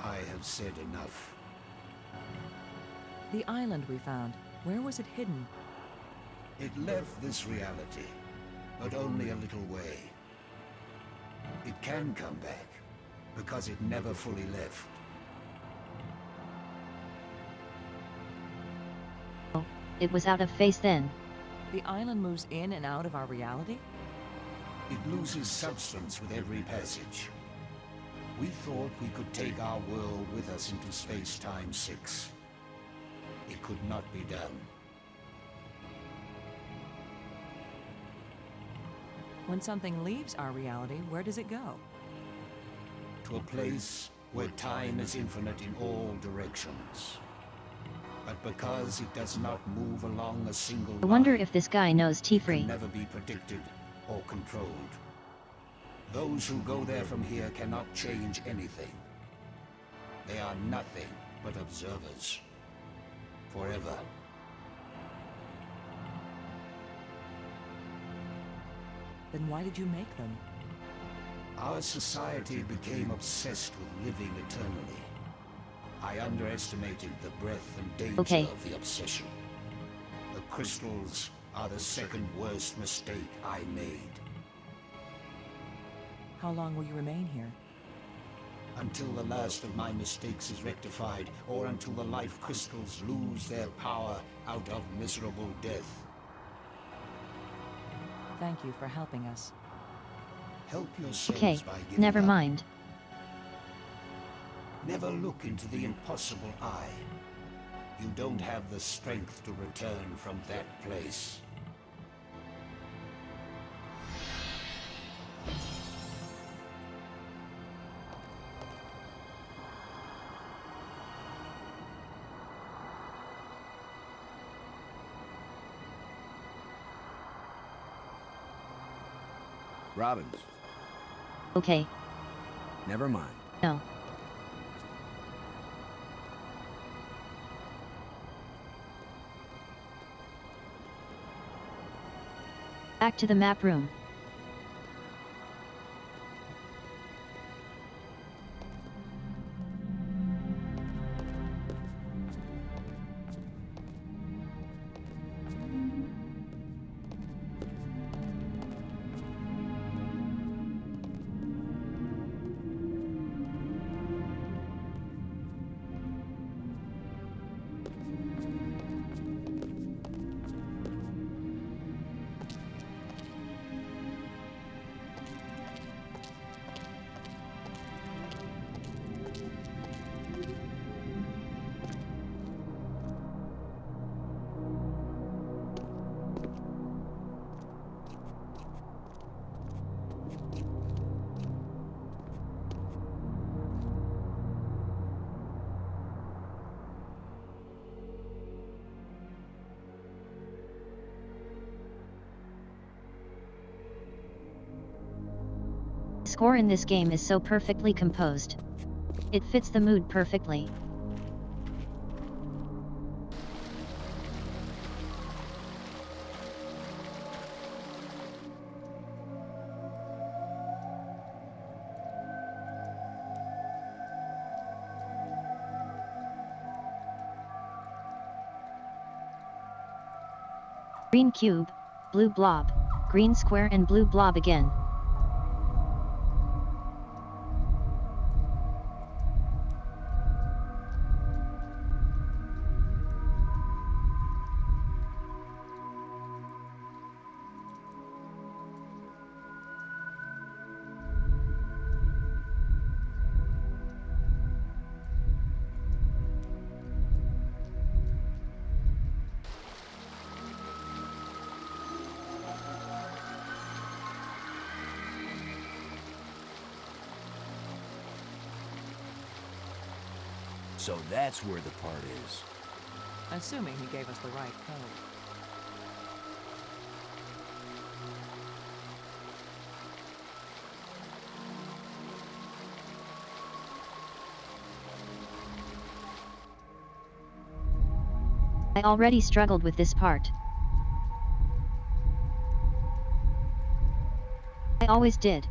I have said enough. The island we found. Where was it hidden? It left this reality, but only a little way. It can come back, because it never fully left. It was out of phase then. The island moves in and out of our reality? It loses substance with every passage. We thought we could take our world with us into Space-Time 6. It could not be done. When something leaves our reality, where does it go? To a place where time is infinite in all directions. But because it does not move along a single I wonder line, if this guy knows it can T-Free. never be predicted or controlled. Those who go there from here cannot change anything. They are nothing but observers. Forever. Then why did you make them? Our society became obsessed with living eternally. I underestimated the breadth and danger Okay. of the obsession. The crystals are the second worst mistake I made. How long will you remain here? Until the last of my mistakes is rectified, or until the life crystals lose their power out of miserable death. Thank you for helping us. Help yourselves Okay, by giving never up. mind. Never look into the impossible eye. You don't have the strength to return from that place. Robbins, Okay, never mind. no. Back to the map room. Score in this game is so perfectly composed. It fits the mood perfectly. Green cube, blue blob, green square and blue blob again. So that's where the part is. Assuming he gave us the right code. I already struggled with this part. I always did.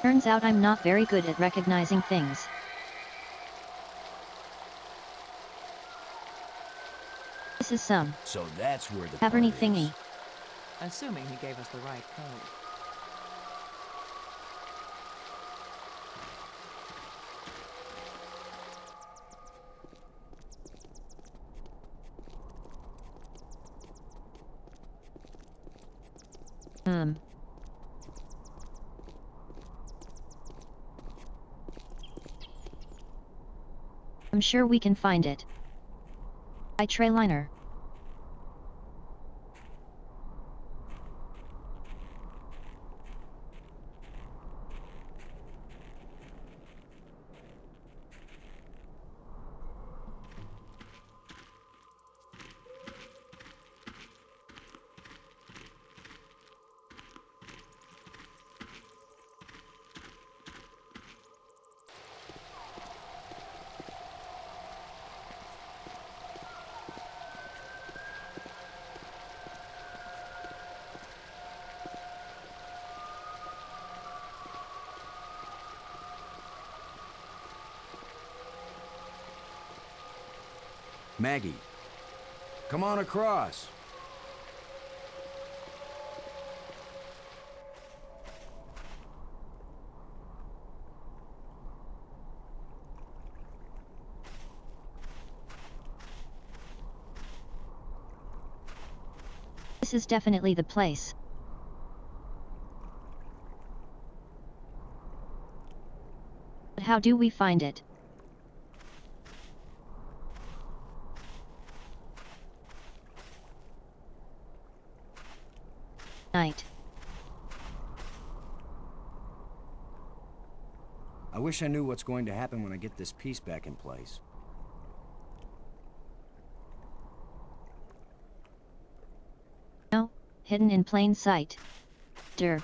Turns out I'm not very good at recognizing things. This is some So that's where the caverny part is. thingy. Assuming he gave us the right code. I'm sure we can find it. By Trailiner. Maggie, come on across. This is definitely the place. But how do we find it? Night. I wish I knew what's going to happen when I get this piece back in place. No, hidden in plain sight. Derp.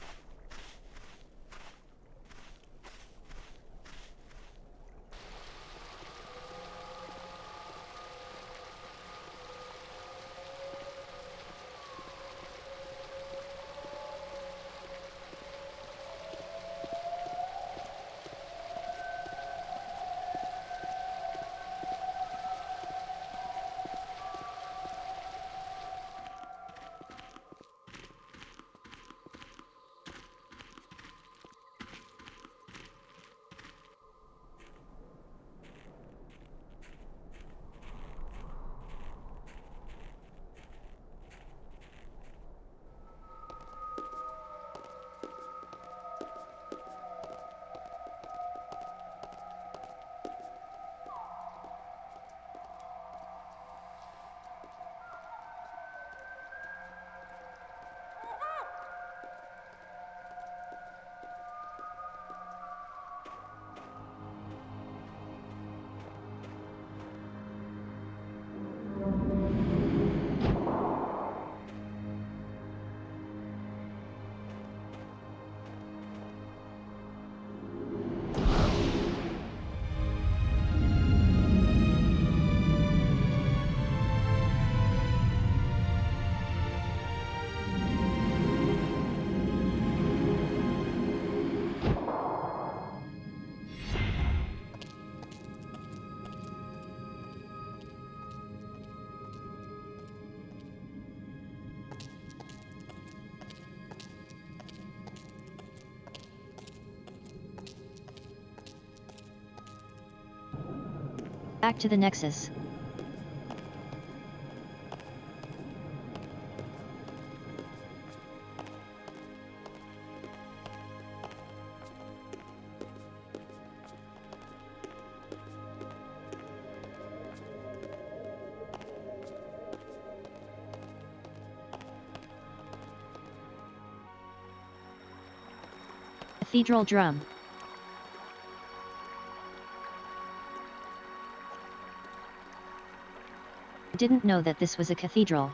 Back to the Nexus. Cathedral drum. Didn't know that this was a cathedral.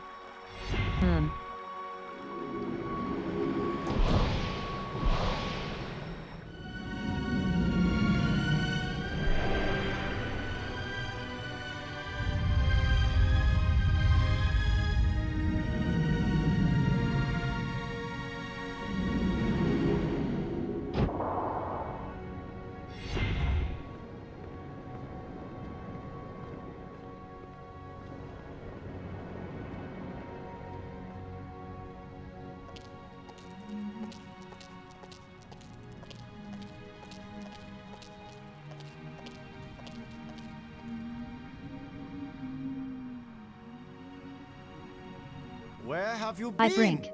Where have you been? By Brink.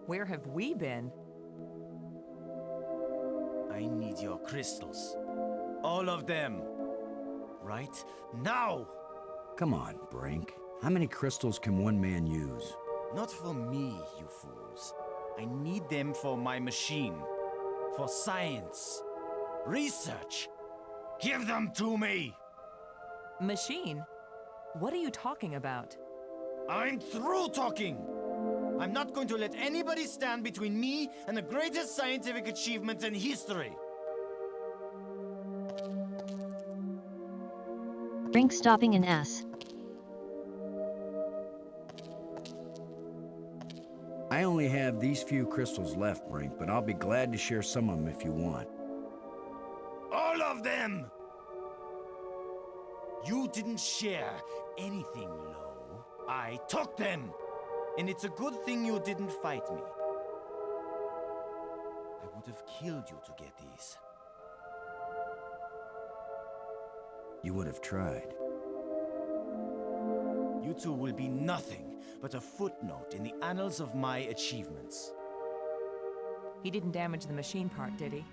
Where have we been? I need your crystals. All of them. Right now! Come on, Brink. How many crystals can one man use? Not for me, you fools. I need them for my machine. For science. Research. Give them to me! Machine? What are you talking about? I'm through talking! I'm not going to let anybody stand between me and the greatest scientific achievement in history. Brink stopping an S. I only have these few crystals left, Brink, but I'll be glad to share some of them if you want. All of them! You didn't share anything, Lo. I took them! And it's a good thing you didn't fight me. I would have killed you to get these. You would have tried. You two will be nothing but a footnote in the annals of my achievements. He didn't damage the machine part, did he?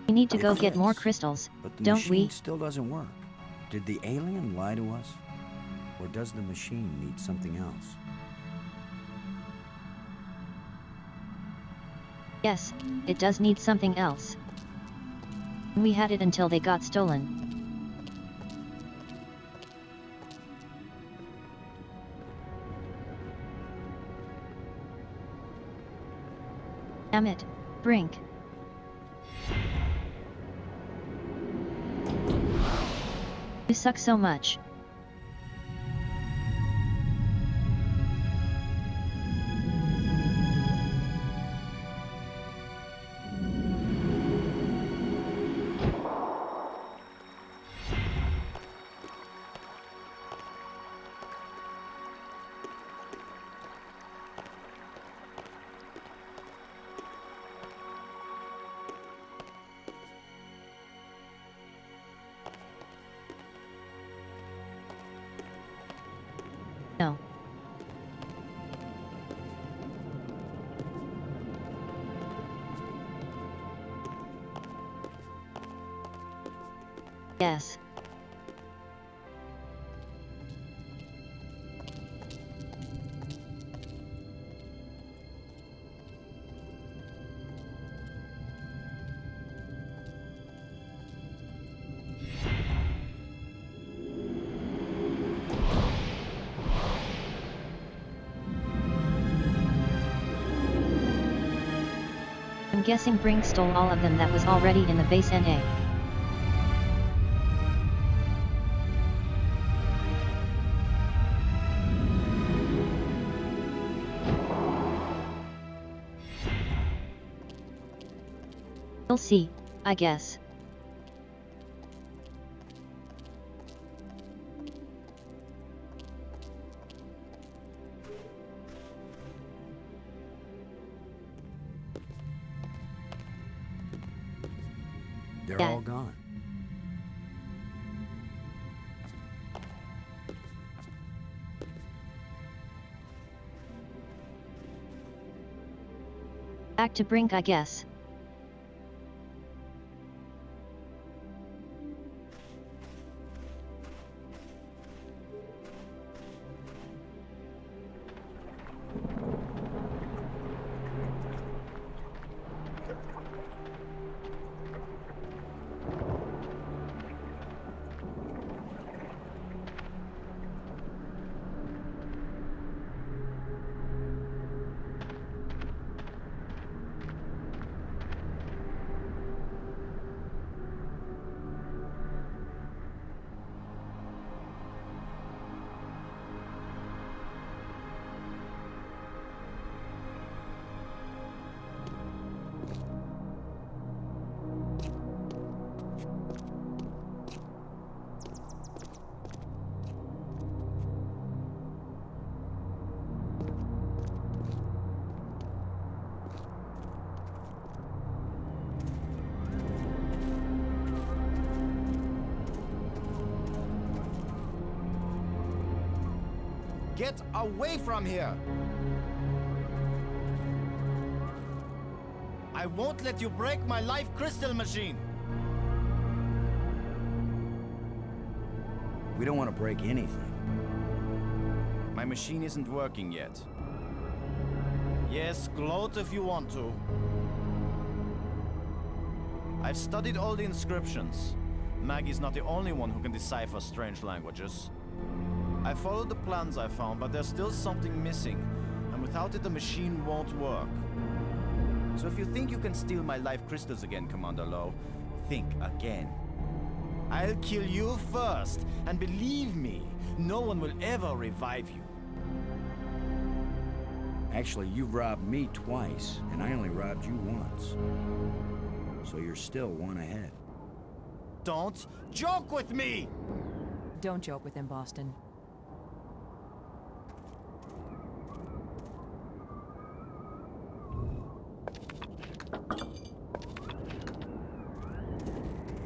We need to It go get more fits, crystals, But the don't machine we? still doesn't work. Did the alien lie to us? Or does the machine need something else? Yes, it does need something else. We had it until they got stolen. Damn it, Brink. You suck so much. No. Yes. I'm guessing Brink stole all of them that was already in the base NA. We'll see, I guess. They're Yeah. all gone. Back to Brink, I guess. Get away from here! I won't let you break my life crystal machine! We don't want to break anything. My machine isn't working yet. Yes, gloat if you want to. I've studied all the inscriptions. Maggie's not the only one who can decipher strange languages. I followed the plans I found, but there's still something missing, and without it the machine won't work. So if you think you can steal my life crystals again, Commander Lowe, think again. I'll kill you first, and believe me, no one will ever revive you. Actually, you've robbed me twice, and I only robbed you once. So you're still one ahead. Don't joke with me! Don't joke with him, Boston.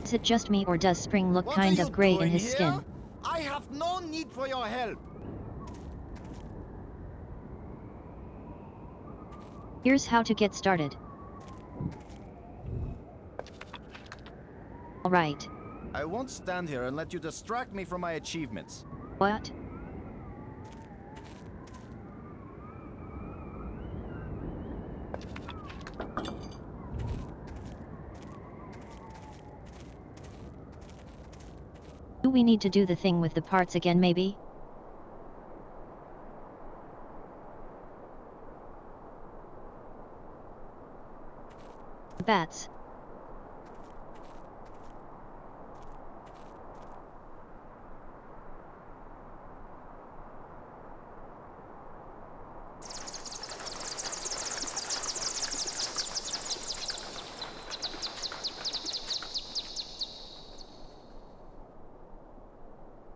Is it just me or does Spring look What kind are of you gray in doing his here? skin? I have no need for your help. Here's how to get started. Alright. I won't stand here and let you distract me from my achievements. What? Do we need to do the thing with the parts again, maybe? Bats.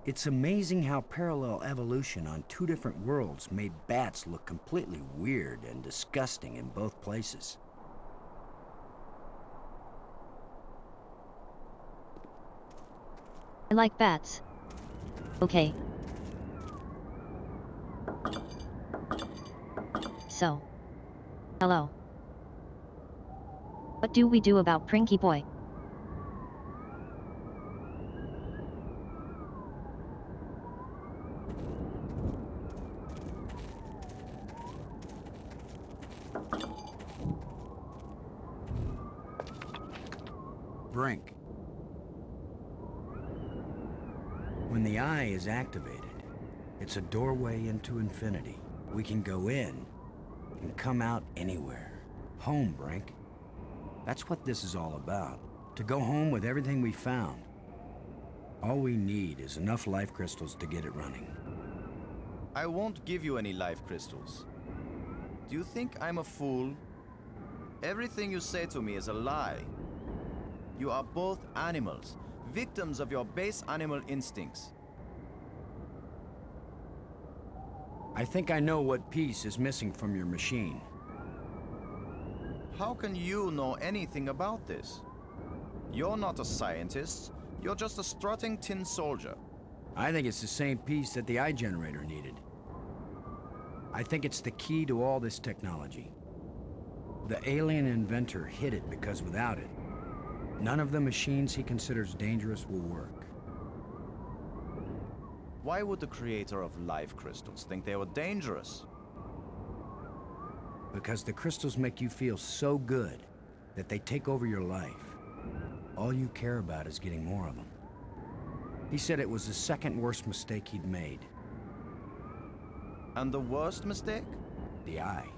It's amazing how parallel evolution on two different worlds made bats look completely weird and disgusting in both places. I like bats. Okay. So. Hello. What do we do about Prinky Boy? Brink. When the eye is activated, it's a doorway into infinity. We can go in and come out anywhere. Home, Brink. That's what this is all about. To go home with everything we found. All we need is enough life crystals to get it running. I won't give you any life crystals. Do you think I'm a fool? Everything you say to me is a lie. You are both animals, victims of your base animal instincts. I think I know what piece is missing from your machine. How can you know anything about this? You're not a scientist. You're just a strutting tin soldier. I think it's the same piece that the eye generator needed. I think it's the key to all this technology. The alien inventor hid it because without it, none of the machines he considers dangerous will work. Why would the creator of life crystals think they were dangerous? Because the crystals make you feel so good that they take over your life. All you care about is getting more of them. He said it was the second worst mistake he'd made. And the worst mistake? The eye.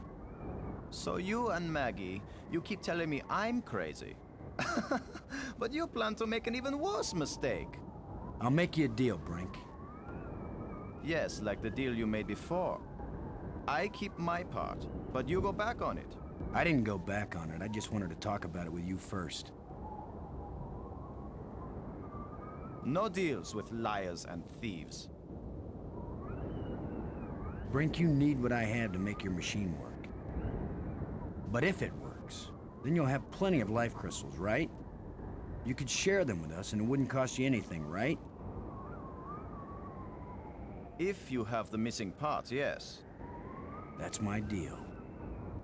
So you and Maggie, you keep telling me I'm crazy. But you plan to make an even worse mistake. I'll make you a deal, Brink. Yes, like the deal you made before. I keep my part, but you go back on it. I didn't go back on it. I just wanted to talk about it with you first. No deals with liars and thieves. Brink, you need what I had to make your machine work. But if it works, then you'll have plenty of life crystals, right? You could share them with us and it wouldn't cost you anything, right? If you have the missing parts, yes. That's my deal.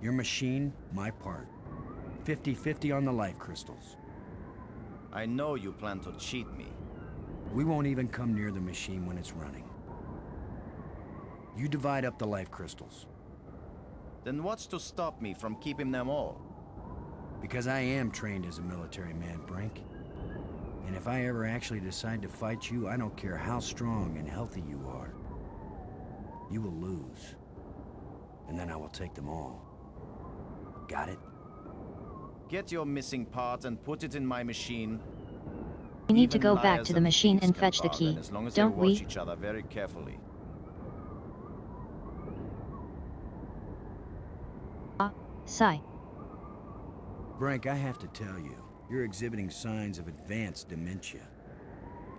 Your machine, my part. 50-50 on the life crystals. I know you plan to cheat me. We won't even come near the machine when it's running. You divide up the life crystals. Then what's to stop me from keeping them all? Because I am trained as a military man, Brink. And if I ever actually decide to fight you, I don't care how strong and healthy you are. You will lose. And then I will take them all. Got it? Get your missing part and put it in my machine. We need to Even go back liars to the machine thieves and can fetch the bargain key, as long as don't they watch we? each other very carefully. Sigh. Brink, I have to tell you, you're exhibiting signs of advanced dementia.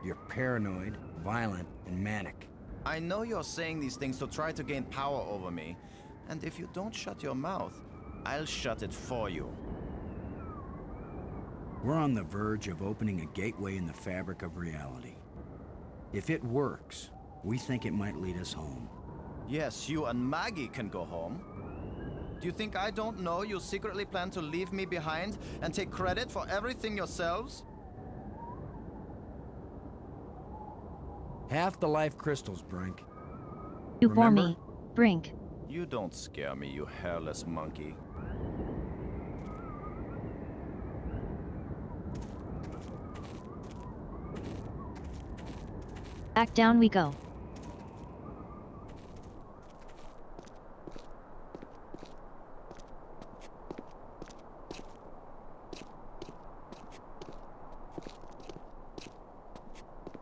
You're paranoid, violent, and manic. I know you're saying these things to try to gain power over me. And if you don't shut your mouth, I'll shut it for you. We're on the verge of opening a gateway in the fabric of reality. If it works, we think it might lead us home. Yes, you and Maggie can go home. Do you think I don't know you secretly plan to leave me behind and take credit for everything yourselves? Half the life crystals, Brink. You bore Remember? me, Brink. You don't scare me, you hairless monkey. Back down we go.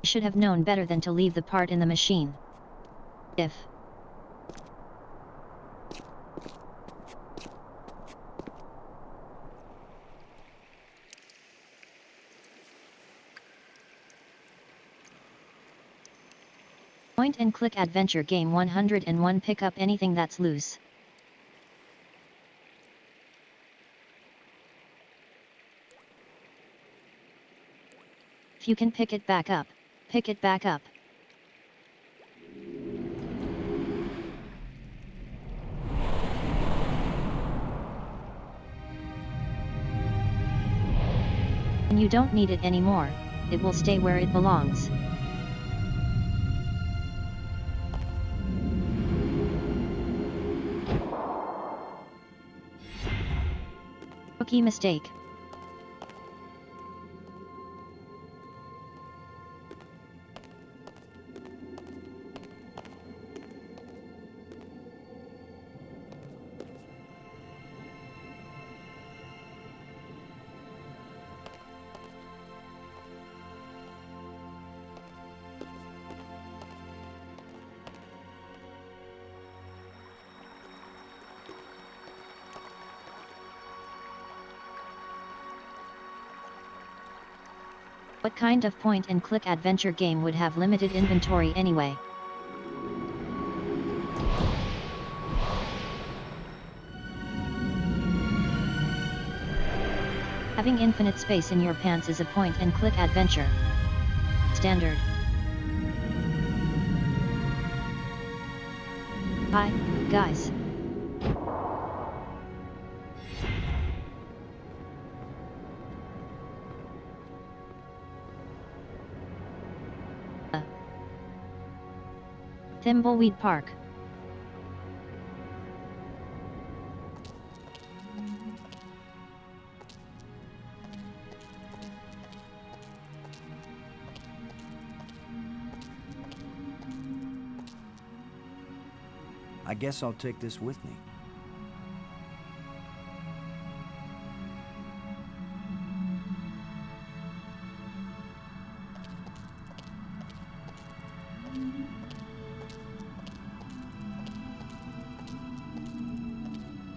I should have known better than to leave the part in the machine. If Point and click adventure game 101, pick up anything that's loose. If you can pick it back up, pick it back up. And you don't need it anymore, it will stay where it belongs. Rookie mistake. What kind of point-and-click adventure game would have limited inventory anyway? Having infinite space in your pants is a point-and-click adventure. Standard. Hi, guys. Thimbleweed Park. I guess I'll take this with me.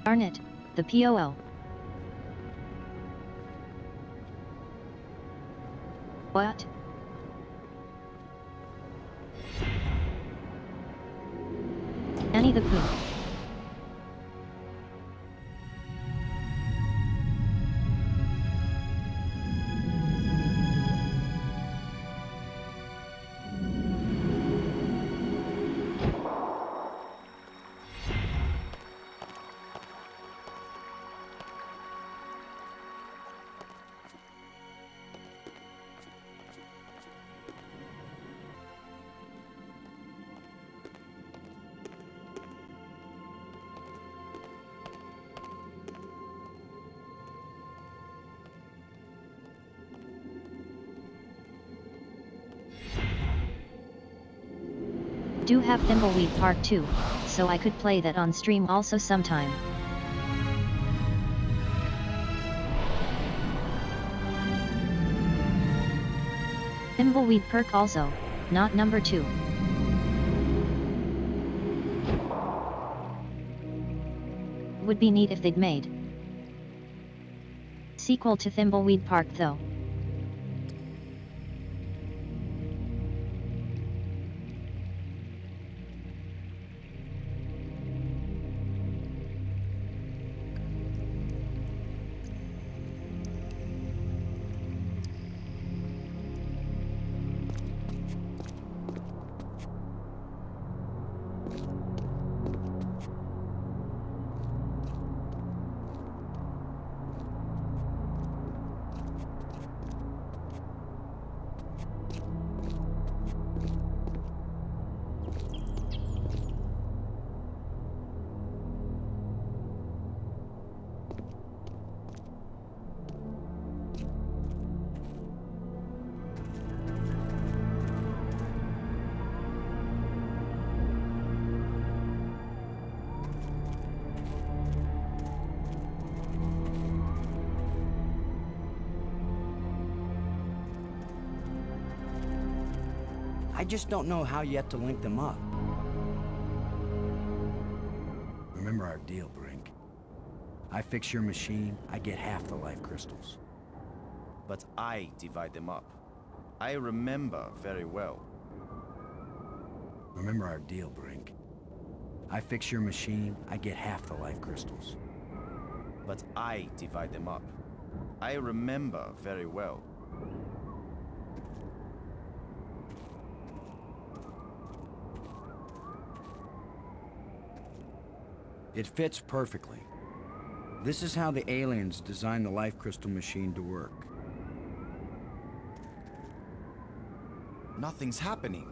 Darn it, the POL. What? Annie the Pooh. do have Thimbleweed Park too, so I could play that on stream also sometime. Thimbleweed Perk also, not number 2. Would be neat if they'd made sequel to Thimbleweed Park though. I just don't know how yet to link them up. Remember our deal, Brink. I fix your machine, I get half the life crystals. But I divide them up. I remember very well. Remember our deal, Brink. I fix your machine, I get half the life crystals. But I divide them up. I remember very well. It fits perfectly. This is how the aliens designed the life crystal machine to work. Nothing's happening.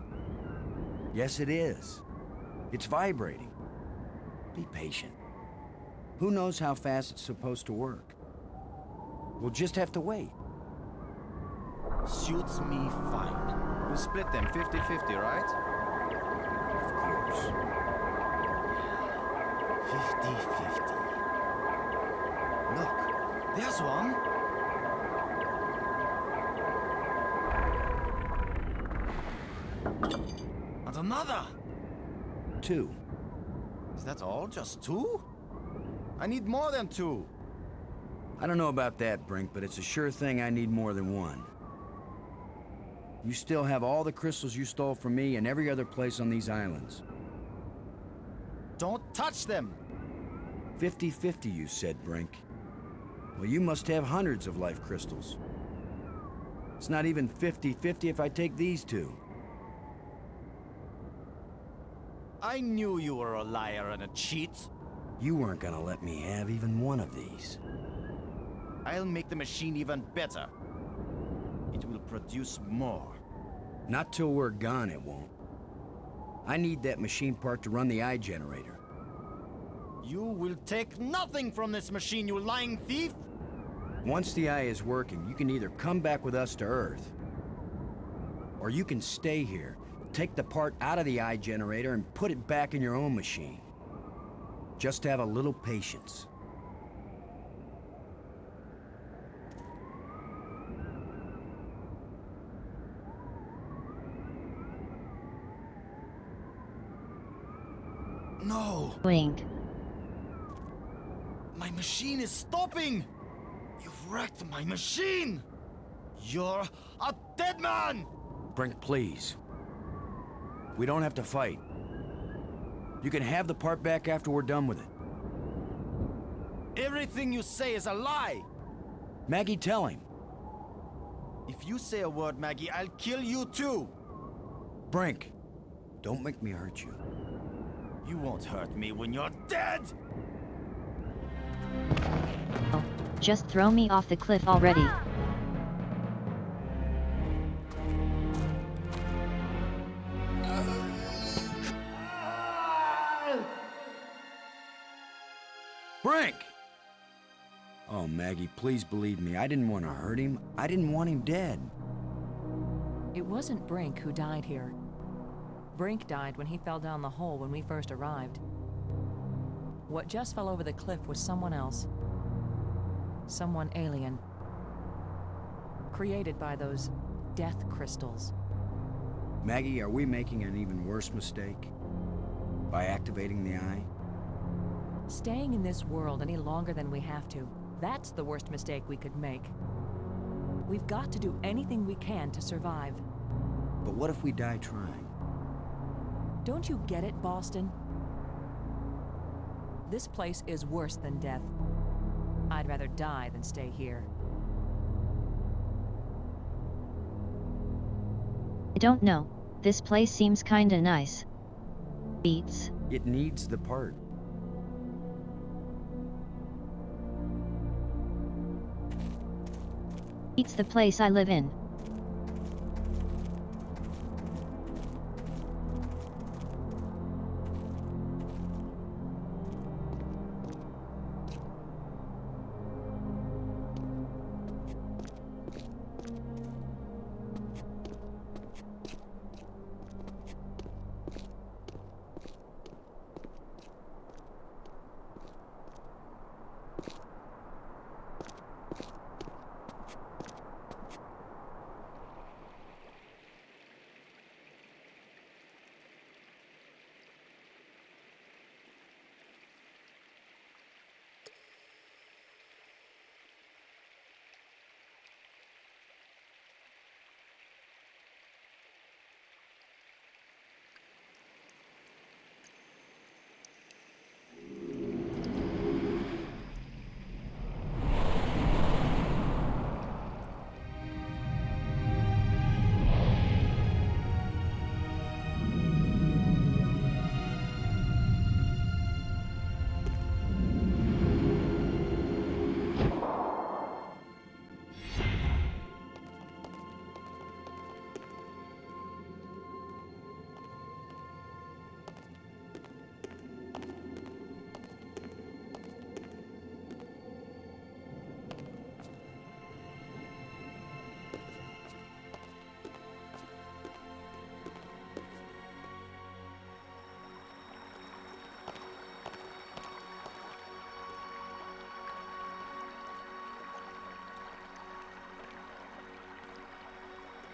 Yes, it is. It's vibrating. Be patient. Who knows how fast it's supposed to work? We'll just have to wait. Suits me fine. We'll split them 50-50, right? Of course. 50-50. Look, there's one. And another. 2. Is that all? Just 2? I need more than 2. I don't know about that, Brink, but it's a sure thing I need more than 1. You still have all the crystals you stole from me and every other place on these islands. Don't touch them! 50-50, you said, Brink. Well, you must have hundreds of life crystals. It's not even 50-50 if I take these 2. I knew you were a liar and a cheat. You weren't gonna let me have even one of these. I'll make the machine even better. It will produce more. Not till we're gone, it won't. I need that machine part to run the eye generator. You will take nothing from this machine, you lying thief! Once the eye is working, you can either come back with us to Earth, or you can stay here, take the part out of the eye generator and put it back in your own machine. Just have a little patience. No! Wink. My machine is stopping! You've wrecked my machine! You're a dead man! Brink, please. We don't have to fight. You can have the part back after we're done with it. Everything you say is a lie! Maggie, tell him. If you say a word, Maggie, I'll kill you too! Brink, don't make me hurt you. You won't hurt me when you're dead! Oh, just throw me off the cliff already. Brink! Oh, Maggie, please believe me. I didn't want to hurt him. I didn't want him dead. It wasn't Brink who died here. Brink died when he fell down the hole when we first arrived. What just fell over the cliff was someone else. Someone alien. Created by those death crystals. Maggie, are we making an even worse mistake? By activating the eye? Staying in this world any longer than we have to, that's the worst mistake we could make. We've got to do anything we can to survive. But what if we die trying? Don't you get it, Boston? This place is worse than death. I'd rather die than stay here. I don't know. This place seems kinda nice. Beats. It needs the part. Beats the place I live in.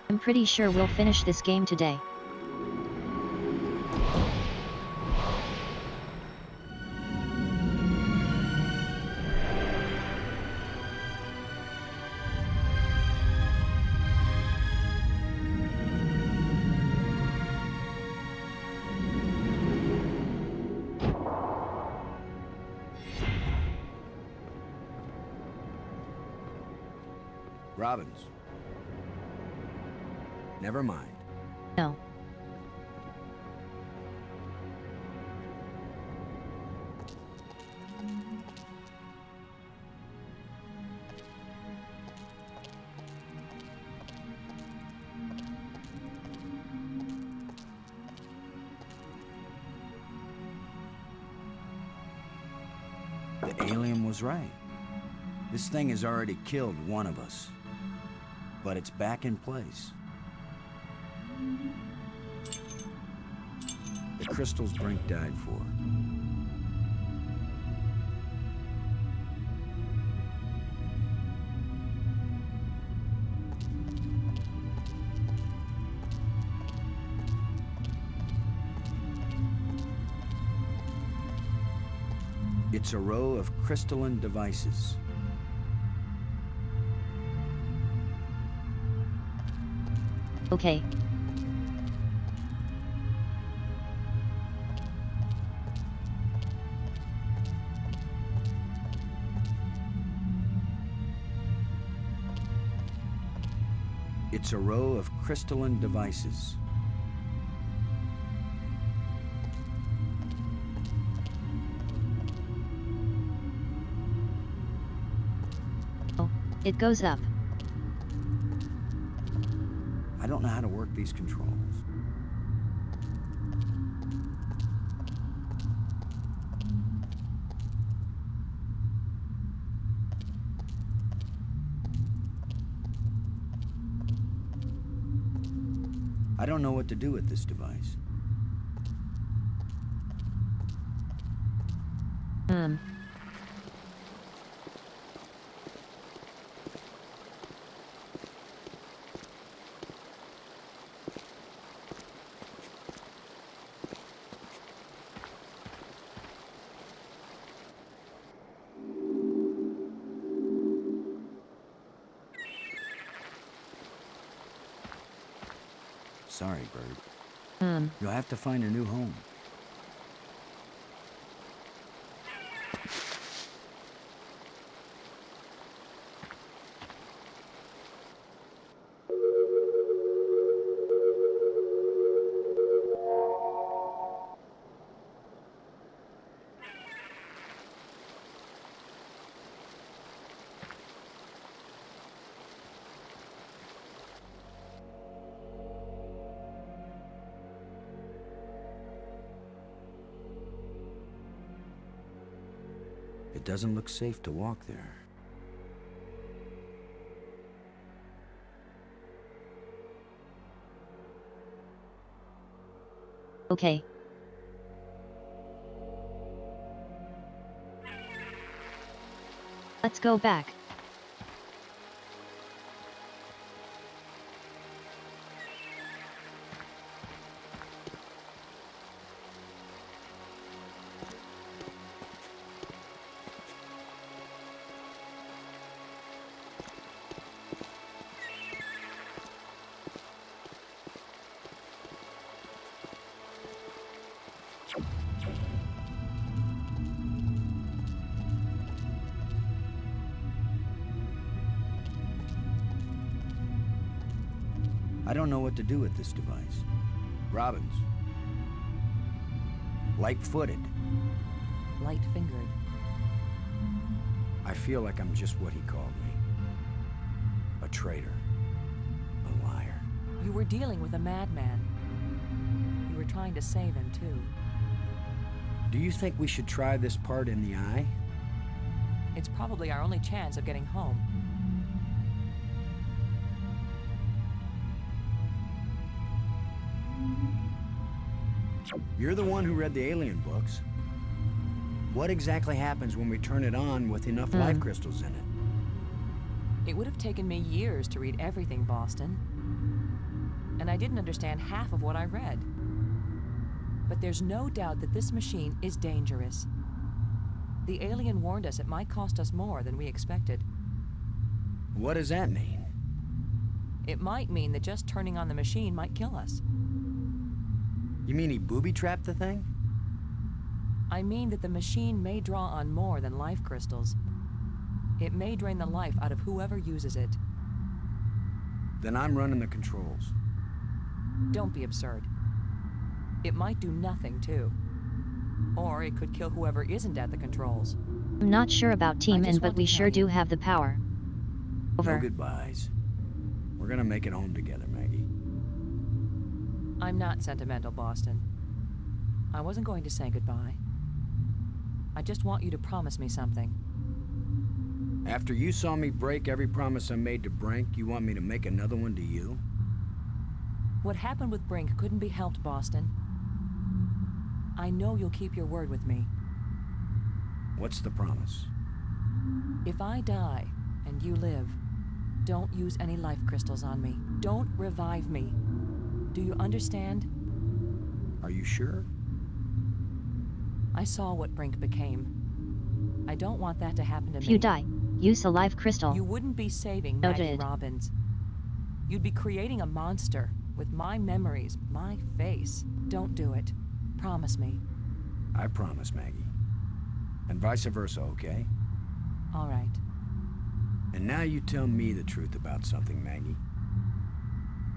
I'm pretty sure we'll finish this game today. Robbins. Never mind. No. The alien was right. This thing has already killed one of us. But it's back in place. The crystals Brink died for. It's a row of crystalline devices. Okay. It's a row of crystalline devices. Oh, it goes up. I don't know how to work these controls. I don't know what to do with this device. Sorry, Bird. You'll have to find a new home. It doesn't look safe to walk there. Okay. Let's go back. I don't know what to do with this device. Robbins. Light-footed. Light-fingered. I feel like I'm just what he called me. A traitor. A liar. You were dealing with a madman. You were trying to save him, too. Do you think we should try this part in the eye? It's probably our only chance of getting home. You're the one who read the alien books. What exactly happens when we turn it on with enough life crystals in it? It would have taken me years to read everything, Boston. And I didn't understand half of what I read. But there's no doubt that this machine is dangerous. The alien warned us it might cost us more than we expected. What does that mean? It might mean that just turning on the machine might kill us. You mean he booby-trapped the thing? I mean that the machine may draw on more than life crystals. It may drain the life out of whoever uses it. Then I'm running the controls. Don't be absurd. It might do nothing, too. Or it could kill whoever isn't at the controls. I'm not sure about Team I just N, but want we to sure tell you. do have the power. Over. No goodbyes. We're gonna make it home together, Maggie. I'm not sentimental, Boston. I wasn't going to say goodbye. I just want you to promise me something. After you saw me break every promise I made to Brink, you want me to make another one to you? What happened with Brink couldn't be helped, Boston. I know you'll keep your word with me. What's the promise? If I die and you live, don't use any life crystals on me. Don't revive me. Do you understand? Are you sure? I saw what Brink became. I don't want that to happen to me. If you die, use a life crystal. You wouldn't be saving Maggie Noted. Robbins. You'd be creating a monster with my memories, my face. Don't do it. Promise me. I promise, Maggie. And vice versa, okay? All right. And now you tell me the truth about something, Maggie.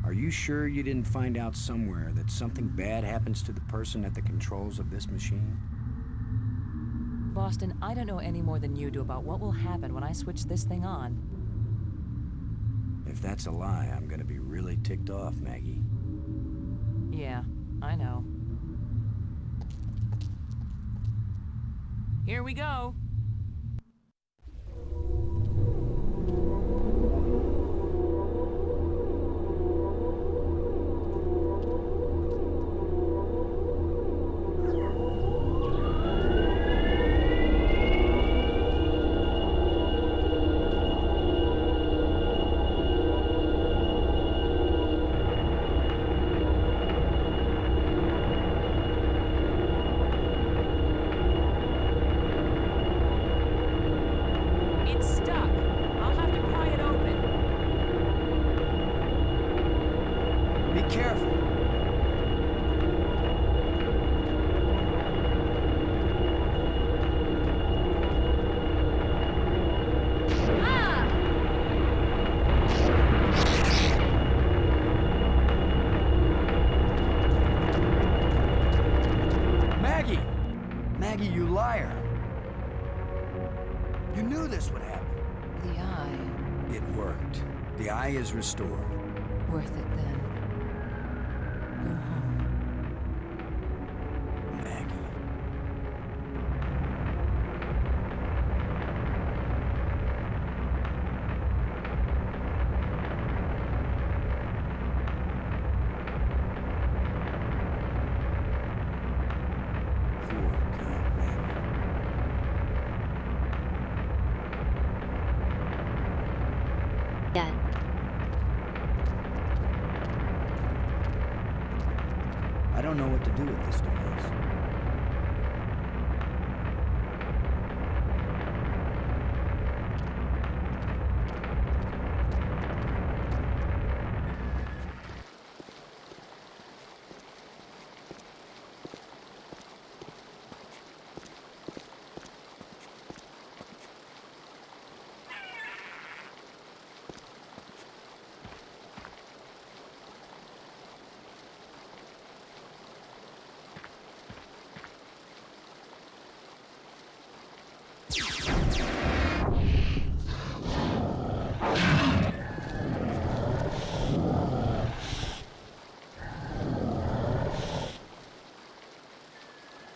Are you sure you didn't find out somewhere that something bad happens to the person at the controls of this machine? Boston, I don't know any more than you do about what will happen when I switch this thing on. If that's a lie, I'm gonna be really ticked off, Maggie. Yeah, I know. Here we go. It's stuck. I'll have to pry it open. Be careful! You knew this would happen. The eye. It worked. The eye is restored. Worth it then. Go home. Maggie. Poor God, Maggie. Dad. I don't know what to do with this device.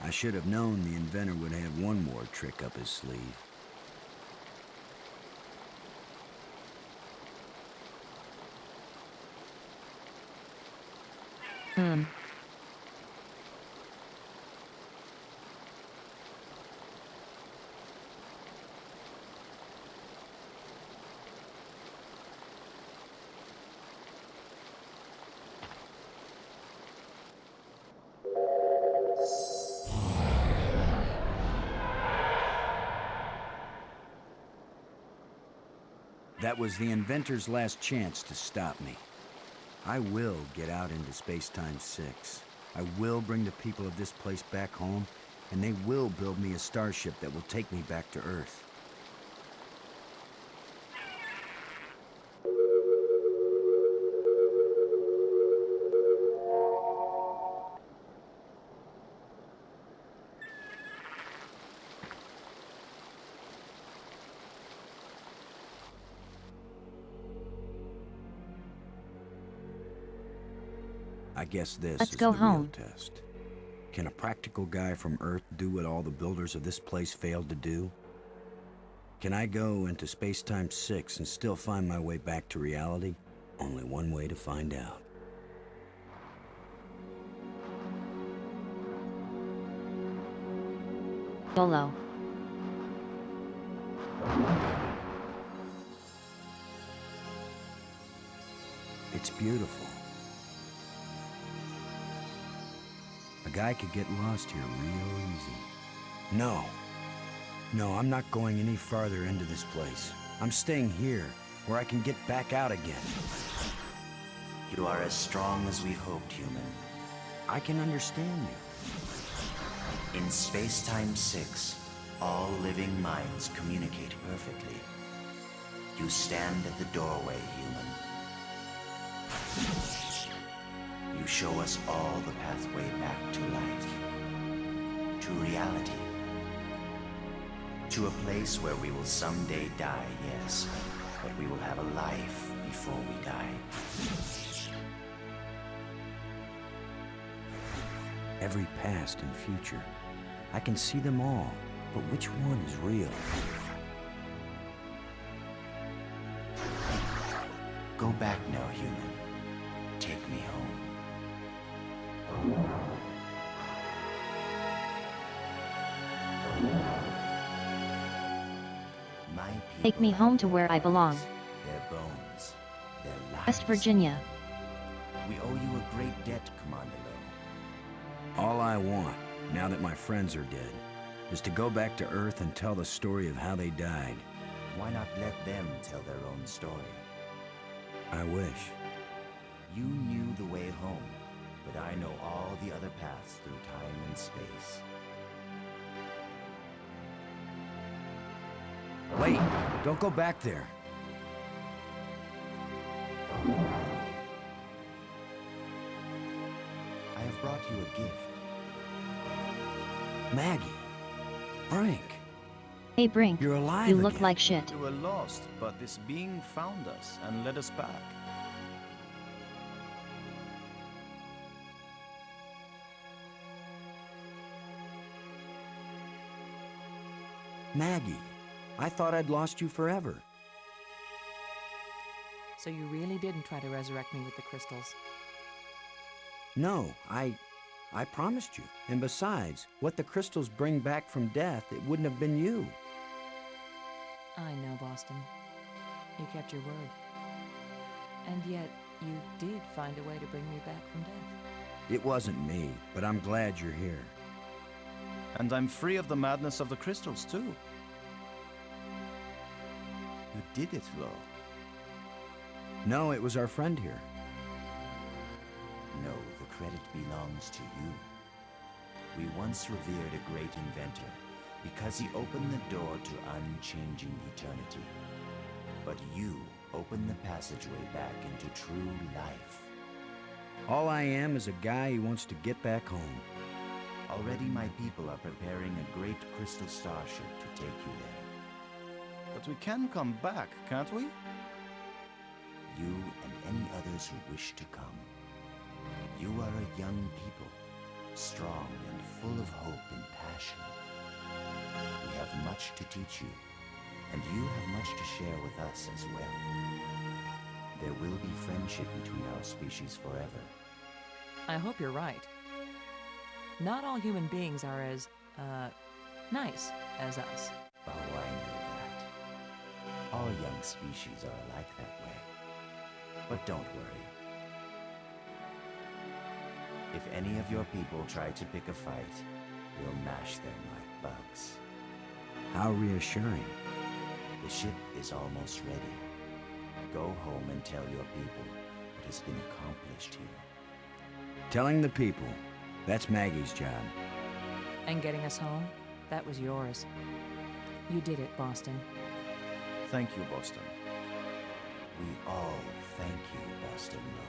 I should have known the inventor would have one more trick up his sleeve. That was the inventor's last chance to stop me. I will get out into Space-Time 6. I will bring the people of this place back home, and they will build me a starship that will take me back to Earth. I guess this Let's is go the home. real test. Can a practical guy from Earth do what all the builders of this place failed to do? Can I go into Space-Time 6 and still find my way back to reality? Only one way to find out. YOLO. It's beautiful. A guy could get lost here real easy. No. No, I'm not going any farther into this place. I'm staying here, where I can get back out again. You are as strong as we hoped, human. I can understand you. In Space-Time 6, all living minds communicate perfectly. You stand at the doorway, human. You show us all the pathway back to life. To reality. To a place where we will someday die, yes, but we will have a life before we die. Every past and future. I can see them all, but which one is real? Go back now, human. Take me home. My people Take me home to where I belong. Their bones, their lives. West Virginia. We owe you a great debt, Commander Lowe. All I want, now that my friends are dead, is to go back to Earth and tell the story of how they died. Why not let them tell their own story? I wish. You knew the way home, but I know all the other paths through time and space. Wait, don't go back there. I have brought you a gift. Maggie. Frank. Hey Brink, You're alive you look again. like shit. We were lost, but this being found us and led us back. Maggie, I thought I'd lost you forever. So you really didn't try to resurrect me with the crystals. No, I promised you. And besides, what the crystals bring back from death, it wouldn't have been you. I know, Boston. You kept your word. And yet, you did find a way to bring me back from death. It wasn't me, but I'm glad you're here. And I'm free of the madness of the crystals, too. You did it, Lo. No, it was our friend here. No, the credit belongs to you. We once revered a great inventor because he opened the door to unchanging eternity. But you opened the passageway back into true life. All I am is a guy who wants to get back home. Already my people are preparing a great crystal starship to take you there. But we can come back, can't we? You and any others who wish to come. You are a young people, strong and full of hope and passion. We have much to teach you, and you have much to share with us as well. There will be friendship between our species forever. I hope you're right. Not all human beings are as, nice as us. Oh, I know that. All young species are like that way. But don't worry. If any of your people try to pick a fight, we'll mash them like bugs. How reassuring. The ship is almost ready. Go home and tell your people what has been accomplished here. Telling the people, that's Maggie's job. And getting us home, that was yours. You did it, Boston. Thank you, Boston. We all thank you, Boston Lo.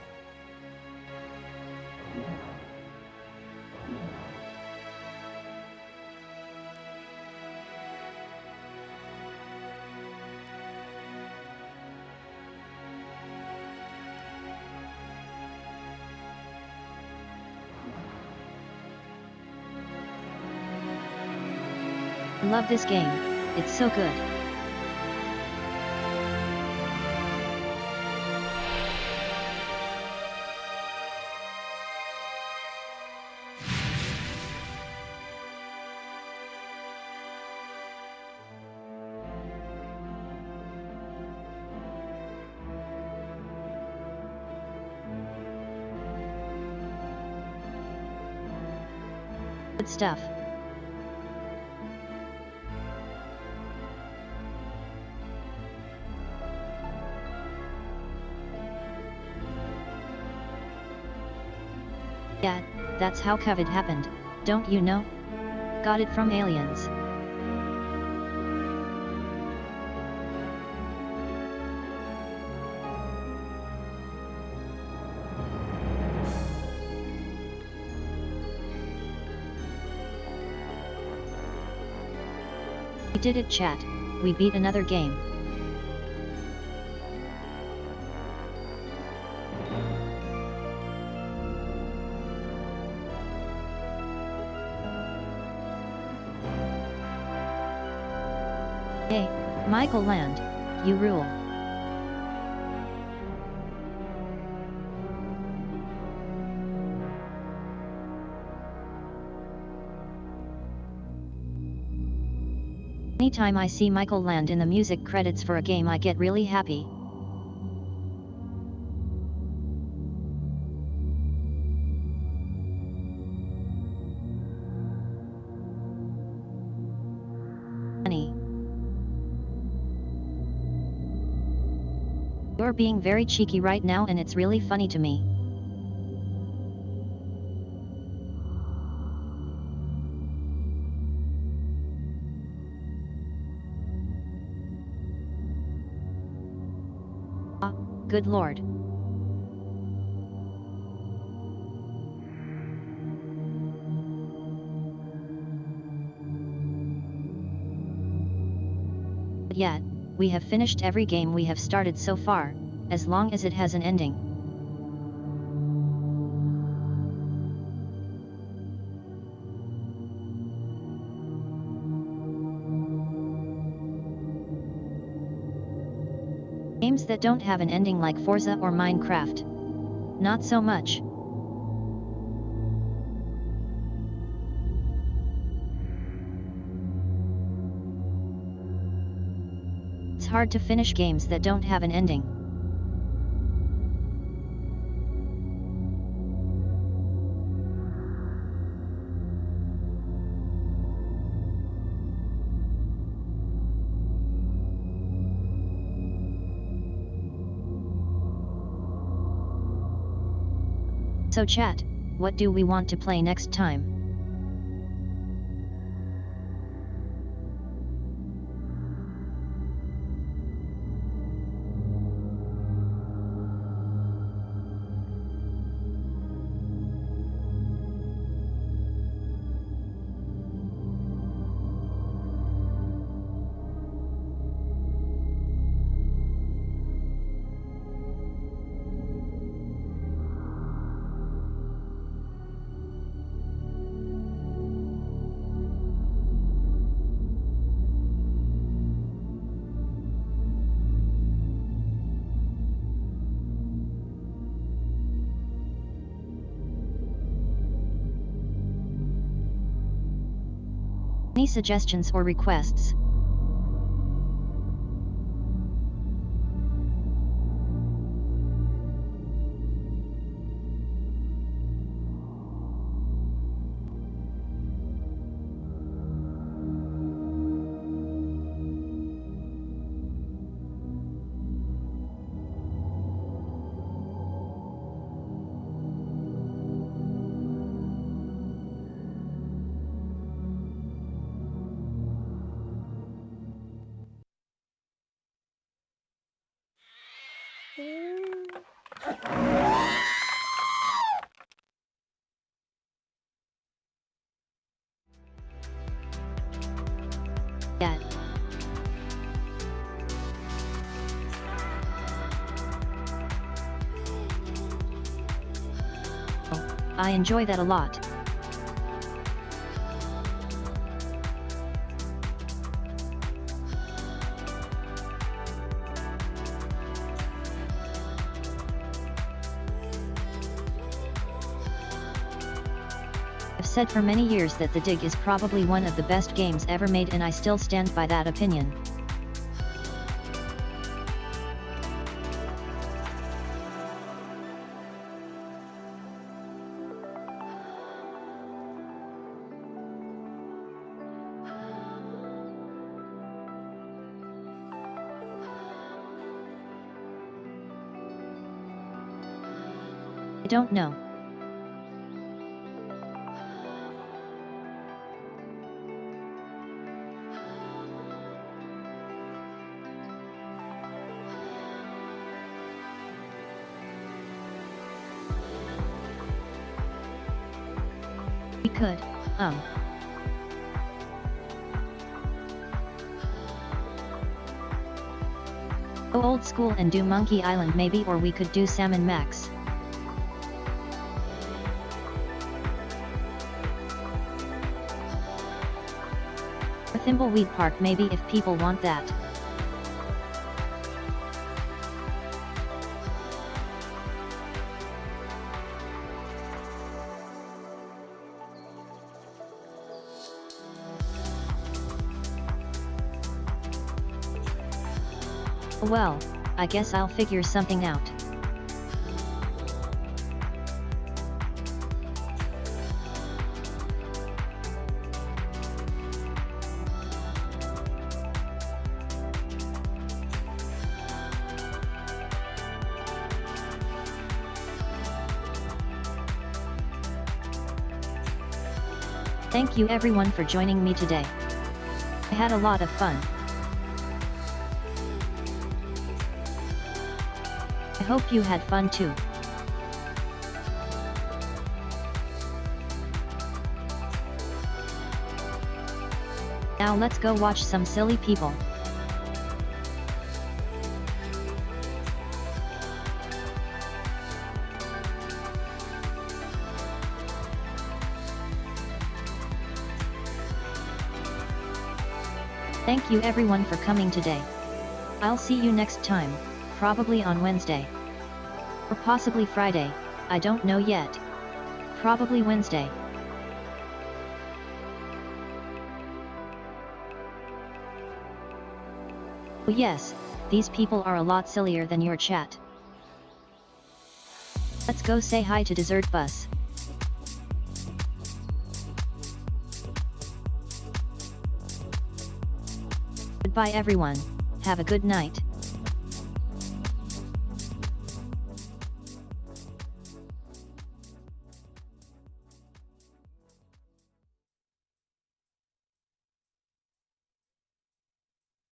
I love this game. It's so good. Good stuff. Yeah, that's how COVID happened, don't you know? Got it from aliens. We did it, chat. We beat another game. Hey, Michael Land, you rule. Anytime I see Michael Land in the music credits for a game, I get really happy. You're being very cheeky right now, and it's really funny to me. Ah, good lord. Yet, we have finished every game we have started so far, as long as it has an ending. Games that don't have an ending like Forza or Minecraft. Not so much. It's hard to finish games that don't have an ending. So chat, what do we want to play next time? Any suggestions or requests? Yet. Oh, I enjoy that a lot. I've said for many years that The Dig is probably one of the best games ever made, and I still stand by that opinion. I don't know. We could, go old school and do Monkey Island maybe, or we could do Sam and Max. Or Thimbleweed Park maybe, if people want that. Well, I guess I'll figure something out. Thank you everyone for joining me today. I had a lot of fun. I hope you had fun too. Now let's go watch some silly people. Thank you everyone for coming today. I'll see you next time, probably on Wednesday. Or possibly Friday, I don't know yet. Probably Wednesday. Oh yes, these people are a lot sillier than your chat. Let's go say hi to Dessert Bus. Goodbye everyone, have a good night.